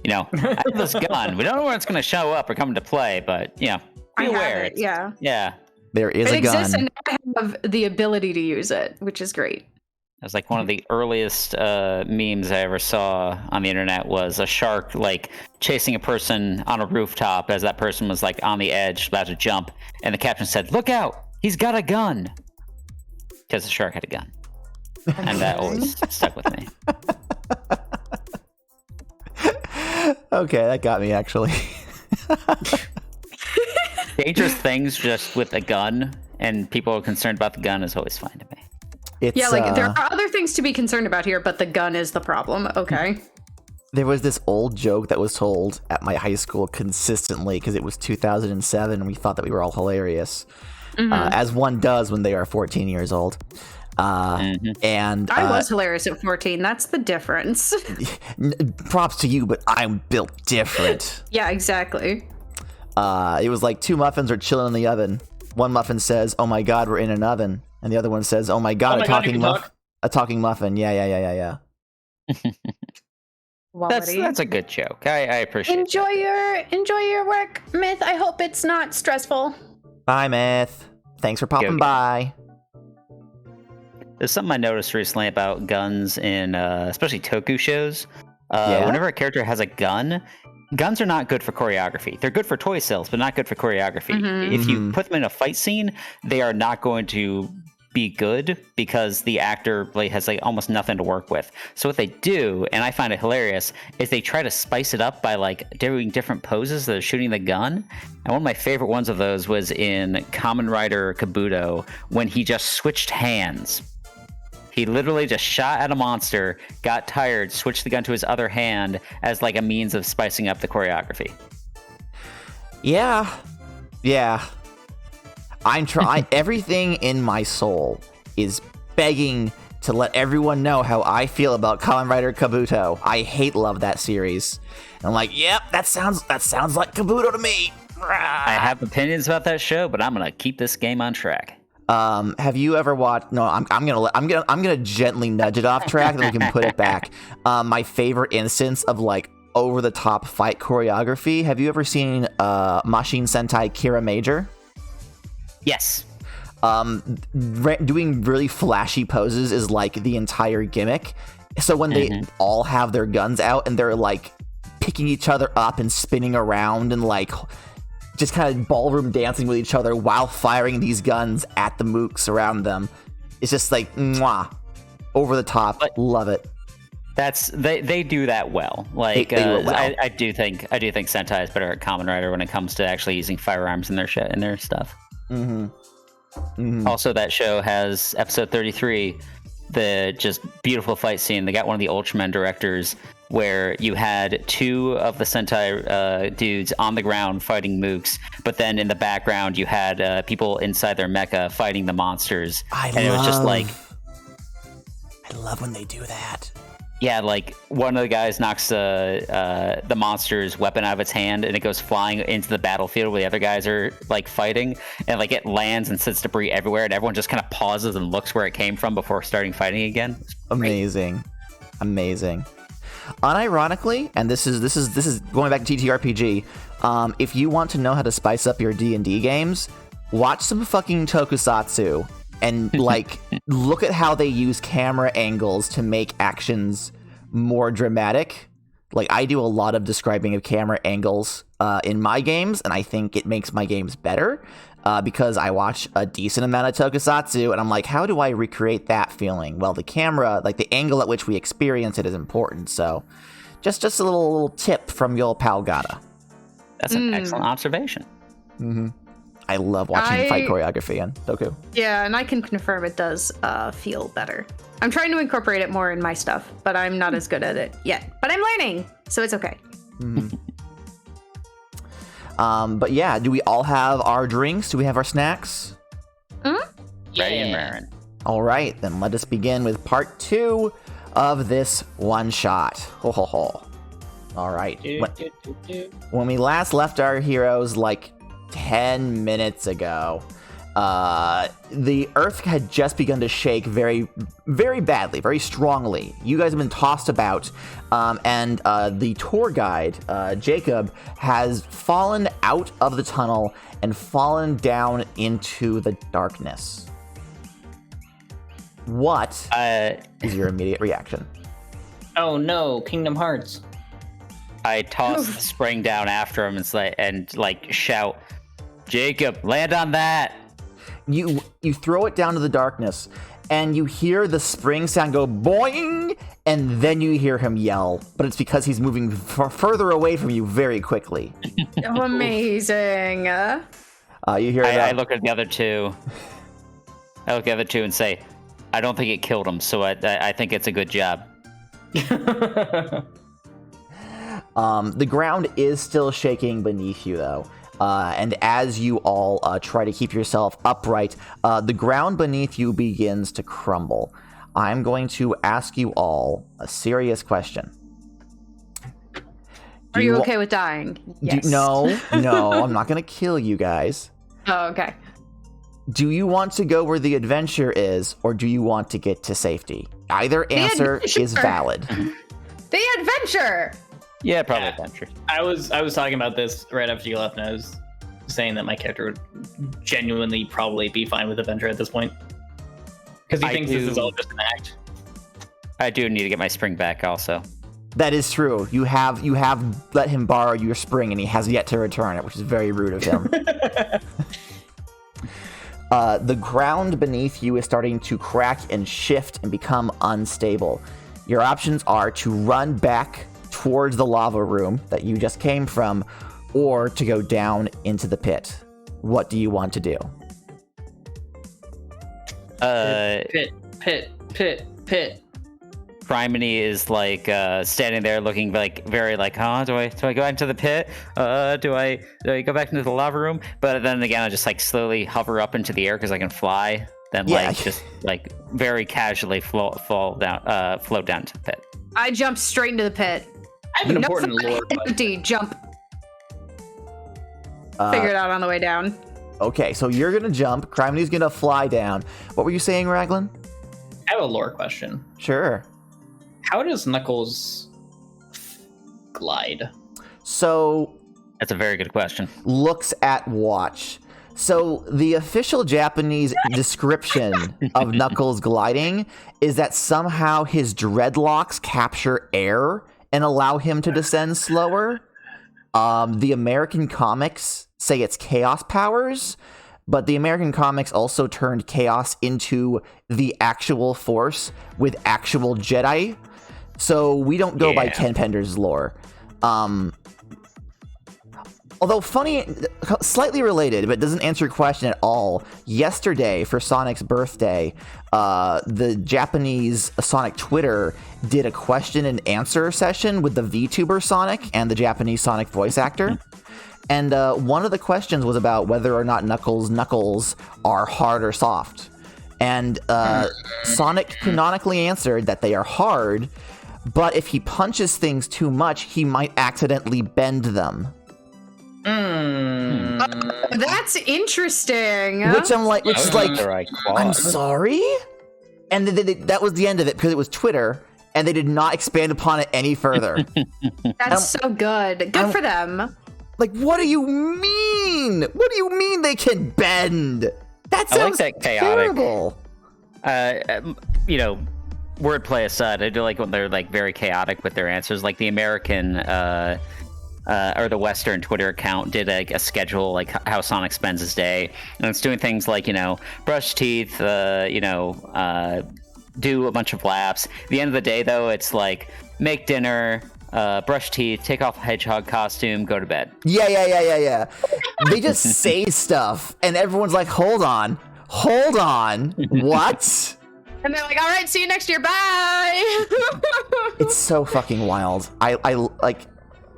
I have this gun. We don't know where it's going to show up or come into play, but, be aware. Yeah. There is a gun. It exists, and I have the ability to use it, which is great. It was like one of the earliest memes I ever saw on the internet was a shark like chasing a person on a rooftop as that person was like on the edge about to jump, and the caption said, "Look out, he's got a gun," because the shark had a gun, and that always stuck with me. Okay, that got me actually. Dangerous things just with a gun, and people are concerned about the gun is always fine to me. There are other things to be concerned about here, but the gun is the problem. Okay. There was this old joke that was told at my high school consistently because it was 2007 and we thought that we were all hilarious, as one does when they are 14 years old. And I was hilarious at 14. That's the difference. Props to you, but I'm built different. Yeah, exactly. It was like two muffins are chilling in the oven. One muffin says, "Oh my god, we're in an oven." And the other one says, "Oh my god, a talking muffin." Yeah. That's a good joke. I appreciate it. Enjoy your work, Myth. I hope it's not stressful. Bye, Myth. Thanks for popping by. There's something I noticed recently about guns in especially Toku shows. Whenever a character has a gun, guns are not good for choreography. They're good for toy sales, but not good for choreography. If you put them in a fight scene, they are not going to be good because the actor has almost nothing to work with. So what they do, and I find it hilarious, is they try to spice it up by doing different poses that are shooting the gun. And one of my favorite ones of those was in Kamen Rider Kabuto when he just switched hands. He literally just shot at a monster, got tired, switched the gun to his other hand as a means of spicing up the choreography. Yeah. I'm trying. Everything in my soul is begging to let everyone know how I feel about Kamen Rider Kabuto. I love that series. And I'm like, yep, that sounds like Kabuto to me. I have opinions about that show, but I'm gonna keep this game on track. Have you ever watched? No, I'm gonna gently nudge it off track, and we can put it back. My favorite instance of over the top fight choreography. Have you ever seen Machine Sentai Kira Major? Yes. Doing really flashy poses is the entire gimmick, So when they all have their guns out and they're like picking each other up and spinning around and like just kind of ballroom dancing with each other while firing these guns at the mooks around them, it's just like mwah, over the top. Love it. They do that well. Like they do it well. I do think Sentai is better at Kamen Rider when it comes to actually using firearms in their stuff. Also, that show has episode 33, the just beautiful fight scene. They got one of the Ultraman directors where you had 2 of the Sentai dudes on the ground fighting mooks, but then in the background you had people inside their mecha fighting the monsters. It was just like, I love when they do that. Yeah, like one of the guys knocks the monster's weapon out of its hand, and it goes flying into the battlefield where the other guys are like fighting, and like it lands and sends debris everywhere, and everyone just kind of pauses and looks where it came from before starting fighting again. Amazing. Unironically, and this is going back to TTRPG. If you want to know how to spice up your D&D games, watch some fucking tokusatsu. And like, look at how they use camera angles to make actions more dramatic. Like, I do a lot of describing of camera angles in my games, and I think it makes my games better because I watch a decent amount of tokusatsu, and I'm like, how do I recreate that feeling? Well, the camera, like the angle at which we experience it, is important. So, just a little tip from your pal Gata. That's an excellent observation. I love watching fight choreography in Toku. Yeah, and I can confirm it does feel better. I'm trying to incorporate it more in my stuff, but I'm not as good at it yet. But I'm learning, so it's okay. But yeah, do we all have our drinks? Do we have our snacks? Ready and raring. All right, then let us begin with part 2 of this one shot. Ho ho ho. All right. When we last left our heroes, like 10 minutes ago, the earth had just begun to shake very, very badly, very strongly. You guys have been tossed about, and the tour guide, Jacob, has fallen out of the tunnel and fallen down into the darkness. What is your immediate reaction? Oh no, Kingdom Hearts. I toss the spring down after him and shout, Jacob, land on that. You throw it down to the darkness, and you hear the spring sound go boing, and then you hear him yell. But it's because he's moving further away from you very quickly. Amazing. You hear I look at the other two. I look at the other two and say, I don't think it killed him, so I think it's a good job. The ground is still shaking beneath you, though. And as you all try to keep yourself upright, the ground beneath you begins to crumble. I'm going to ask you all a serious question. Are you okay with dying? Yes. No, I'm not going to kill you guys. Oh, okay. Do you want to go where the adventure is, or do you want to get to safety? Either answer is valid. The adventure! Yeah, probably adventure. I was talking about this right after you left, and I was saying that my character would genuinely probably be fine with adventure at this point. Because he thinks this is all just an act. I do need to get my spring back also. That is true. You have let him borrow your spring, and he has yet to return it, which is very rude of him. The ground beneath you is starting to crack and shift and become unstable. Your options are to run back towards the lava room that you just came from, or to go down into the pit. What do you want to do? Pit. Criminy is standing there looking very do I go into the pit? Do I go back into the lava room? But then again, I just slowly hover up into the air because I can fly. Then just very casually float down to the pit. I jump straight into the pit. I have an important lore question. Jump. Figure it out on the way down. Okay, so you're gonna jump. Crimini's gonna fly down. What were you saying, Raglan? I have a lore question. Sure. How does Knuckles glide? So that's a very good question. Looks at watch. So the official Japanese description of Knuckles gliding is that somehow his dreadlocks capture air and allow him to descend slower. The American comics say it's chaos powers, but the American comics also turned chaos into the actual force with actual Jedi. So we don't go by Ken Pender's lore. Although funny, slightly related, but doesn't answer your question at all. Yesterday, for Sonic's birthday, the Japanese Sonic Twitter did a question and answer session with the VTuber Sonic and the Japanese Sonic voice actor. And one of the questions was about whether or not Knuckles' knuckles are hard or soft. And Sonic canonically answered that they are hard, but if he punches things too much, he might accidentally bend them. That's interesting. Which is like, I'm sorry? And that was the end of it because it was Twitter, and they did not expand upon it any further. That's so good. Good for them. Like, what do you mean? What do you mean they can bend? That sounds terrible. Wordplay aside, I do like when they're like very chaotic with their answers. Like the American or the Western Twitter account did a schedule like how Sonic spends his day, and it's doing things like brush teeth, do a bunch of laps. At the end of the day, though, it's like make dinner, brush teeth, take off a hedgehog costume, go to bed. Yeah. They just say stuff, and everyone's like, hold on, what? And they're like, all right, see you next year, bye! It's so fucking wild. I like,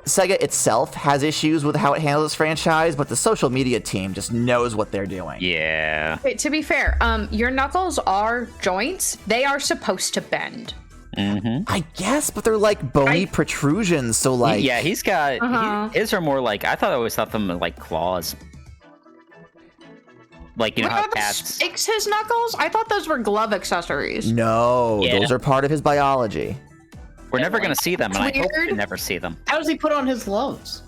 Sega itself has issues with how it handles this franchise, but the social media team just knows what they're doing. Yeah. Wait, to be fair, your knuckles are joints. They are supposed to bend. Mm-hmm. I guess, but they're like bony protrusions, so like... Yeah, he's got... his are more like... I always thought them like claws. Like, how cats... Makes his knuckles? I thought those were glove accessories. No, those are part of his biology. We're never going to see them, and I hope we never see them. How does he put on his gloves?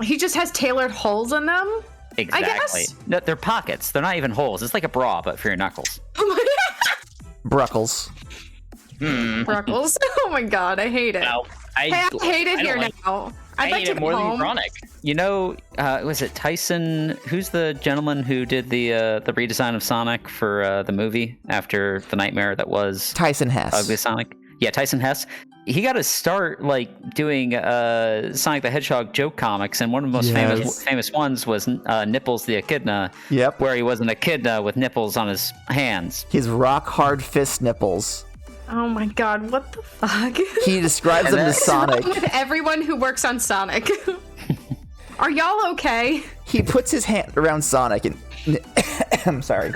He just has tailored holes in them? Exactly. I guess? No, they're pockets. They're not even holes. It's like a bra, but for your knuckles. Bruckles. Bruckles. Oh my god, I hate it. No, I hate it here now. I'd like hate to it go more home. than Chronic. Was it Tyson? Who's the gentleman who did the redesign of Sonic for the movie after the nightmare that was Tyson Hess. Ugly Sonic? Yeah, Tyson Hess. He got to start like doing Sonic the Hedgehog joke comics, and one of the most famous ones was Nipples the Echidna. Yep. Where he was an echidna with nipples on his hands. His rock hard fist nipples. Oh my god, what the fuck? He describes them as Sonic. With everyone who works on Sonic. Are y'all okay? He puts his hand around Sonic and... I'm sorry.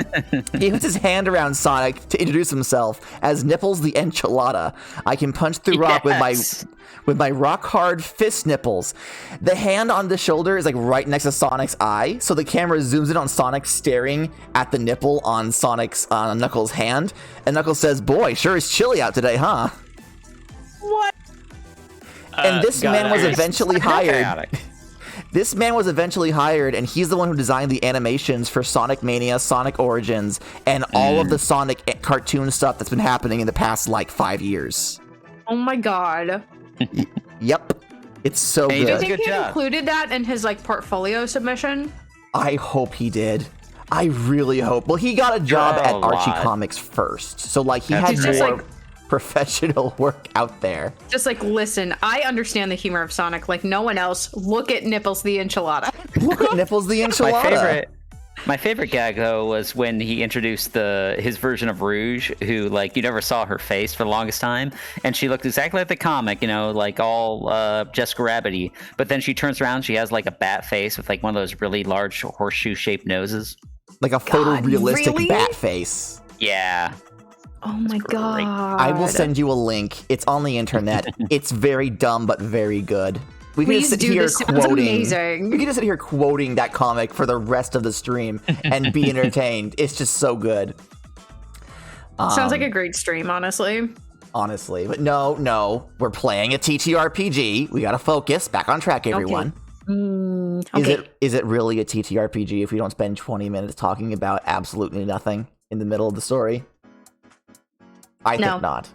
He puts his hand around Sonic to introduce himself as Nipples the Enchilada. I can punch through rock with my rock hard fist nipples. The hand on the shoulder is like right next to Sonic's eye, so the camera zooms in on Sonic staring at the nipple on Knuckles' hand, and Knuckles says, "Boy, sure is chilly out today, huh?" What? And this man was eventually hired. This man was eventually hired, and he's the one who designed the animations for Sonic Mania, Sonic Origins, and all of the Sonic cartoon stuff that's been happening in the past, 5 years. Oh my god. Yep. It's so good. Do you think he included that in his, portfolio submission? I hope he did. I really hope. Well, he got a job at Archie Comics first, so, he had more professional work out there. Just listen, I understand the humor of Sonic like no one else. Look at Nipples the Enchilada. Look at Nipples the Enchilada. My favorite gag though was when he introduced his version of Rouge, who you never saw her face for the longest time, and she looked exactly like the comic, all Jessica Rabbit-y. But then she turns around, she has a bat face with one of those really large horseshoe-shaped noses, like a photorealistic really? bat face. Yeah. Oh my god. I will send you a link. It's on the internet. It's very dumb, but very good. We can just sit here quoting. We can just sit here quoting that comic for the rest of the stream and be entertained. It's just so good. Sounds like a great stream, honestly. Honestly, but no, we're playing a TTRPG. We gotta focus. Back on track, everyone. Okay. Is it really a TTRPG if we don't spend 20 minutes talking about absolutely nothing in the middle of the story? I think not.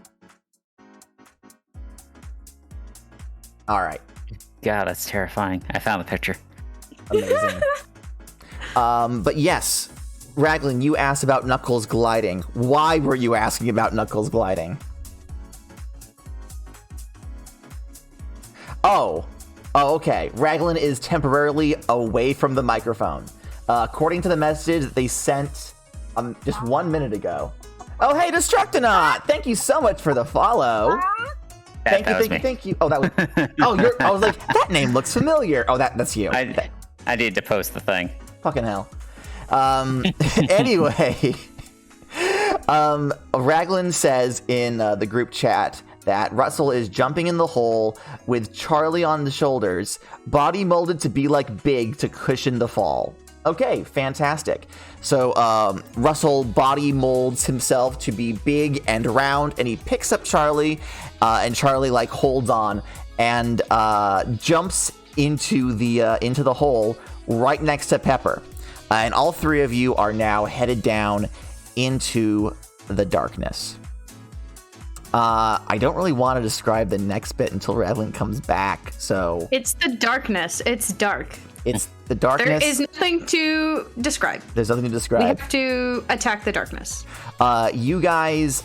All right. God, that's terrifying. I found the picture. Amazing. But yes, Raglan, you asked about Knuckles gliding. Why were you asking about Knuckles gliding? Oh, okay. Raglan is temporarily away from the microphone. According to the message that they sent just 1 minute ago. Oh, hey, Destructonaut! Thank you so much for the follow. Thank you. Oh, that was. I was like, that name looks familiar. Oh, that's you. I need to post the thing. Fucking hell. Anyway, Raglan says in the group chat that Russell is jumping in the hole with Charlie on the shoulders, body molded to be like Big to cushion the fall. Okay, fantastic. So Russell body molds himself to be big and round, and he picks up Charlie, and Charlie like holds on and jumps into the hole right next to Pepper. And all three of you are now headed down into the darkness. I don't really want to describe the next bit until Raglan comes back, so... It's the darkness. It's dark. It's the darkness. There is nothing to describe. There's nothing to describe. We have to attack the darkness. You guys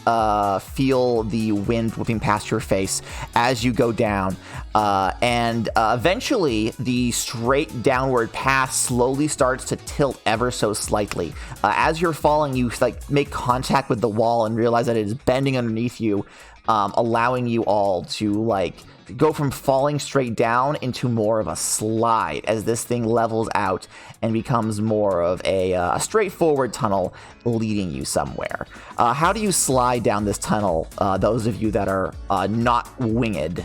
feel the wind whipping past your face as you go down, and eventually the straight downward path slowly starts to tilt ever so slightly. As you're falling, you like make contact with the wall and realize that it is bending underneath you, allowing you all to like go from falling straight down into more of a slide as this thing levels out and becomes more of a straightforward tunnel leading you somewhere. How do you slide down this tunnel, those of you that are not winged?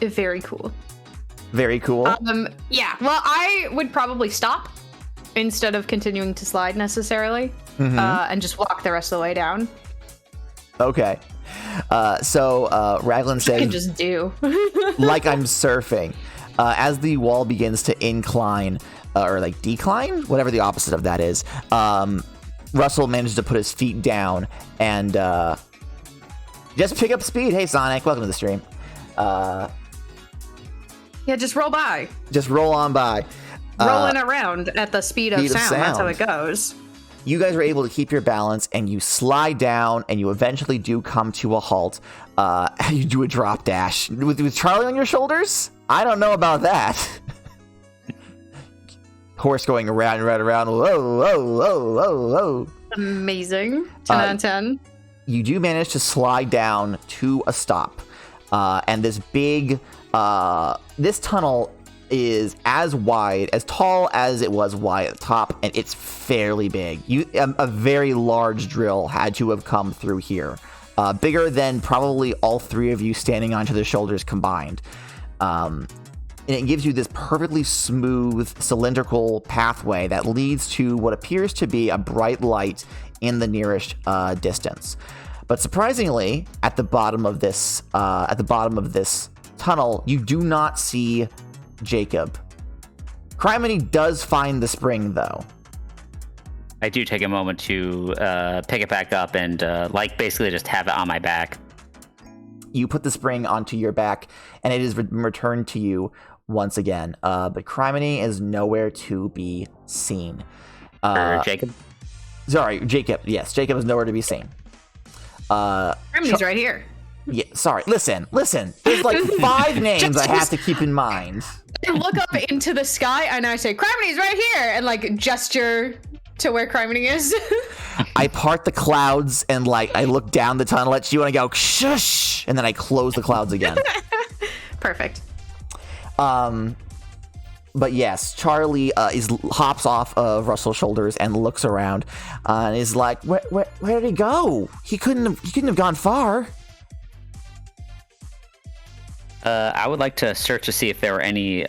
Very cool. Very cool. Yeah, well, I would probably stop instead of continuing to slide necessarily, and just walk the rest of the way down. Okay. So Raglan says, I can just do. like I'm surfing. As the wall begins to incline, or like decline, whatever the opposite of that is, Russell manages to put his feet down and just pick up speed. Hey, Sonic, welcome to the stream. Yeah, just roll by. Just roll on by. Rolling around at the speed of sound. That's how it goes. You guys are able to keep your balance, and you slide down, and you eventually do come to a halt. You do a drop dash. With Charlie on your shoulders? I don't know about that. Horse going around and right around. Whoa, whoa, whoa, whoa, whoa. Amazing. 10 out of 10. You do manage to slide down to a stop. And this big... this tunnel is as wide, as tall as it was wide at the top, and it's fairly big. A very large drill had to have come through here. Bigger than probably all three of you standing onto the shoulders combined. And it gives you this perfectly smooth, cylindrical pathway that leads to what appears to be a bright light in the nearest distance. But surprisingly, at the bottom of this tunnel, you do not see Jacob. Criminy does find the spring, though. I do take a moment to pick it back up and basically just have it on my back. You put the spring onto your back, and it is returned to you once again. But Criminy is nowhere to be seen. Jacob? Sorry, Jacob. Yes, Jacob is nowhere to be seen. Criminy's right here. Yeah, sorry. Listen. There's like 5 names I have to keep in mind. I look up into the sky and I say, Criminy's right here! And like gesture to where Criminy is. I part the clouds and like I look down the tunnel at you and I go, shush! And then I close the clouds again. Perfect. But yes, Charlie hops off of Russell's shoulders and looks around and is like, where did he go? He couldn't have gone far. I would like to search to see if there were any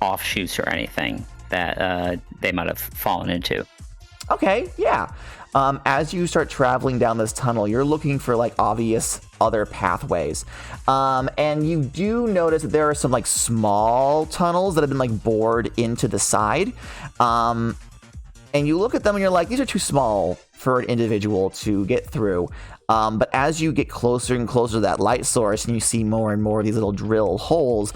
offshoots or anything that they might have fallen into. Okay, yeah. As you start traveling down this tunnel, you're looking for like obvious other pathways. And you do notice that there are some like small tunnels that have been like bored into the side. And you look at them and you're like, these are too small for an individual to get through. But as you get closer and closer to that light source and you see more and more of these little drill holes,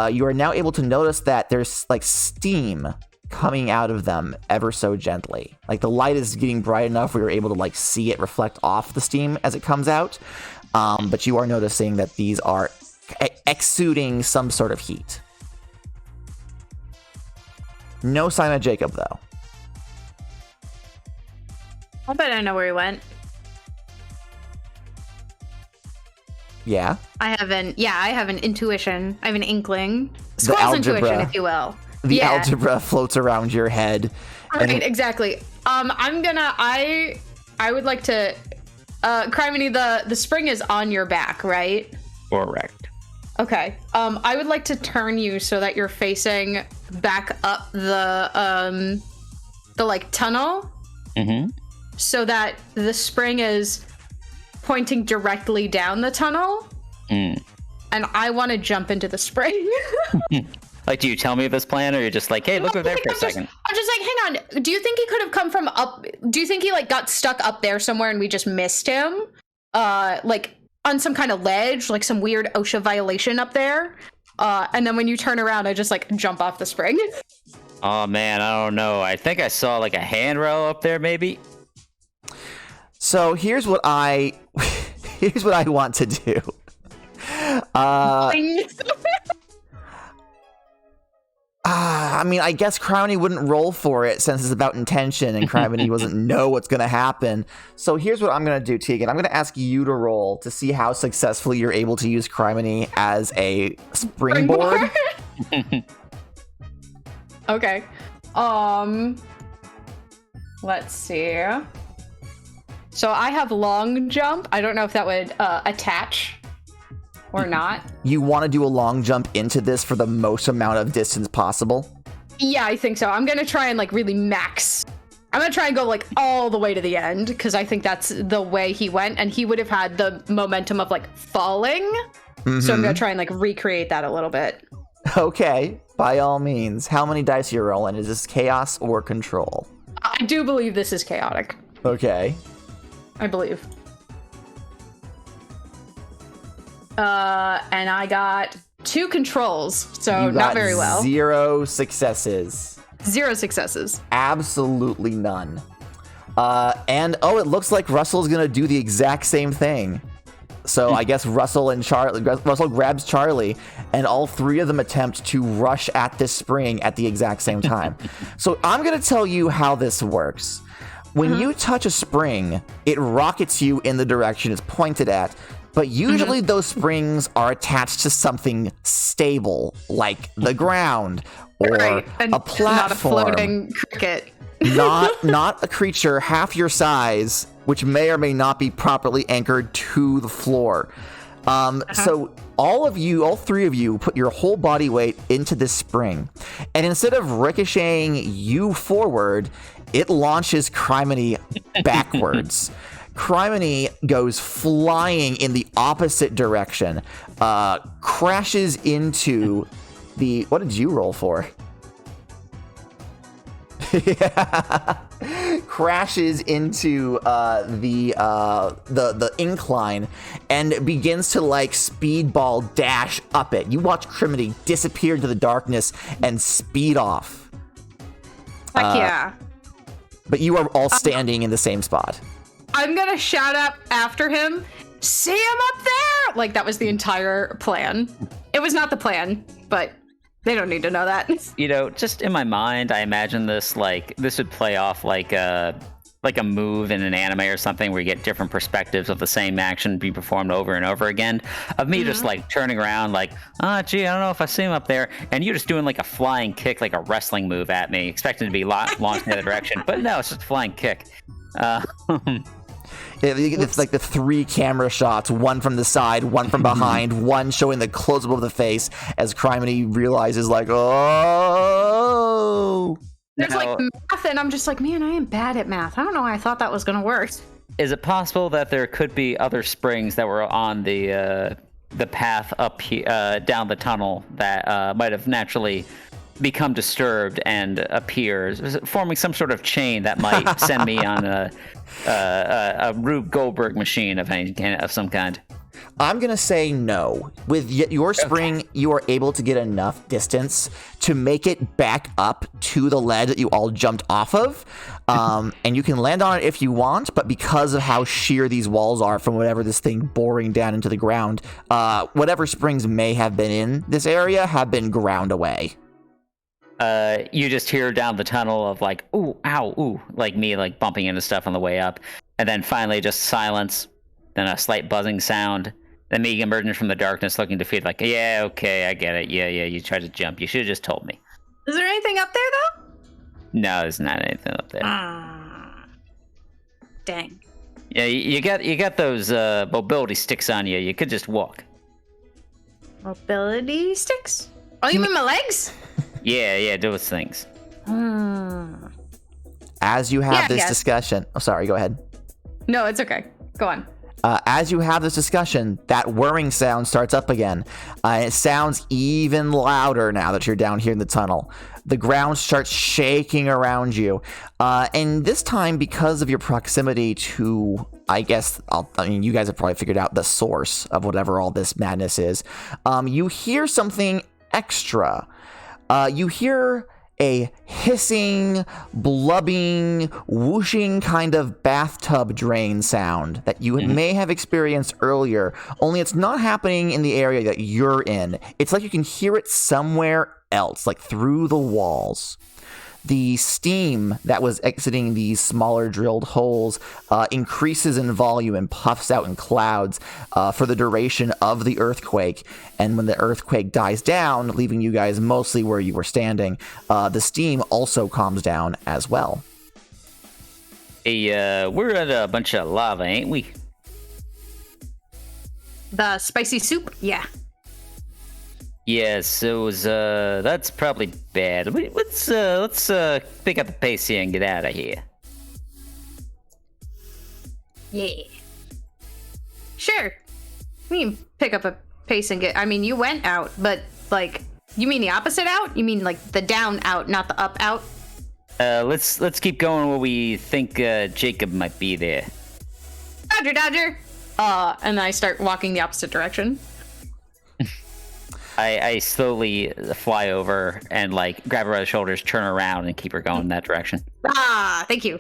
you are now able to notice that there's like steam coming out of them ever so gently. Like the light is getting bright enough where you're able to like see it reflect off the steam as it comes out. But you are noticing that these are exuding some sort of heat. No sign of Jacob though. I bet I know where he went. Yeah? I have an intuition. I have an inkling. Squirrel's intuition, if you will. The algebra floats around your head. Right, exactly. I would like to, Criminy, the spring is on your back, right? Correct. Okay. I would like to turn you so that you're facing back up the like tunnel. Mm-hmm. So that the spring is pointing directly down the tunnel. Mm. And I want to jump into the spring. Like, do you tell me this plan, or you're just like, hey, look over there for a second? I'm just like, hang on. Do you think he could have come from up? Do you think he like got stuck up there somewhere and we just missed him? Like on some kind of ledge, like some weird OSHA violation up there. And then when you turn around, I just like jump off the spring. Oh man, I don't know. I think I saw like a handrail up there, maybe. So here's what I want to do. I mean, I guess Criminy wouldn't roll for it since it's about intention, and Criminy doesn't know what's going to happen. So here's what I'm going to do, Tegan. I'm going to ask you to roll to see how successfully you're able to use Criminy as a springboard. Okay. Let's see. So I have long jump. I don't know if that would attach or not. You want to do a long jump into this for the most amount of distance possible? Yeah, I think so. I'm going to try and like really max. I'm going to try and go like all the way to the end because I think that's the way he went and he would have had the momentum of like falling. Mm-hmm. So I'm going to try and like recreate that a little bit. Okay, by all means. How many dice are you rolling? Is this chaos or control? I do believe this is chaotic. Okay. I believe. And I got 2 controls, so not very well. 0 successes. 0 successes. Absolutely none. And it looks like Russell's gonna do the exact same thing. So I guess Russell grabs Charlie, and all 3 of them attempt to rush at this spring at the exact same time. So I'm gonna tell you how this works. When you touch a spring, it rockets you in the direction it's pointed at, but usually those springs are attached to something stable, like the ground or a platform. Not a floating cricket. not a creature half your size, which may or may not be properly anchored to the floor. So all 3 of you put your whole body weight into this spring, and instead of ricocheting you forward, it launches Criminy backwards. Criminy goes flying in the opposite direction, crashes into the... What did you roll for? Crashes into the incline and begins to like speedball dash up it. You watch Criminy disappear into the darkness and speed off. Heck yeah. But you are all standing in the same spot. I'm gonna shout out after him, see him up there! Like, that was the entire plan. It was not the plan, but they don't need to know that. You know, just in my mind, I imagine this would play off like a move in an anime or something where you get different perspectives of the same action being performed over and over again. Of me just like turning around like, gee, I don't know if I see him up there. And you just doing like a flying kick, like a wrestling move at me, expecting to be launched in the other direction. But no, it's just a flying kick. It's like the 3 camera shots, one from the side, one from behind, one showing the close-up of the face as Criminy realizes like, oh. There's like math, and I'm just like, man, I am bad at math. I don't know why I thought that was going to work. Is it possible that there could be other springs that were on the path up down the tunnel that might have naturally become disturbed and appear, forming some sort of chain that might send me on a Rube Goldberg machine of some kind? I'm going to say no. With your spring, you are able to get enough distance to make it back up to the ledge that you all jumped off of. And you can land on it if you want, but because of how sheer these walls are from whatever this thing boring down into the ground, whatever springs may have been in this area have been ground away. You just hear down the tunnel of like, ooh, ow, ooh, like me like bumping into stuff on the way up. And then finally just silence, then a slight buzzing sound. Then me emerging from the darkness looking defeated, like, yeah, okay, I get it. Yeah, you tried to jump. You should have just told me. Is there anything up there, though? No, there's not anything up there. Dang. Yeah, you got those mobility sticks on you. You could just walk. Mobility sticks? Oh, you mean my legs? Yeah, those things. As you have this discussion... Oh, sorry, go ahead. No, it's okay. Go on. As you have this discussion, that whirring sound starts up again. It sounds even louder now that you're down here in the tunnel. The ground starts shaking around you. And this time, because of your proximity to, I mean, you guys have probably figured out the source of whatever all this madness is. You hear something extra. You hear a hissing, blubbing, whooshing kind of bathtub drain sound that you may have experienced earlier, only it's not happening in the area that you're in. It's like you can hear it somewhere else, like through the walls. The steam that was exiting these smaller drilled holes increases in volume and puffs out in clouds for the duration of the earthquake. And when the earthquake dies down, leaving you guys mostly where you were standing, the steam also calms down as well. Hey, we're at a bunch of lava, ain't we? The spicy soup? Yeah. Yeah, so that's probably bad. Let's pick up the pace here and get out of here. Yeah. Sure. We can pick up a pace and get... I mean, you went out, but, like... You mean the opposite out? You mean, like, the down out, not the up out? Let's keep going where we think Jacob might be there. Dodger! And I start walking the opposite direction. I slowly fly over and, like, grab her by the shoulders, turn her around, and keep her going in that direction. Thank you.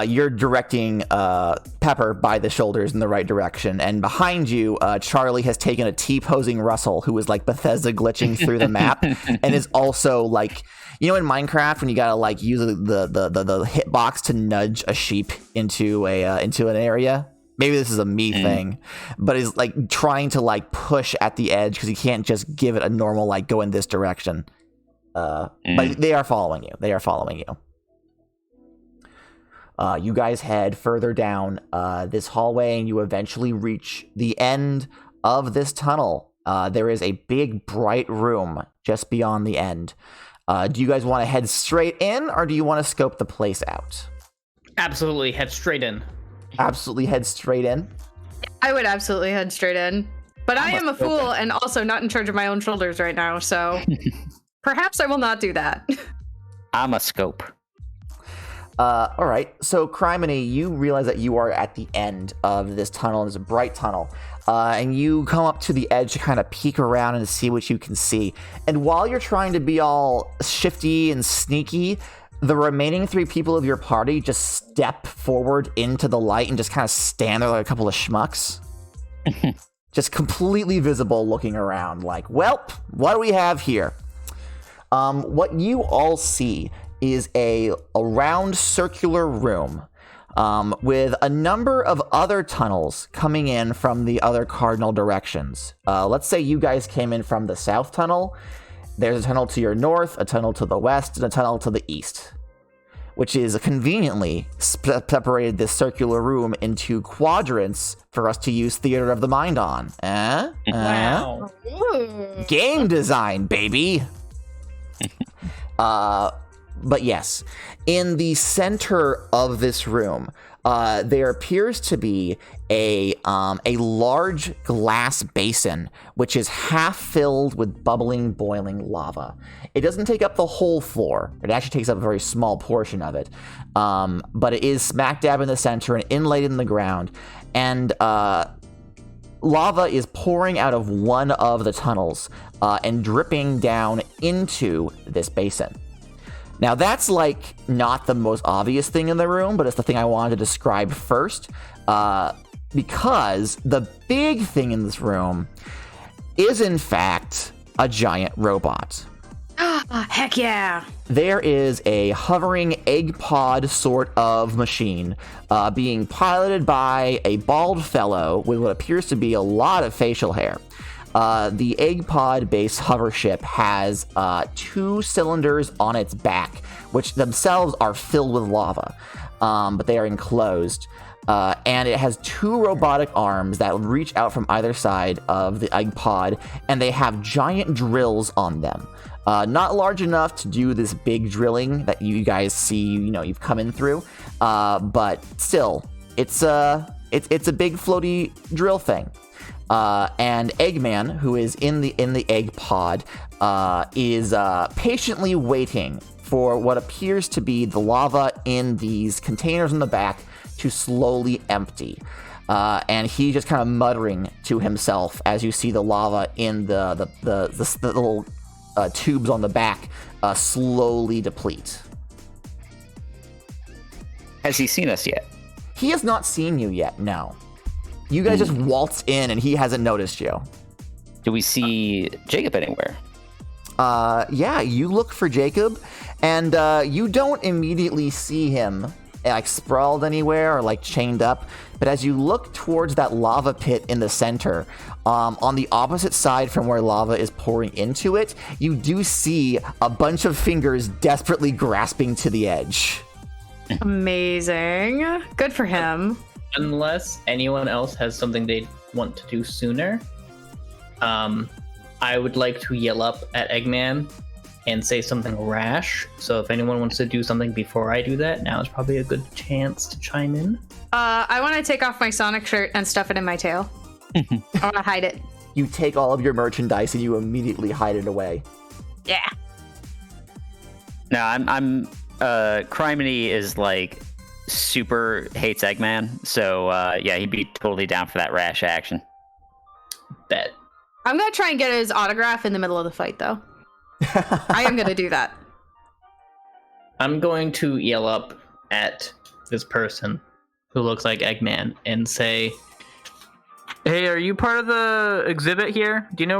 You're directing Pepper by the shoulders in the right direction, and behind you, Charlie has taken a T-posing Russell, who is like Bethesda glitching through the map, and is also like, you know, in Minecraft when you gotta like use the hitbox to nudge a sheep into an area. Maybe this is a me thing, but is like trying to like push at the edge because you can't just give it a normal like go in this direction. But they are following you. You guys head further down this hallway, and you eventually reach the end of this tunnel. There is a big, bright room just beyond the end. Do you guys want to head straight in, or do you want to scope the place out? Absolutely, head straight in. Absolutely head straight in? I would absolutely head straight in. But I am a fool and also not in charge of my own shoulders right now, so perhaps I will not do that. I'm a scope. All right. So, Criminy, you realize that you are at the end of this tunnel. It's a bright tunnel. And you come up to the edge to kind of peek around and see what you can see. And while you're trying to be all shifty and sneaky, the remaining 3 people of your party just step forward into the light and just kind of stand there like a couple of schmucks. Just completely visible looking around like, well, what do we have here? What you all see is a round circular room with a number of other tunnels coming in from the other cardinal directions. Let's say you guys came in from the south tunnel. There's a tunnel to your north, a tunnel to the west, and a tunnel to the east, which is conveniently separated this circular room into quadrants for us to use theater of the mind on. Wow. Game design, baby! But yes, in the center of this room, there appears to be a large glass basin, which is half filled with bubbling, boiling lava. It doesn't take up the whole floor. It actually takes up a very small portion of it. But it is smack dab in the center and inlaid in the ground. And lava is pouring out of one of the tunnels and dripping down into this basin. Now, that's like not the most obvious thing in the room, but it's the thing I wanted to describe first, because the big thing in this room is, in fact, a giant robot. Heck yeah. There is a hovering egg pod sort of machine being piloted by a bald fellow with what appears to be a lot of facial hair. The egg pod based hover ship has 2 cylinders on its back, which themselves are filled with lava, but they are enclosed. And it has 2 robotic arms that reach out from either side of the egg pod, and they have giant drills on them. Not large enough to do this big drilling that you guys see, you've come in through, but still, it's a big floaty drill thing. And Eggman, who is in the egg pod, is patiently waiting for what appears to be the lava in these containers in the back to slowly empty. And he's just kind of muttering to himself as you see the lava in the little tubes on the back slowly deplete. Has he seen us yet? He has not seen you yet, no. You guys just waltz in and he hasn't noticed you. Do we see Jacob anywhere? Yeah, you look for Jacob, and you don't immediately see him like sprawled anywhere or like chained up. But as you look towards that lava pit in the center, on the opposite side from where lava is pouring into it, you do see a bunch of fingers desperately grasping to the edge. Amazing. Good for him. Unless anyone else has something they want to do sooner, I would like to yell up at Eggman and say something rash. So if anyone wants to do something before I do that, now is probably a good chance to chime in. I want to take off my Sonic shirt and stuff it in my tail. I want to hide it. You take all of your merchandise and you immediately hide it away. Yeah. No, I'm Criminy is like super hates Eggman, so yeah, he'd be totally down for that rash action. Bet. I'm gonna try and get his autograph in the middle of the fight, though. I am gonna do that. I'm going to yell up at this person who looks like Eggman and say, "Hey, are you part of the exhibit here? Do you know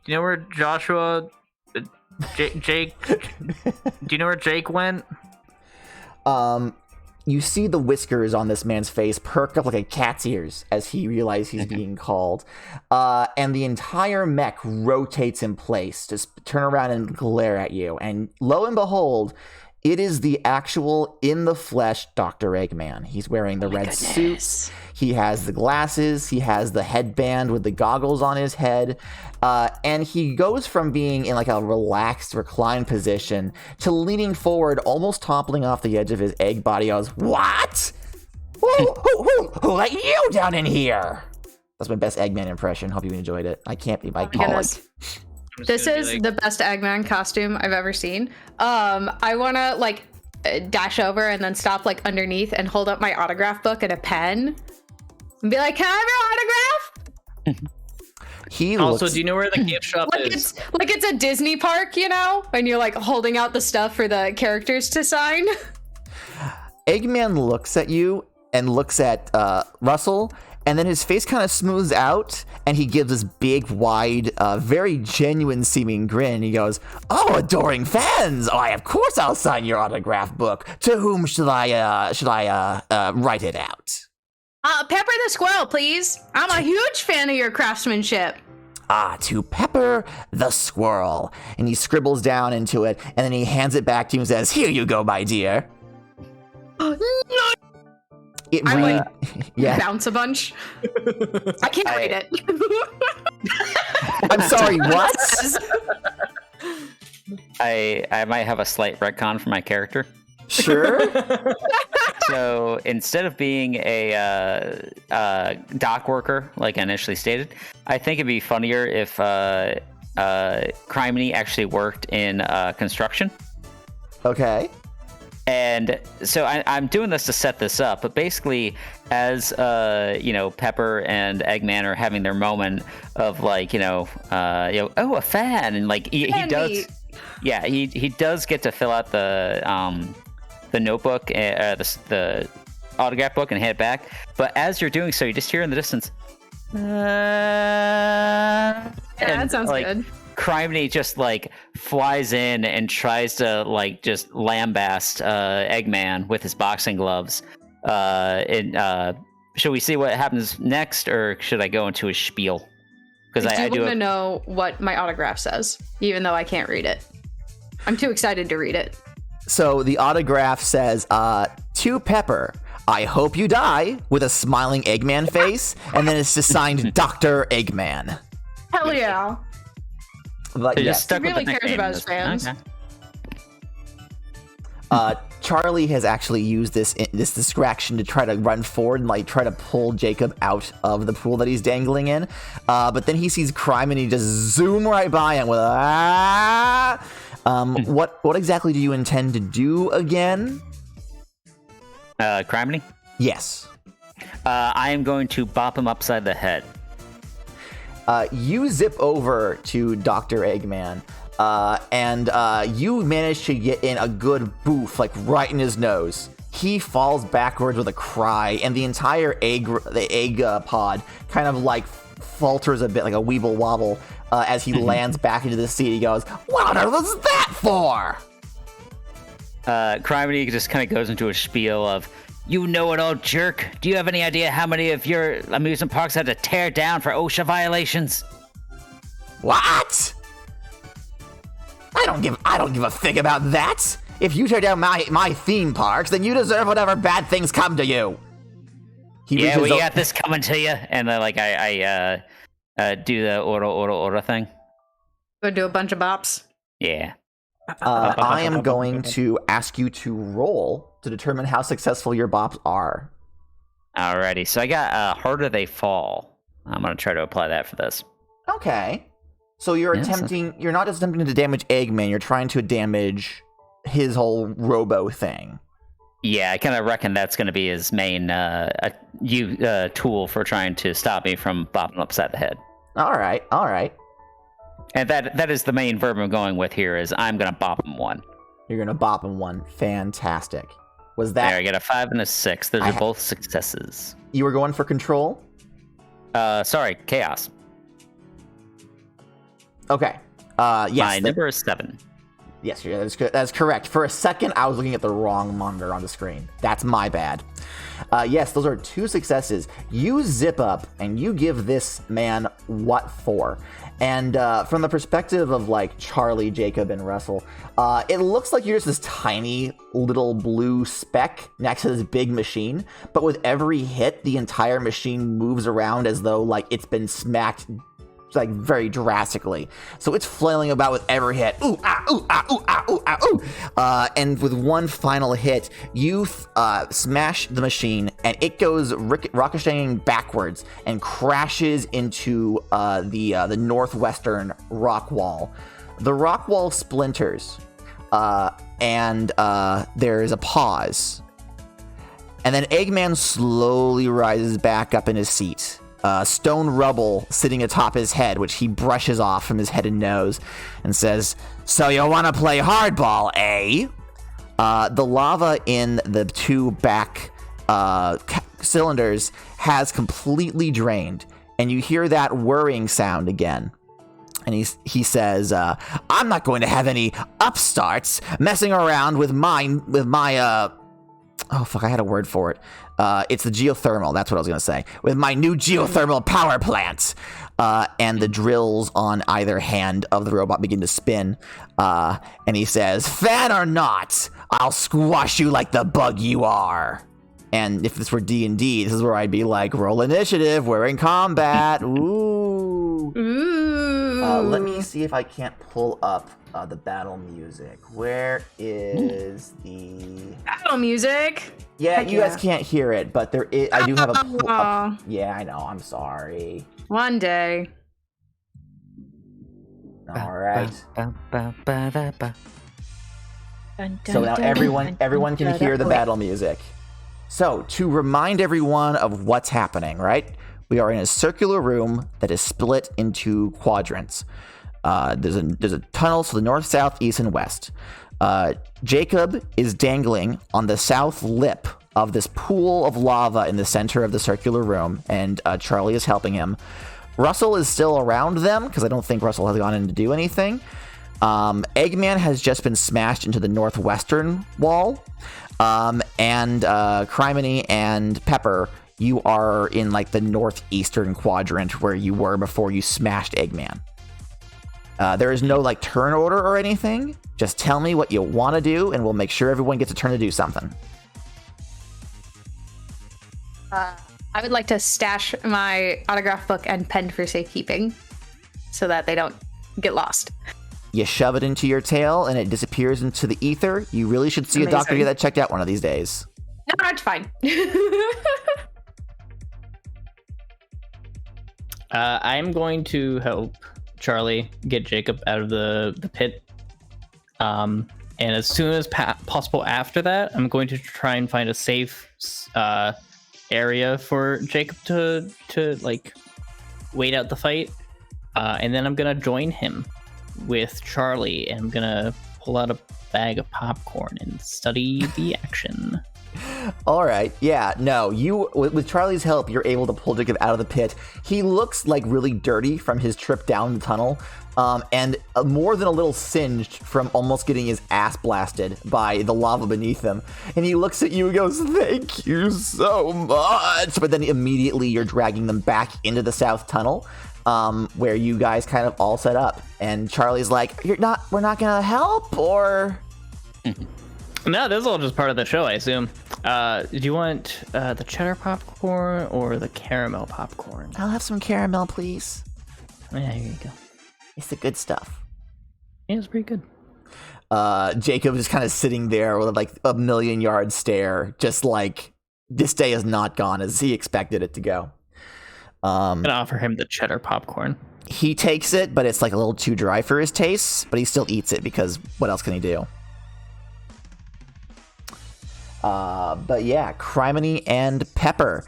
where Joshua, Jake? Do you know where Jake went?" You see the whiskers on this man's face perk up like a cat's ears as he realizes he's being called. And the entire mech rotates in place to turn around and glare at you. And lo and behold, it is the actual in-the-flesh Dr. Eggman. He's wearing the red suit. He has the glasses. He has the headband with the goggles on his head. And he goes from being in like a relaxed, reclined position to leaning forward, almost toppling off the edge of his egg body. I was, what? Who let you down in here? That's my best Eggman impression. Hope you enjoyed it. I can't be my colleague. This is the best Eggman costume I've ever seen. I want to like dash over and then stop like underneath and hold up my autograph book and a pen and be like, "Can I have your autograph?" Also, do you know where the gift shop is? It's a Disney park, and you're like holding out the stuff for the characters to sign. Eggman looks at you and looks at Russell, and then his face kind of smooths out, and he gives this big, wide, very genuine-seeming grin. He goes, "Oh, adoring fans! Why, of course I'll sign your autograph book. To whom should I write it out?" Pepper the Squirrel, please. I'm a huge fan of your craftsmanship. To Pepper the Squirrel. And he scribbles down into it, and then he hands it back to you and says, "Here you go, my dear." Yeah. Bounce a bunch. I can't read it. I'm sorry, what? I might have a slight retcon for my character. Sure. So instead of being a dock worker, like I initially stated, I think it'd be funnier if Criminy actually worked in construction. Okay. And so I'm doing this to set this up, but basically, as Pepper and Eggman are having their moment of like, oh, a fan, and like he does, yeah, he does get to fill out the notebook, the autograph book, and hand it back. But as you're doing so, you just hear in the distance, yeah, that sounds good. Criminy just like flies in and tries to like just lambast Eggman with his boxing gloves. Should we see what happens next, or should I go into a spiel? Because I do want to know what my autograph says, even though I can't read it. I'm too excited to read it. So the autograph says, to Pepper, I hope you die, with a smiling Eggman face, and then it's just signed Dr. Eggman. Hell yeah. But he really cares about his fans. Okay. Charlie has actually used this distraction to try to run forward and like try to pull Jacob out of the pool that he's dangling in. But then he sees Crime and he just zoom right by him with What exactly do you intend to do again? Criminy? Yes. I am going to bop him upside the head. You zip over to Dr. Eggman, and you manage to get in a good boof, like right in his nose. He falls backwards with a cry, and the entire egg pod kind of like falters a bit, like a weeble wobble, as he lands back into the seat. He goes, "What on earth was that for?" Criminy just kind of goes into a spiel of, "You know-it-all jerk. Do you have any idea how many of your amusement parks had to tear down for OSHA violations?" What? I don't give a fig about that. If you tear down my theme parks, then you deserve whatever bad things come to you. We got this coming to you. And I do the order thing. Go do a bunch of bops. Yeah. I am going to ask you to roll to determine how successful your bops are. Alrighty, so I got Harder They Fall. I'm going to try to apply that for this. Okay. So you're not just attempting to damage Eggman, you're trying to damage his whole robo thing. Yeah, I kind of reckon that's going to be his main tool for trying to stop me from bopping upside the head. All right. And that is the main verb I'm going with here, is I'm going to bop him one. You're going to bop him one. Fantastic. Was that... There, I got a 5 and a 6. Those are both successes. You were going for control? Sorry, chaos. Okay. Yes. My number is 7. Yes, that's correct. For a second, I was looking at the wrong monitor on the screen. That's my bad. Yes, those are 2 successes. You zip up and you give this man what for. And from the perspective of like Charlie, Jacob, and Russell, it looks like you're just this tiny little blue speck next to this big machine. But with every hit, the entire machine moves around as though like it's been smacked like very drastically. So it's flailing about with every hit. Ooh, ah, ooh, ah, ooh, ah, ooh, ah, ooh. And with one final hit, you smash the machine and it goes ricocheting backwards and crashes into the northwestern rock wall. The rock wall splinters and there is a pause. And then Eggman slowly rises back up in his seat. Stone rubble sitting atop his head, which he brushes off from his head and nose, and says, "So you want to play hardball, eh?" The lava in the 2 back cylinders has completely drained, and you hear that whirring sound again. And he says, "I'm not going to have any upstarts messing around with my oh fuck, I had a word for it. It's the geothermal, that's what I was going to say. With my new geothermal power plant." And the drills on either hand of the robot begin to spin. And he says, "Fan or not, I'll squash you like the bug you are." And if this were D&D, this is where I'd be like, roll initiative, we're in combat. Ooh. Let me see if I can't pull up the battle music. Where is the battle music? Yeah, you guys can't hear it, but there is. I do have a. Yeah, I know. I'm sorry. One day. All right. So now everyone can hear the battle music. So to remind everyone of what's happening, right? We are in a circular room that is split into quadrants. There's a tunnel to the north, south, east, and west. Jacob is dangling on the south lip of this pool of lava in the center of the circular room, and Charlie is helping him. Russell is still around them because I don't think Russell has gone in to do anything. Eggman has just been smashed into the northwestern wall. And Criminy and Pepper, you are in like the northeastern quadrant where you were before you smashed Eggman. There is no like turn order or anything. Just tell me what you want to do, and we'll make sure everyone gets a turn to do something. I would like to stash my autograph book and pen for safekeeping so that they don't get lost. You shove it into your tail, and it disappears into the ether. You really should see a doctor to get that checked out one of these days. No, it's fine. I'm going to help Charlie get Jacob out of the pit. And as soon as possible after that, I'm going to try and find a safe area for Jacob to like wait out the fight. And then I'm gonna join him with Charlie, and I'm gonna pull out a bag of popcorn and study the action. All right. Yeah, no, you, with Charlie's help, you're able to pull Jacob out of the pit. He looks like really dirty from his trip down the tunnel, and more than a little singed from almost getting his ass blasted by the lava beneath him. And he looks at you and goes, "Thank you so much." But then immediately you're dragging them back into the south tunnel, where you guys kind of all set up. And Charlie's like, we're not gonna help, or... No, this is all just part of the show, I assume. Do you want the cheddar popcorn or the caramel popcorn? I'll have some caramel, please. Yeah, here you go. It's the good stuff. Yeah, it's pretty good. Jacob is kind of sitting there with like a million-yard stare, just like this day is not gone as he expected it to go. I'm gonna offer him the cheddar popcorn. He takes it, but it's like a little too dry for his taste, but he still eats it because what else can he do? But yeah, Criminy and Pepper.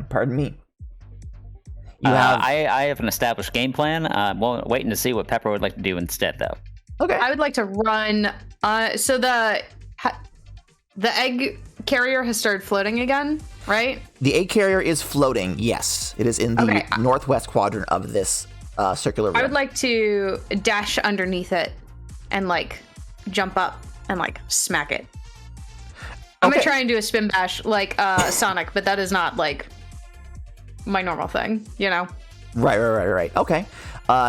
Pardon me. I have an established game plan. I'm waiting to see what Pepper would like to do instead, though. Okay. I would like to run. So the egg carrier has started floating again, right? The egg carrier is floating. Yes, it is in the northwest quadrant of this circular room. I would like to dash underneath it and like jump up and like smack it. I'm gonna try and do a spin bash like Sonic, but that is not like my normal thing, you know? Right. Okay.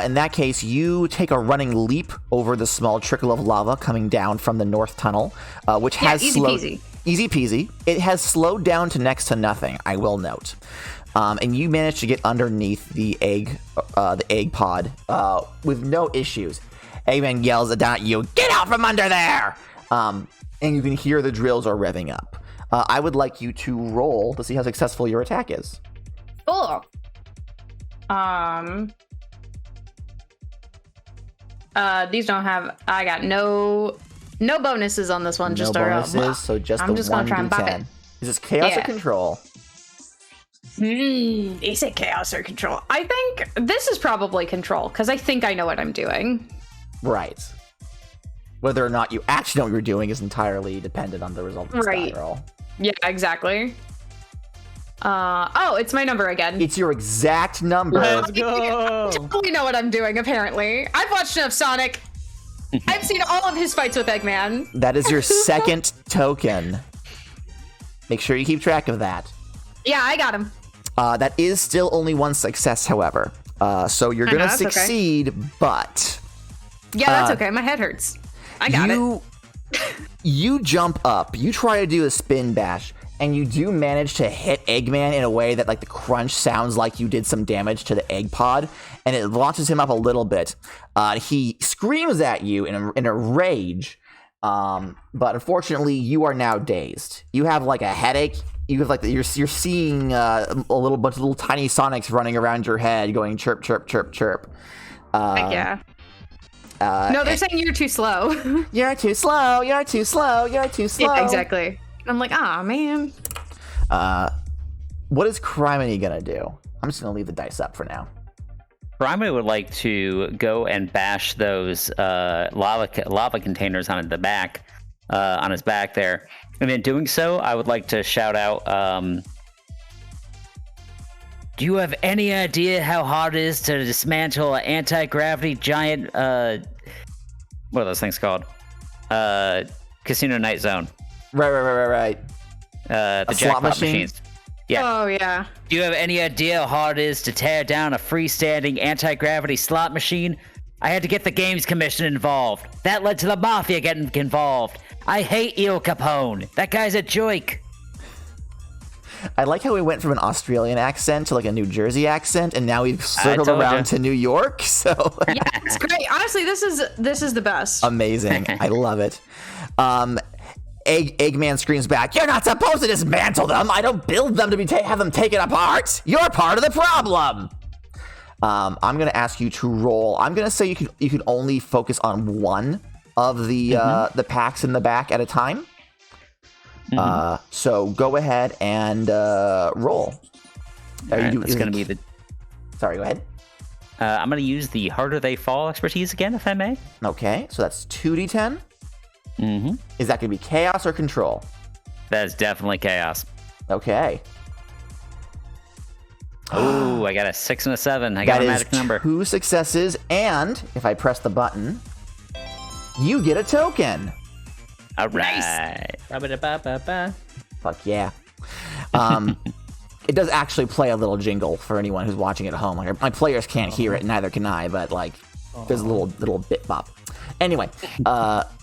In that case, you take a running leap over the small trickle of lava coming down from the north tunnel, which has slowed... Easy peasy. It has slowed down to next to nothing, I will note. And you manage to get underneath the egg pod with no issues. Eggman yells at you, "Get out from under there!" And you can hear the drills are revving up. I would like you to roll to see how successful your attack is. Cool. These don't have. I got no bonuses on this one. No bonuses, so just I'm the just 1 gonna try and bop 10. it. Is this chaos or control? Is it chaos or control? I think this is probably control because I think I know what I'm doing. Right. Whether or not you actually know what you're doing is entirely dependent on the result of the stat roll. Yeah, exactly. It's my number again. It's your exact number. Let's go. I totally know what I'm doing, apparently. I've watched enough Sonic. I've seen all of his fights with Eggman. That is your second token. Make sure you keep track of that. Yeah, I got him. That is still only one success, however. So you're going to succeed, but... Yeah, that's okay. My head hurts. I got it. You jump up. You try to do a spin bash, and you do manage to hit Eggman in a way that like the crunch sounds like you did some damage to the egg pod, and it launches him up a little bit. He screams at you in a rage, but unfortunately you are now dazed. You have like a headache. You have like you're seeing a little bunch of little tiny Sonics running around your head, going chirp chirp chirp chirp. Yeah. No, they're saying you're too slow. You're too slow. You're too slow. You're too slow. Yeah, exactly. I'm like, man. What is Criminy gonna do? I'm just gonna leave the dice up for now. Criminy would like to go and bash those lava containers on the back, on his back there. And in doing so, I would like to shout out, do you have any idea how hard it is to dismantle an anti-gravity giant, what are those things called? Casino Night Zone. Right. The jackpot machines. Yeah. Oh, yeah. Do you have any idea how hard it is to tear down a freestanding anti-gravity slot machine? I had to get the Games Commission involved. That led to the Mafia getting involved. I hate Il Capone. That guy's a joke. I like how we went from an Australian accent to like a New Jersey accent, and now we've circled around to New York. So yeah, it's great. Honestly, this is the best. Amazing. I love it. Eggman screams back, "You're not supposed to dismantle them. I don't build them to have them taken apart. You're part of the problem." I'm gonna ask you to roll. I'm gonna say you can only focus on one of the packs in the back at a time. So go ahead and roll. It's going to be the... Sorry, go ahead. I'm going to use the Harder They Fall expertise again, if I may. Okay, so that's 2d10. Is that going to be chaos or control? That is definitely chaos. Okay. Oh, I got a 6 and a 7. I got a magic number. 2 successes, and if I press the button, you get a token. All right. Nice. Fuck yeah. It does actually play a little jingle for anyone who's watching at home. Like, my players can't hear it, neither can I, but like, there's a little bit bop. Anyway,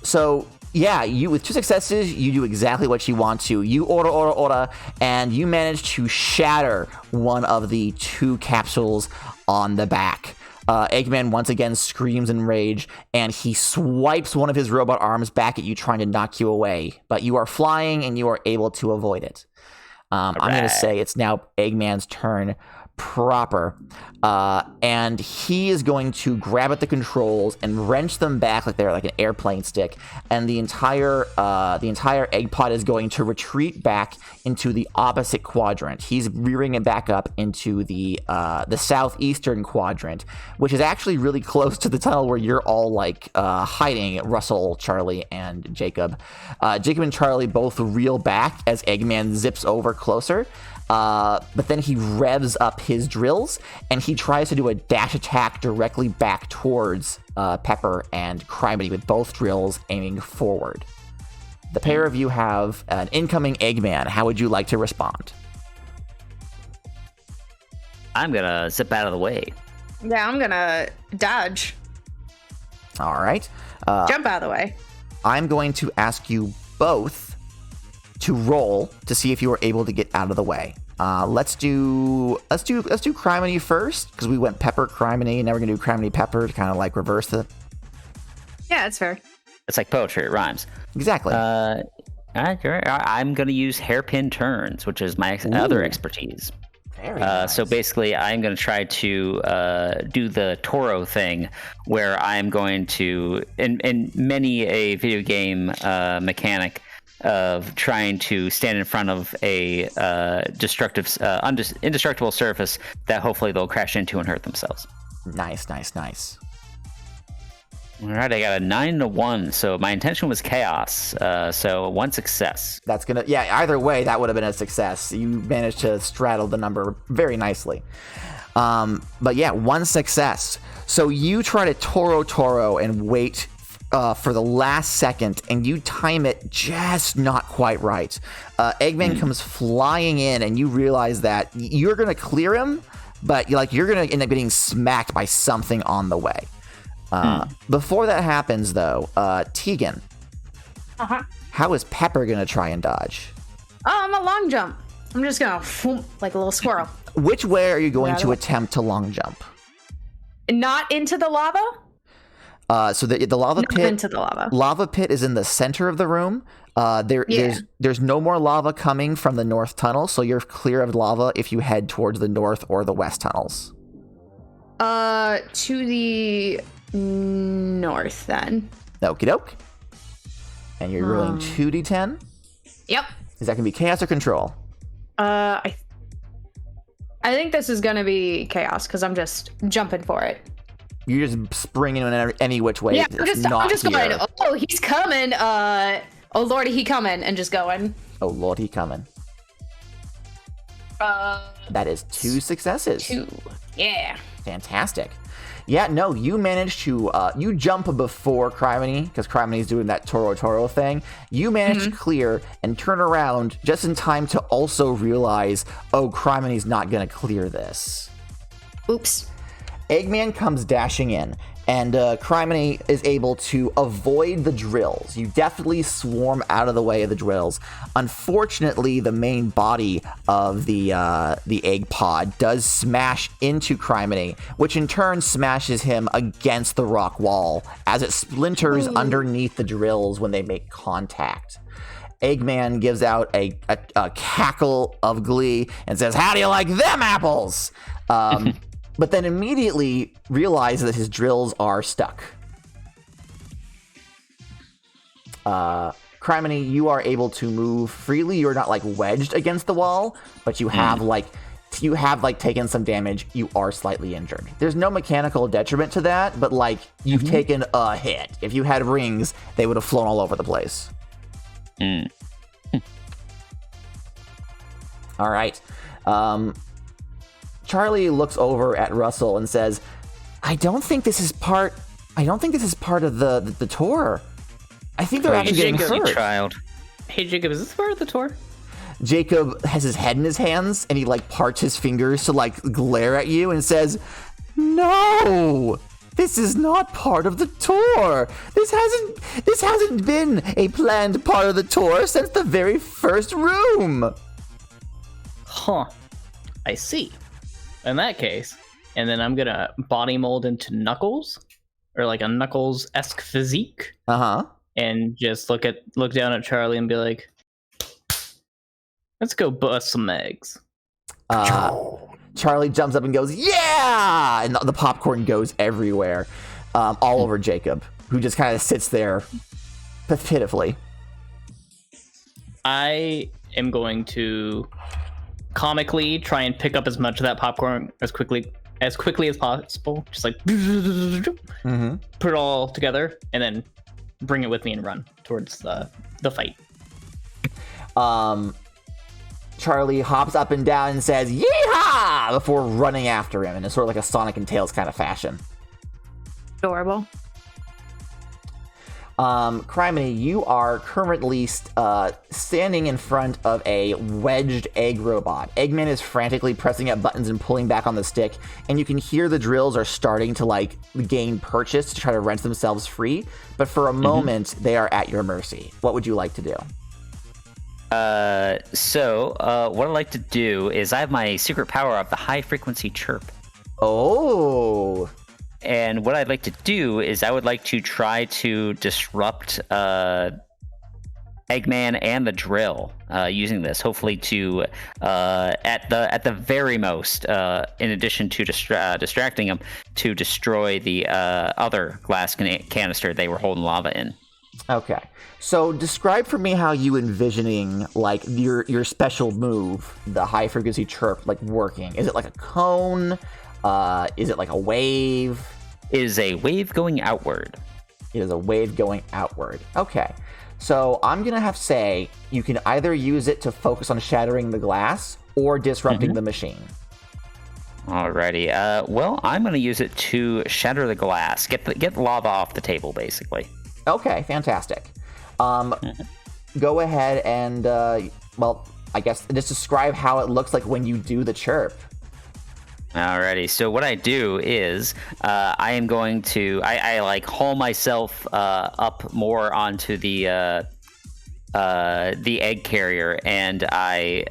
so yeah, you with 2 successes, you do exactly what you want to. You order, and you manage to shatter one of the 2 capsules on the back. Eggman once again screams in rage, and he swipes one of his robot arms back at you, trying to knock you away. But you are flying, and you are able to avoid it. I'm going to say it's now Eggman's turn proper. And he is going to grab at the controls and wrench them back like they're like an airplane stick. And the entire egg pod is going to retreat back into the opposite quadrant. He's rearing it back up into the southeastern quadrant, which is actually really close to the tunnel where you're all like hiding. Russell, Charlie, and Jacob. Jacob and Charlie both reel back as Eggman zips over closer. But then he revs up his drills, and he tries to do a dash attack directly back towards Pepper and Criminy with both drills aiming forward. The pair of you have an incoming Eggman. How would you like to respond? I'm gonna zip out of the way. Yeah, I'm gonna dodge. All right. Jump out of the way. I'm going to ask you both to roll to see if you are able to get out of the way. Let's do Criminy first, because we went Pepper, Criminy, and now we're gonna do Criminy, Pepper to kind of like reverse the. Yeah, that's fair. It's like poetry; it rhymes. Exactly. I'm gonna use hairpin turns, which is my other expertise. Very nice. So basically, I'm going to try to do the Toro thing, where I'm going to, in many a video game mechanic of trying to stand in front of a indestructible surface that hopefully they'll crash into and hurt themselves. Nice. All right, I got a 9 and a 1, so my intention was chaos. So 1 success. That's gonna, yeah, either way, that would have been a success. You managed to straddle the number very nicely. But yeah, 1 success. So you try to Toro and wait for the last second, and you time it just not quite right. Eggman comes flying in, and you realize that you're gonna clear him, but you're gonna end up getting smacked by something on the way. Before that happens, though, Tegan, how is Pepper gonna try and dodge? I'm a long jump. I'm just gonna like a little squirrel. Which way are you going to attempt to long jump? Not into the lava? So the lava Not pit. into the lava. Lava pit is in the center of the room. There's no more lava coming from the north tunnel, so you're clear of lava if you head towards the north or the west tunnels. To the north then. Okie doke. And you're rolling 2d10. Yep. Is that gonna be chaos or control? I think this is gonna be chaos because I'm just jumping for it. You're just springing in any which way. Yeah, I'm just going. Oh, he's coming. Oh lordy, he coming, and just going. Oh lord, he coming. That is 2 successes. 2. Yeah. Fantastic. Yeah, no, you managed to, you jump before Criminy, because Criminy's doing that Toro thing. You managed to clear and turn around just in time to also realize, oh, Criminy's not going to clear this. Oops. Eggman comes dashing in, and Criminy is able to avoid the drills. You definitely swarm out of the way of the drills. Unfortunately, the main body of the egg pod does smash into Criminy, which in turn smashes him against the rock wall as it splinters underneath the drills when they make contact. Eggman gives out a cackle of glee and says, "How do you like them apples?" But then immediately realizes that his drills are stuck. Criminy, you are able to move freely. You're not like wedged against the wall, but you have taken some damage. You are slightly injured. There's no mechanical detriment to that, but like you've taken a hit. If you had rings, they would have flown all over the place. All right. Charlie looks over at Russell and says, I don't think this is part of the tour. I think they're actually getting hurt. Child. Hey, Jacob, is this part of the tour? Jacob has his head in his hands and he like parts his fingers to like glare at you and says, "No, this is not part of the tour. This hasn't been a planned part of the tour since the very first room." Huh. I see. In that case, and then I'm gonna body mold into Knuckles, or like a Knuckles-esque physique. And just look down at Charlie and be like, "Let's go bust some eggs." Charlie jumps up and goes, "Yeah!" And the popcorn goes everywhere, all over Jacob, who just kind of sits there pitifully. I am going to comically try and pick up as much of that popcorn as quickly as possible. Just like put it all together and then bring it with me and run towards the fight. Charlie hops up and down and says, "Yeehaw!" before running after him in a sort of like a Sonic and Tails kind of fashion. Adorable. Criminy, you are currently standing in front of a wedged egg robot. Eggman is frantically pressing up buttons and pulling back on the stick, and you can hear the drills are starting to like gain purchase to try to wrench themselves free, but for a moment, they are at your mercy. What would you like to do? So what I'd like to do is I have my secret power up, the high frequency chirp. Oh. And what I'd like to do is I would like to try to disrupt Eggman and the drill using this, hopefully to at the very most, in addition to distracting them, to destroy the other glass canister they were holding lava in. Okay, so describe for me how you envisioning like your special move, the high frequency chirp, like working. Is it like a cone? Is it like a wave? It is a wave going outward. It is a wave going outward. Okay. So I'm going to have to say you can either use it to focus on shattering the glass or disrupting the machine. Alrighty. Well, I'm going to use it to shatter the glass. Get the lava off the table, basically. Okay, fantastic. Go ahead and, well, I guess just describe how it looks like when you do the chirp. Alrighty, so what I do is I am going to I like haul myself up more onto the the egg carrier, and I'm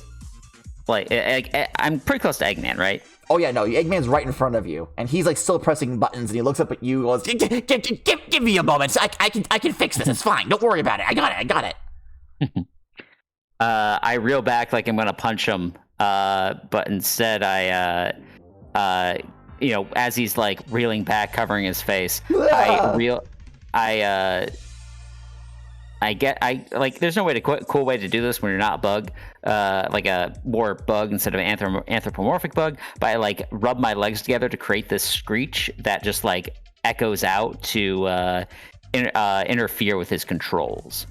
pretty close to Eggman, right? Oh yeah, no, Eggman's right in front of you, and he's like still pressing buttons, and he looks up at you and goes, give me a moment, I can fix this, it's fine, don't worry about it, I got it. I reel back like I'm gonna punch him, but instead I, as he's like reeling back, covering his face, there's no way cool way to do this when you're not a bug, like a more bug instead of an anthropomorphic bug, but I like rub my legs together to create this screech that just like echoes out to interfere with his controls.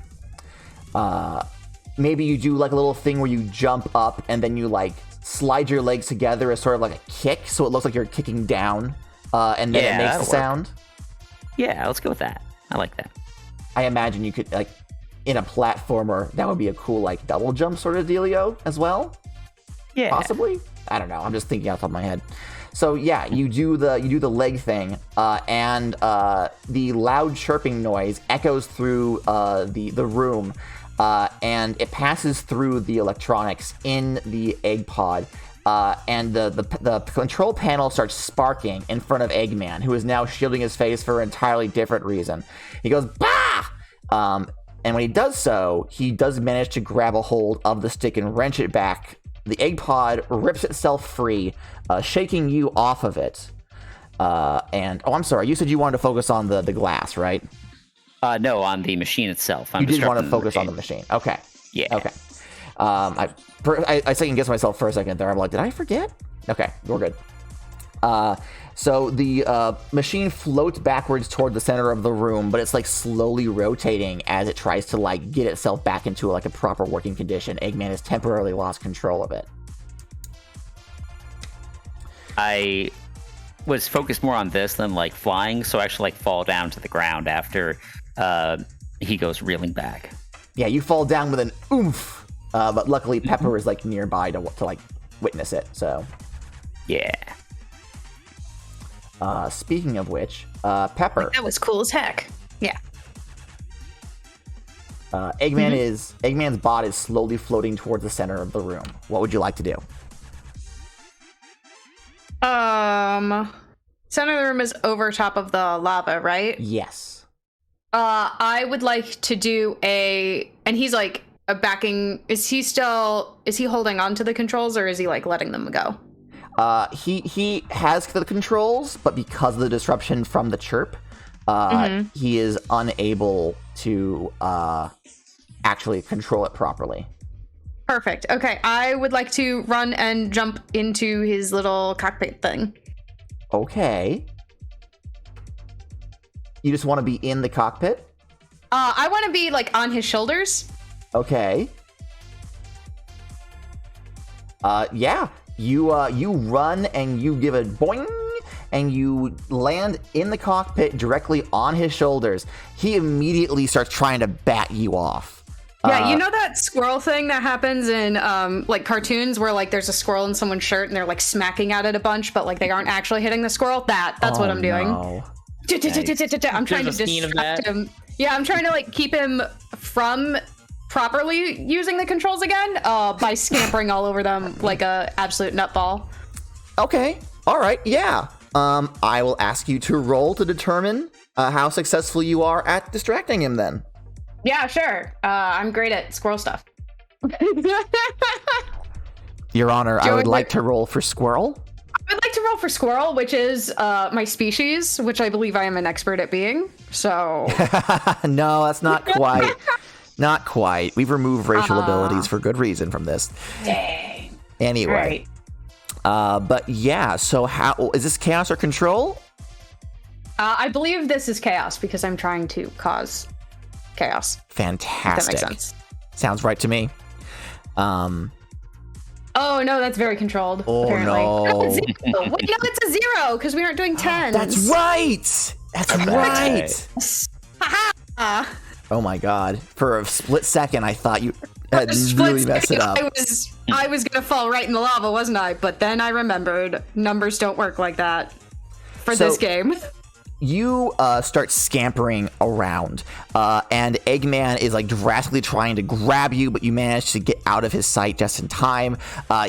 Maybe you do like a little thing where you jump up and then you like slide your legs together as sort of like a kick, so it looks like you're kicking down, and then it makes the sound. Yeah, let's go with that. I like that. I imagine you could, like, in a platformer, that would be a cool, like, double jump sort of dealio as well. Yeah. Possibly? I don't know. I'm just thinking off the top of my head. So, yeah, you do the leg thing, and the loud chirping noise echoes through the room, and it passes through the electronics in the egg pod, and the control panel starts sparking in front of Eggman, who is now shielding his face for an entirely different reason. He goes, bah! And when he does so, he does manage to grab a hold of the stick and wrench it back. The egg pod rips itself free, shaking you off of it. I'm sorry, you said you wanted to focus on the glass, right? No, on the machine itself. You did want to focus on the machine. Okay. Yeah. Okay. I second guessed myself for a second there. I'm like, did I forget? Okay, we're good. So the machine floats backwards toward the center of the room, but it's like slowly rotating as it tries to like get itself back into like a proper working condition. Eggman has temporarily lost control of it. I was focused more on this than like flying, so I actually like fall down to the ground after he goes reeling back. Yeah, you fall down with an oomph, but luckily Pepper is like nearby to like witness it. So yeah. Speaking of which, Pepper. That was cool as heck. Yeah. Eggman's bot is slowly floating towards the center of the room. What would you like to do? Center of the room is over top of the lava, right? Yes. I would like to do and he's like backing. Is he holding on to the controls, or is he like letting them go? He has the controls, but because of the disruption from the chirp, he is unable to actually control it properly. Perfect. Okay, I would like to run and jump into his little cockpit thing. Okay. You just want to be in the cockpit? I want to be like on his shoulders. Okay. Yeah. You run and you give a boing, and you land in the cockpit directly on his shoulders. He immediately starts trying to bat you off. Yeah, you know that squirrel thing that happens in like cartoons where like there's a squirrel in someone's shirt and they're like smacking at it a bunch, but like they aren't actually hitting the squirrel? That's what I'm doing. No. I'm trying to distract him. Yeah, I'm trying to like keep him from properly using the controls again by scampering all over them like a absolute nutball. Okay. All right. Yeah. I will ask you to roll to determine how successful you are at distracting him then. Yeah, sure. I'm great at squirrel stuff. Your Honor, I would like to roll for squirrel. I would like to roll for squirrel, which is my species, which I believe I am an expert at being. So no, that's not quite. Not quite. We've removed racial abilities for good reason from this. Dang. Anyway. Right. But yeah, so how is this chaos or control? I believe this is chaos because I'm trying to cause chaos. Fantastic. If that makes sense. Sounds right to me. Oh no, that's very controlled. Oh apparently. no! Wait, no, it's a 0 because we aren't doing 10s. That's right. That's right. Oh my god! For a split second, I thought you had really messed it up. I was gonna fall right in the lava, wasn't I? But then I remembered numbers don't work like that for this game. You start scampering around, and Eggman is like drastically trying to grab you, but you manage to get out of his sight just in time.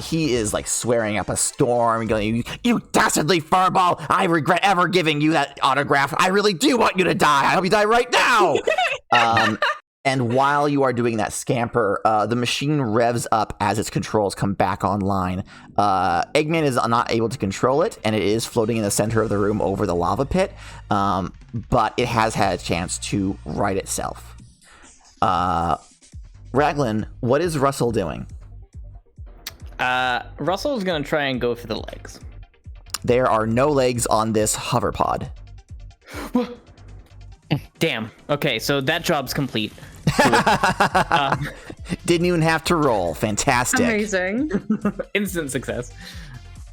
He is like swearing up a storm, going, "You dastardly furball! I regret ever giving you that autograph. I really do want you to die. I hope you die right now." And while you are doing that scamper, the machine revs up as its controls come back online. Eggman is not able to control it, and it is floating in the center of the room over the lava pit, but it has had a chance to right itself. Raglan, what is Russell doing? Russell's going to try and go for the legs. There are no legs on this hover pod. Damn. Okay, so that job's complete. Didn't even have to roll. Fantastic. Amazing. Instant success.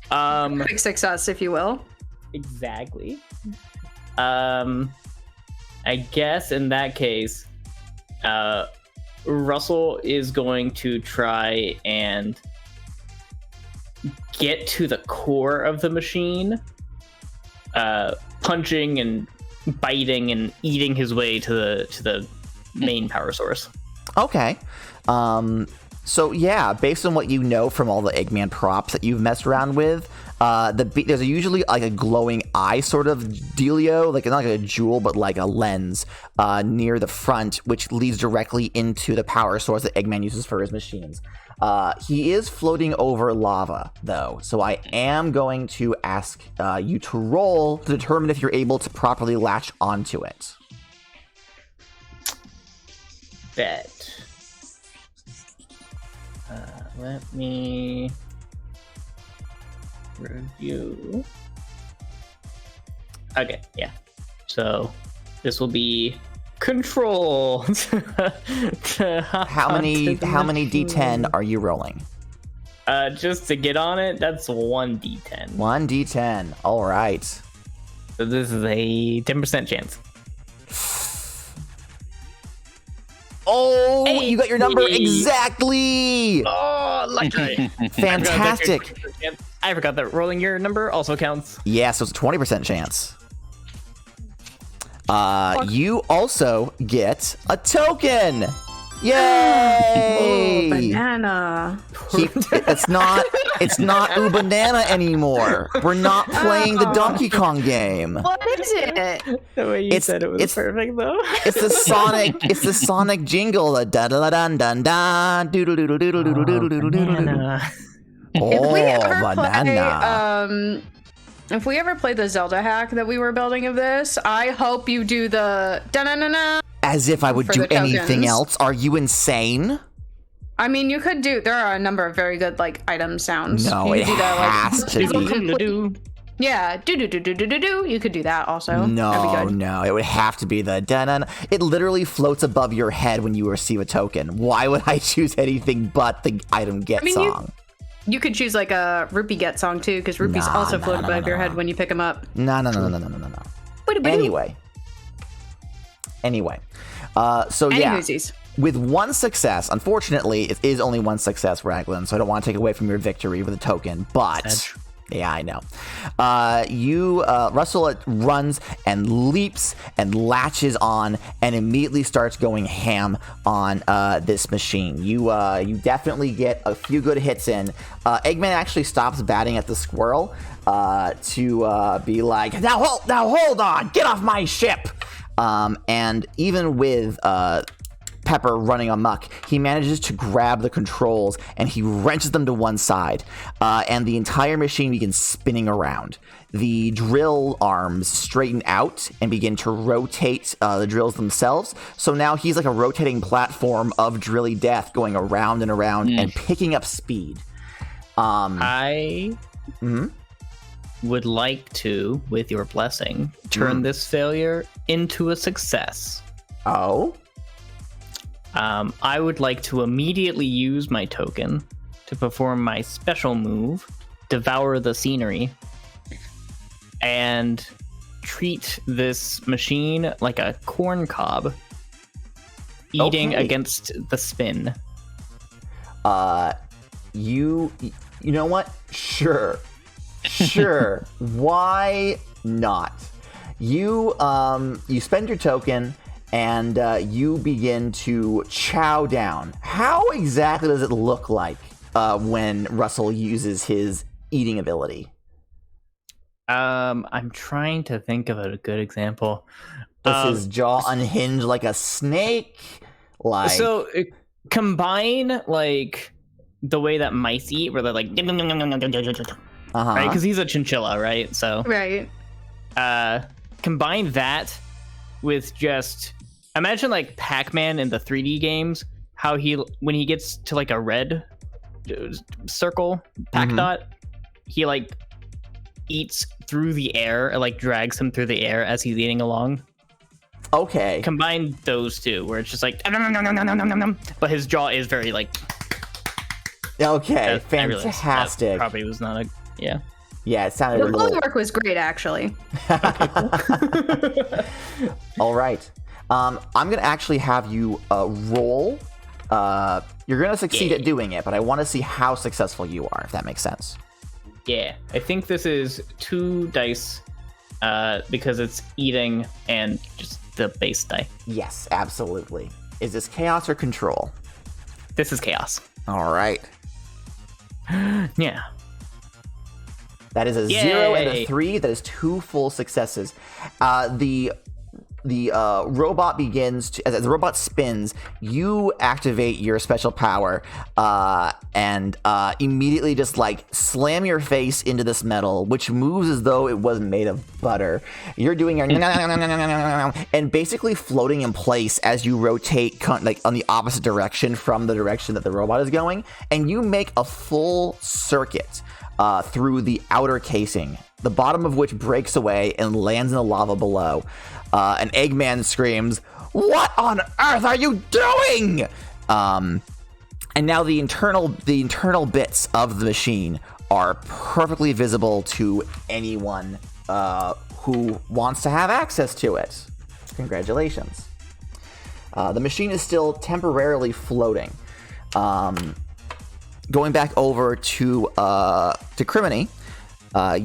Big success, if you will. Exactly. I guess in that case, Russell is going to try and get to the core of the machine, punching and biting and eating his way to the main power source. Okay. So yeah, based on what you know from all the Eggman props that you've messed around with, there's usually like a glowing eye sort of dealio, like not like a jewel, but like a lens near the front, which leads directly into the power source that Eggman uses for his machines. He is floating over lava, though, so I am going to ask you to roll to determine if you're able to properly latch onto it. Bet. Let me review. Okay, yeah. So this will be control. How many D10 are you rolling? Just to get on it, that's 1d10. 1d10. All right. So this is a 10% chance. Oh, you got your number exactly. Oh, lucky. Fantastic. I forgot that rolling your number also counts. Yeah, so it's a 20% chance. You also get a token. Yay! Oh, banana. It's not Ooh Banana anymore. We're not playing the Donkey Kong game. What is it? The way you said it was perfect, though. It's the Sonic jingle. Da da da dun dun dun. Doodle doodle doodle doodle doodle doodle doodle. Banana. If we ever play the Zelda hack that we were building of this, I hope you do the da-na-na-na. As if I would do anything else. Are you insane? I mean, you could do. There are a number of very good like item sounds. No, it has to be. Yeah, do. You could do that also. No, it would have to be the da-na-na. It literally floats above your head when you receive a token. Why would I choose anything but the item get song? You could choose like a rupee get song too, because rupees also float above your head when you pick them up. No. Anyway. So yeah, with one success, unfortunately, it is only one success, Raglan, so I don't want to take away from your victory with a token, but yeah, I know. Russell runs and leaps and latches on and immediately starts going ham on this machine. You definitely get a few good hits in. Eggman actually stops batting at the squirrel to be like, now hold on, get off my ship. And even with Pepper running amok, he manages to grab the controls and he wrenches them to one side, and the entire machine begins spinning around. The drill arms straighten out and begin to rotate the drills themselves. So now he's like a rotating platform of drilly death going around and around and picking up speed. I would like to, with your blessing, turn this failure into a success. Oh? I would like to immediately use my token to perform my special move, Devour the Scenery, and treat this machine like a corn cob eating against the spin. You know what? Sure. Why not? You spend your token, and you begin to chow down. How exactly does it look like when Russell uses his eating ability? I'm trying to think of a good example. Does his jaw unhinge like a snake? Like Combine like the way that mice eat, where they're like, right? Because he's a chinchilla, right? So right. Combine that with just imagine like Pac-Man in the 3D games, how when he gets to like a red circle dot, he like eats through the air, or like drags him through the air as he's eating along. Okay. Combine those two, where it's just like, but his jaw is very like. Okay, fantastic. That probably was not a yeah. Yeah, it sounded. The blood work was great, actually. All right, I'm gonna actually have you roll. You're gonna succeed at doing it, but I want to see how successful you are, if that makes sense. Yeah, I think this is 2 dice, because it's eating and just the base die. Yes, absolutely. Is this chaos or control? This is chaos. All right. Yeah. That is a 0 and a 3. That is 2 full successes. The robot begins to, as the robot spins, you activate your special power and immediately just like slam your face into this metal, which moves as though it was made of butter. You're doing your and basically floating in place as you rotate like on the opposite direction from the direction that the robot is going, and you make a full circuit through the outer casing, the bottom of which breaks away and lands in the lava below. And Eggman screams, "What on earth are you doing?" And now the internal bits of the machine are perfectly visible to anyone who wants to have access to it. Congratulations. The machine is still temporarily floating. Going back over to Criminy.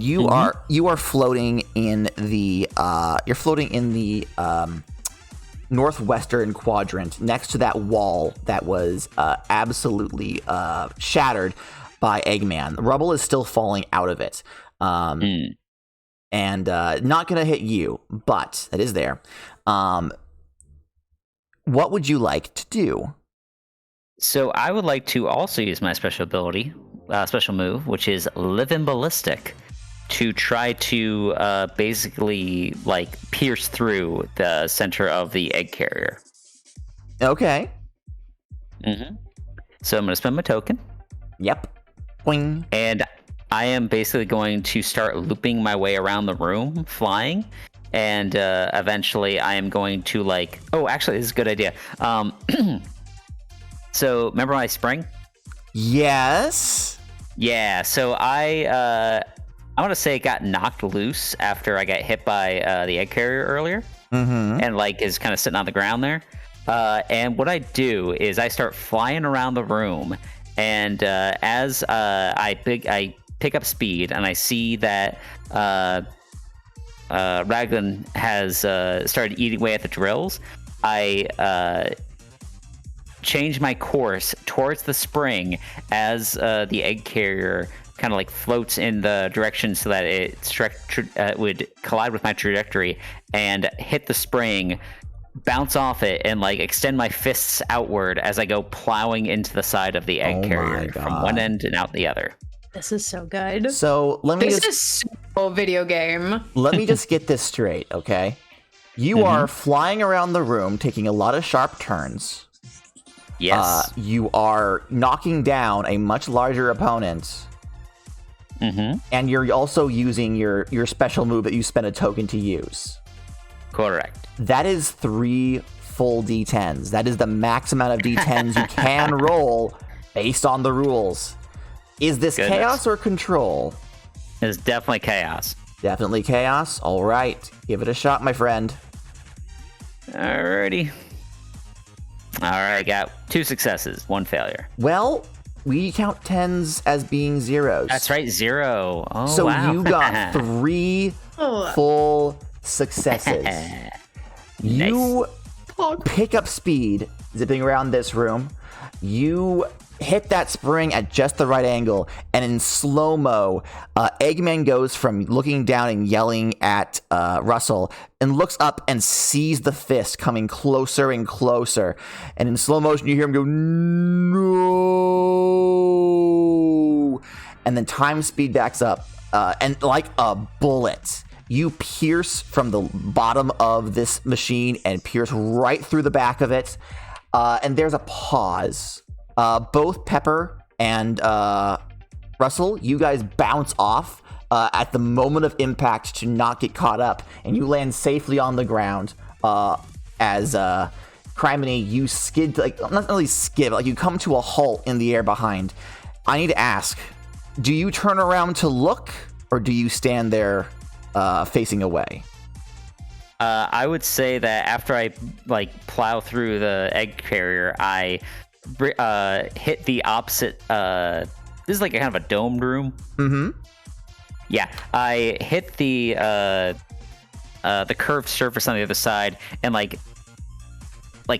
You are floating in the northwestern quadrant next to that wall that was absolutely shattered by Eggman. The rubble is still falling out of it, and not gonna hit you, but it is there. What would you like to do? So I would like to also use my special ability, special move, which is Living Ballistic, to try to basically like pierce through the center of the egg carrier. Okay. So I'm going to spend my token. Yep. Boing. And I am basically going to start looping my way around the room, flying. And eventually I am going to like... Oh, actually, this is a good idea. So remember my spring? Yes. Yeah, so I want to say it got knocked loose after I got hit by the egg carrier earlier, and like is kind of sitting on the ground there. And what I do is I start flying around the room, and as I pick up speed, and I see that Raglan has started eating away at the drills, I change my course towards the spring as the egg carrier kind of like floats in the direction so that it would collide with my trajectory and hit the spring, bounce off it, and like extend my fists outward as I go plowing into the side of the egg carrier from one end and out the other. This is so good. So let me This is so video game. Let me just get this straight, okay? You are flying around the room, taking a lot of sharp turns. Yes. You are knocking down a much larger opponent. And you're also using your special move that you spent a token to use. Correct. That is 3 full D10s. That is the max amount of D10s you can roll based on the rules. Is this chaos or control? It's definitely chaos. Definitely chaos. All right. Give it a shot, my friend. Alrighty. Alright, got 2 successes, 1 failure. Well, we count 10s as being zeros. That's right, 0. Oh, so wow. you got 3 full successes. You pick up speed, zipping around this room. You hit that spring at just the right angle, and in slow-mo, Eggman goes from looking down and yelling at Russell and looks up and sees the fist coming closer and closer. And in slow motion, you hear him go, "No!" And then time speed backs up, and like a bullet, you pierce from the bottom of this machine and pierce right through the back of it. And there's a pause. Both Pepper and Russell, you guys bounce off at the moment of impact to not get caught up, and you land safely on the ground as Criminy, you skid, like, not really skid, but like you come to a halt in the air behind. I need to ask, do you turn around to look, or do you stand there facing away? I would say that after I plow through the egg carrier, I hit the opposite. This is like a kind of a domed room. Mm-hmm. Yeah, I hit the curved surface on the other side and like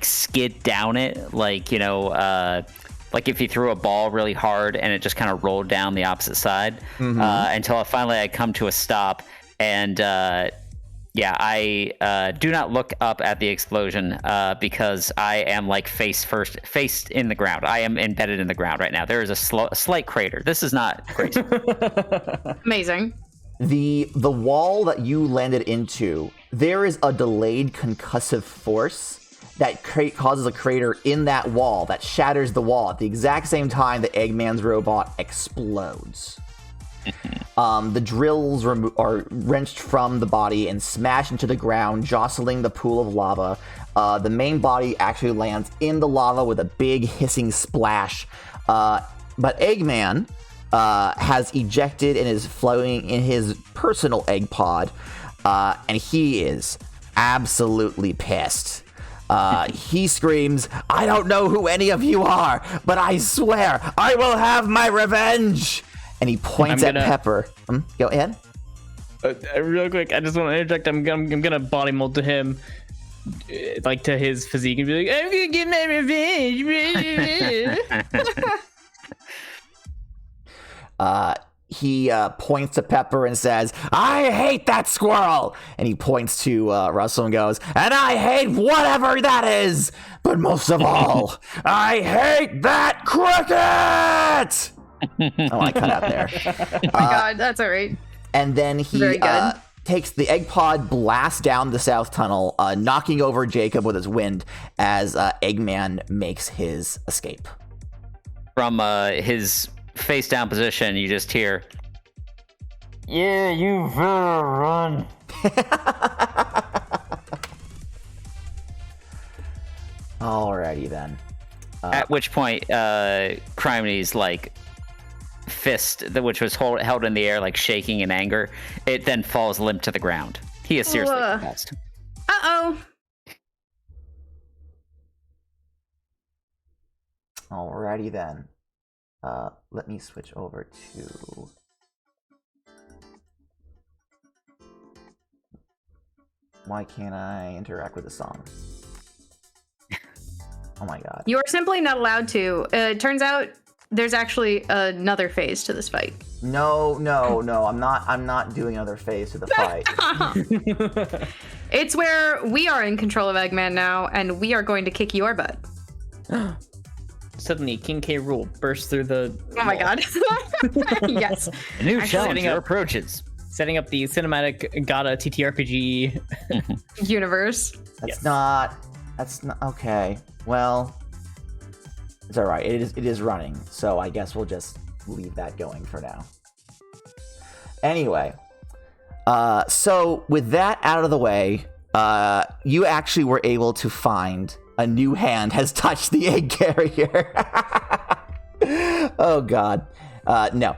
skid down it, like if you threw a ball really hard and it just kind of rolled down the opposite side, until finally I come to a stop. And I do not look up at the explosion because I am faced in the ground. I am embedded in the ground right now. There is a slight crater. This is not crazy. Amazing. The wall that you landed into, there is a delayed concussive force that causes a crater in that wall that shatters the wall at the exact same time that Eggman's robot explodes. The drills are wrenched from the body and smashed into the ground, jostling the pool of lava. The main body actually lands in the lava with a big hissing splash. But Eggman has ejected and is floating in his personal egg pod, and he is absolutely pissed. He screams, "I don't know who any of you are, but I swear I will have my revenge!" And he points at Pepper. Go ahead. Real quick, I just want to interject. I'm gonna body mold to him, like to his physique, and be like, "I'm gonna get my revenge." He points to Pepper and says, "I hate that squirrel!" And he points to Russell and goes, "And I hate whatever that is! But most of all, I hate that cricket!" Oh, I cut out there. Oh my god, that's all right. And then he takes the egg pod, blasts down the south tunnel, knocking over Jacob with his wind as Eggman makes his escape. From his face down position, you just hear, "Yeah, you better run." Alrighty then. At which point, Crimony's fist, which was held in the air, shaking in anger, it then falls limp to the ground. He is seriously concussed. Uh-oh. Alrighty then. Let me switch over to... Why can't I interact with the song? Oh my god. You are simply not allowed to. It turns out there's actually another phase to this fight. No. I'm not doing another phase to the fight. It's where we are in control of Eggman now, and we are going to kick your butt. Suddenly, King K. Rool bursts through the Oh my god. Yes. A new challenger approaches. Setting up the cinematic Gata TTRPG universe. That's not okay. Well, it's all right. It is running, so I guess we'll just leave that going for now. Anyway, so with that out of the way, you actually were able to find a new hand has touched the egg carrier. Oh god, no.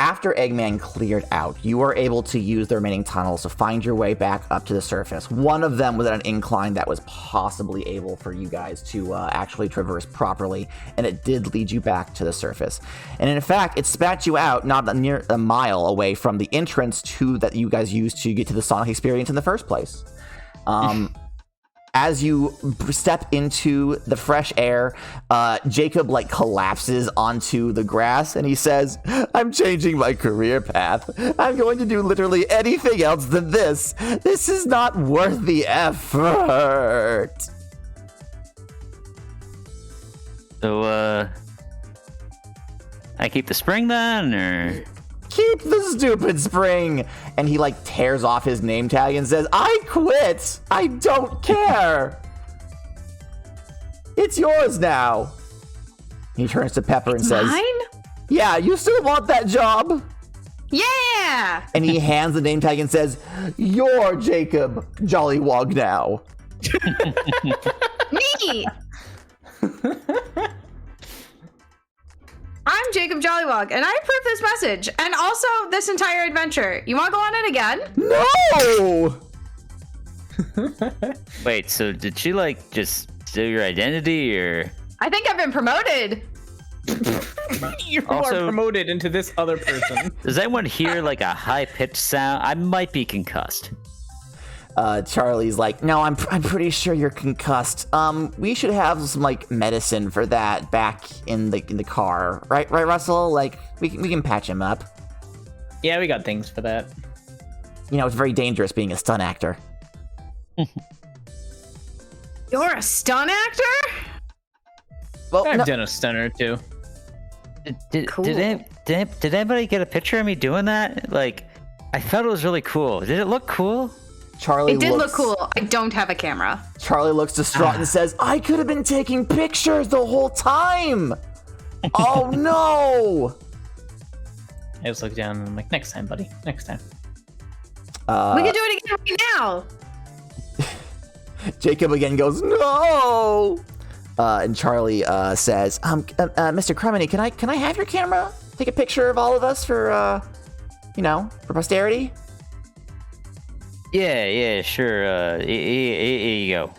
after Eggman cleared out, you were able to use the remaining tunnels to find your way back up to the surface. One of them was at an incline that was possibly able for you guys to actually traverse properly, and it did lead you back to the surface. And in fact, it spat you out not near a mile away from the entrance that you guys used to get to the Sonic experience in the first place. As you step into the fresh air, Jacob collapses onto the grass and he says, "I'm changing my career path. I'm going to do literally anything else than this. This is not worth the effort." So, I keep the spring then, or? Keep the stupid spring. And he tears off his name tag and says, "I quit. I don't care. It's yours now." He turns to Pepper and says, Mine? "Yeah, you still want that job?" Yeah! And he hands the name tag and says, "You're Jacob Jollywog now." Me! I'm Jacob Jollywog, and I approve this message, and also this entire adventure. You want to go on it again? No! Wait, so did she just steal your identity, or? I think I've been promoted. You Also- are promoted into this other person. Does anyone hear a high-pitched sound? I might be concussed. Charlie's like, "No, I'm pretty sure you're concussed. We should have some medicine for that back in the car, right, Russell? We can patch him up. Yeah, we got things for that. It's very dangerous being a stunt actor." You're a stunt actor? Well, I've no, done a stunner too. Cool. Did anybody get a picture of me doing that? I thought it was really cool. Did it look cool? Charlie It did looks, look cool. I don't have a camera. Charlie looks distraught and says, "I could have been taking pictures the whole time. Oh no!" I just look down and I'm like, "Next time, buddy. Next time." We can do it again right now. Jacob again goes, "No!" And Charlie says, "Mr. Cremini, can I have your camera? Take a picture of all of us for posterity?" Yeah, sure. Here you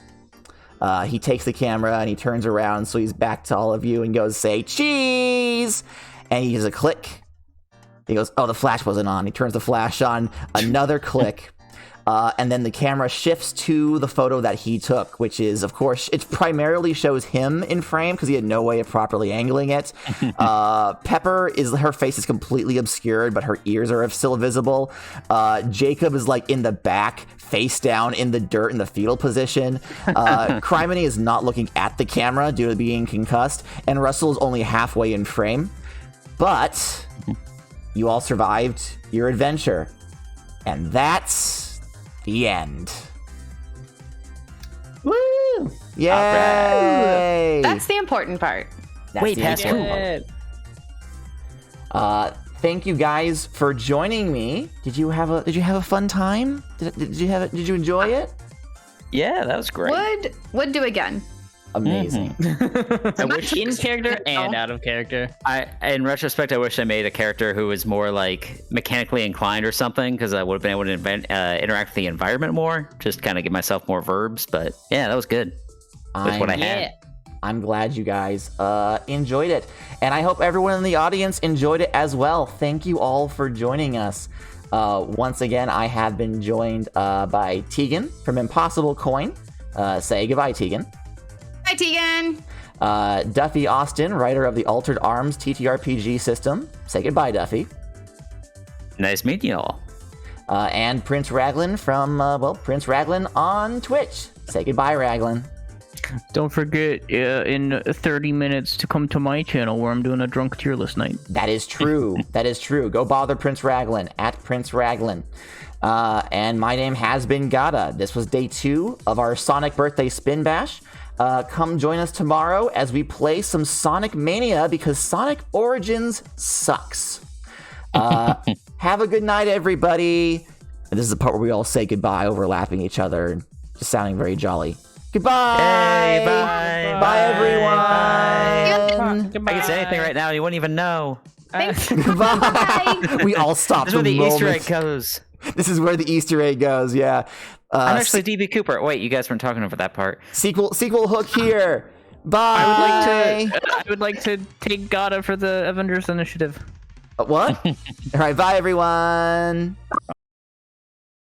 go. He takes the camera and he turns around, so he's back to all of you and goes, "Say cheese!" And he gives a click. He goes, "Oh, the flash wasn't on." He turns the flash on, another click. And then the camera shifts to the photo that he took, which is, of course, it primarily shows him in frame because he had no way of properly angling it. Pepper, her face is completely obscured, but her ears are still visible. Jacob is in the back, face down in the dirt in the fetal position. Criminy is not looking at the camera due to being concussed, and Russell is only halfway in frame. But you all survived your adventure, and that's the end. Woo! Yay! That's the important part. That's Wait, the past important Yeah. part. Thank you guys for joining me. Did you have a fun time? Did you enjoy it? Yeah, that was great. Would do again. Amazing. I wish in character and out of character. In retrospect, I wish I made a character who was more mechanically inclined or something, because I would have been able to interact with the environment more, just kind of give myself more verbs. But yeah, that was good with what I had. I'm glad you guys enjoyed it. And I hope everyone in the audience enjoyed it as well. Thank you all for joining us. Once again, I have been joined by Tegan from Impossible Coin. Say goodbye, Tegan. Hi, Tegan. Duffy Austin, writer of the Altered Arms TTRPG system. Say goodbye, Duffy. Nice meeting you all. And Prince Raglan from, Prince Raglan on Twitch. Say goodbye, Raglan. Don't forget in 30 minutes to come to my channel where I'm doing a drunk tier list night. That is true. That is true. Go bother Prince Raglan at Prince Raglan. And my name has been Gata. This was day 2 of our Sonic Birthday Spin Bash. Come join us tomorrow as we play some Sonic Mania because Sonic Origins sucks. Have a good night, everybody. And this is the part where we all say goodbye, overlapping each other, just sounding very jolly. Goodbye. Hey, bye. Bye, everyone. Goodbye. I can say anything right now, you wouldn't even know. Thanks. Bye. We all stopped. This is where the Easter moment. egg goes. This is where the Easter egg goes. Yeah. I'm actually DB Cooper. Wait, you guys weren't talking over that part. Sequel hook here. Bye. I would like to take Gata for the Avengers Initiative. What? All right. Bye, everyone.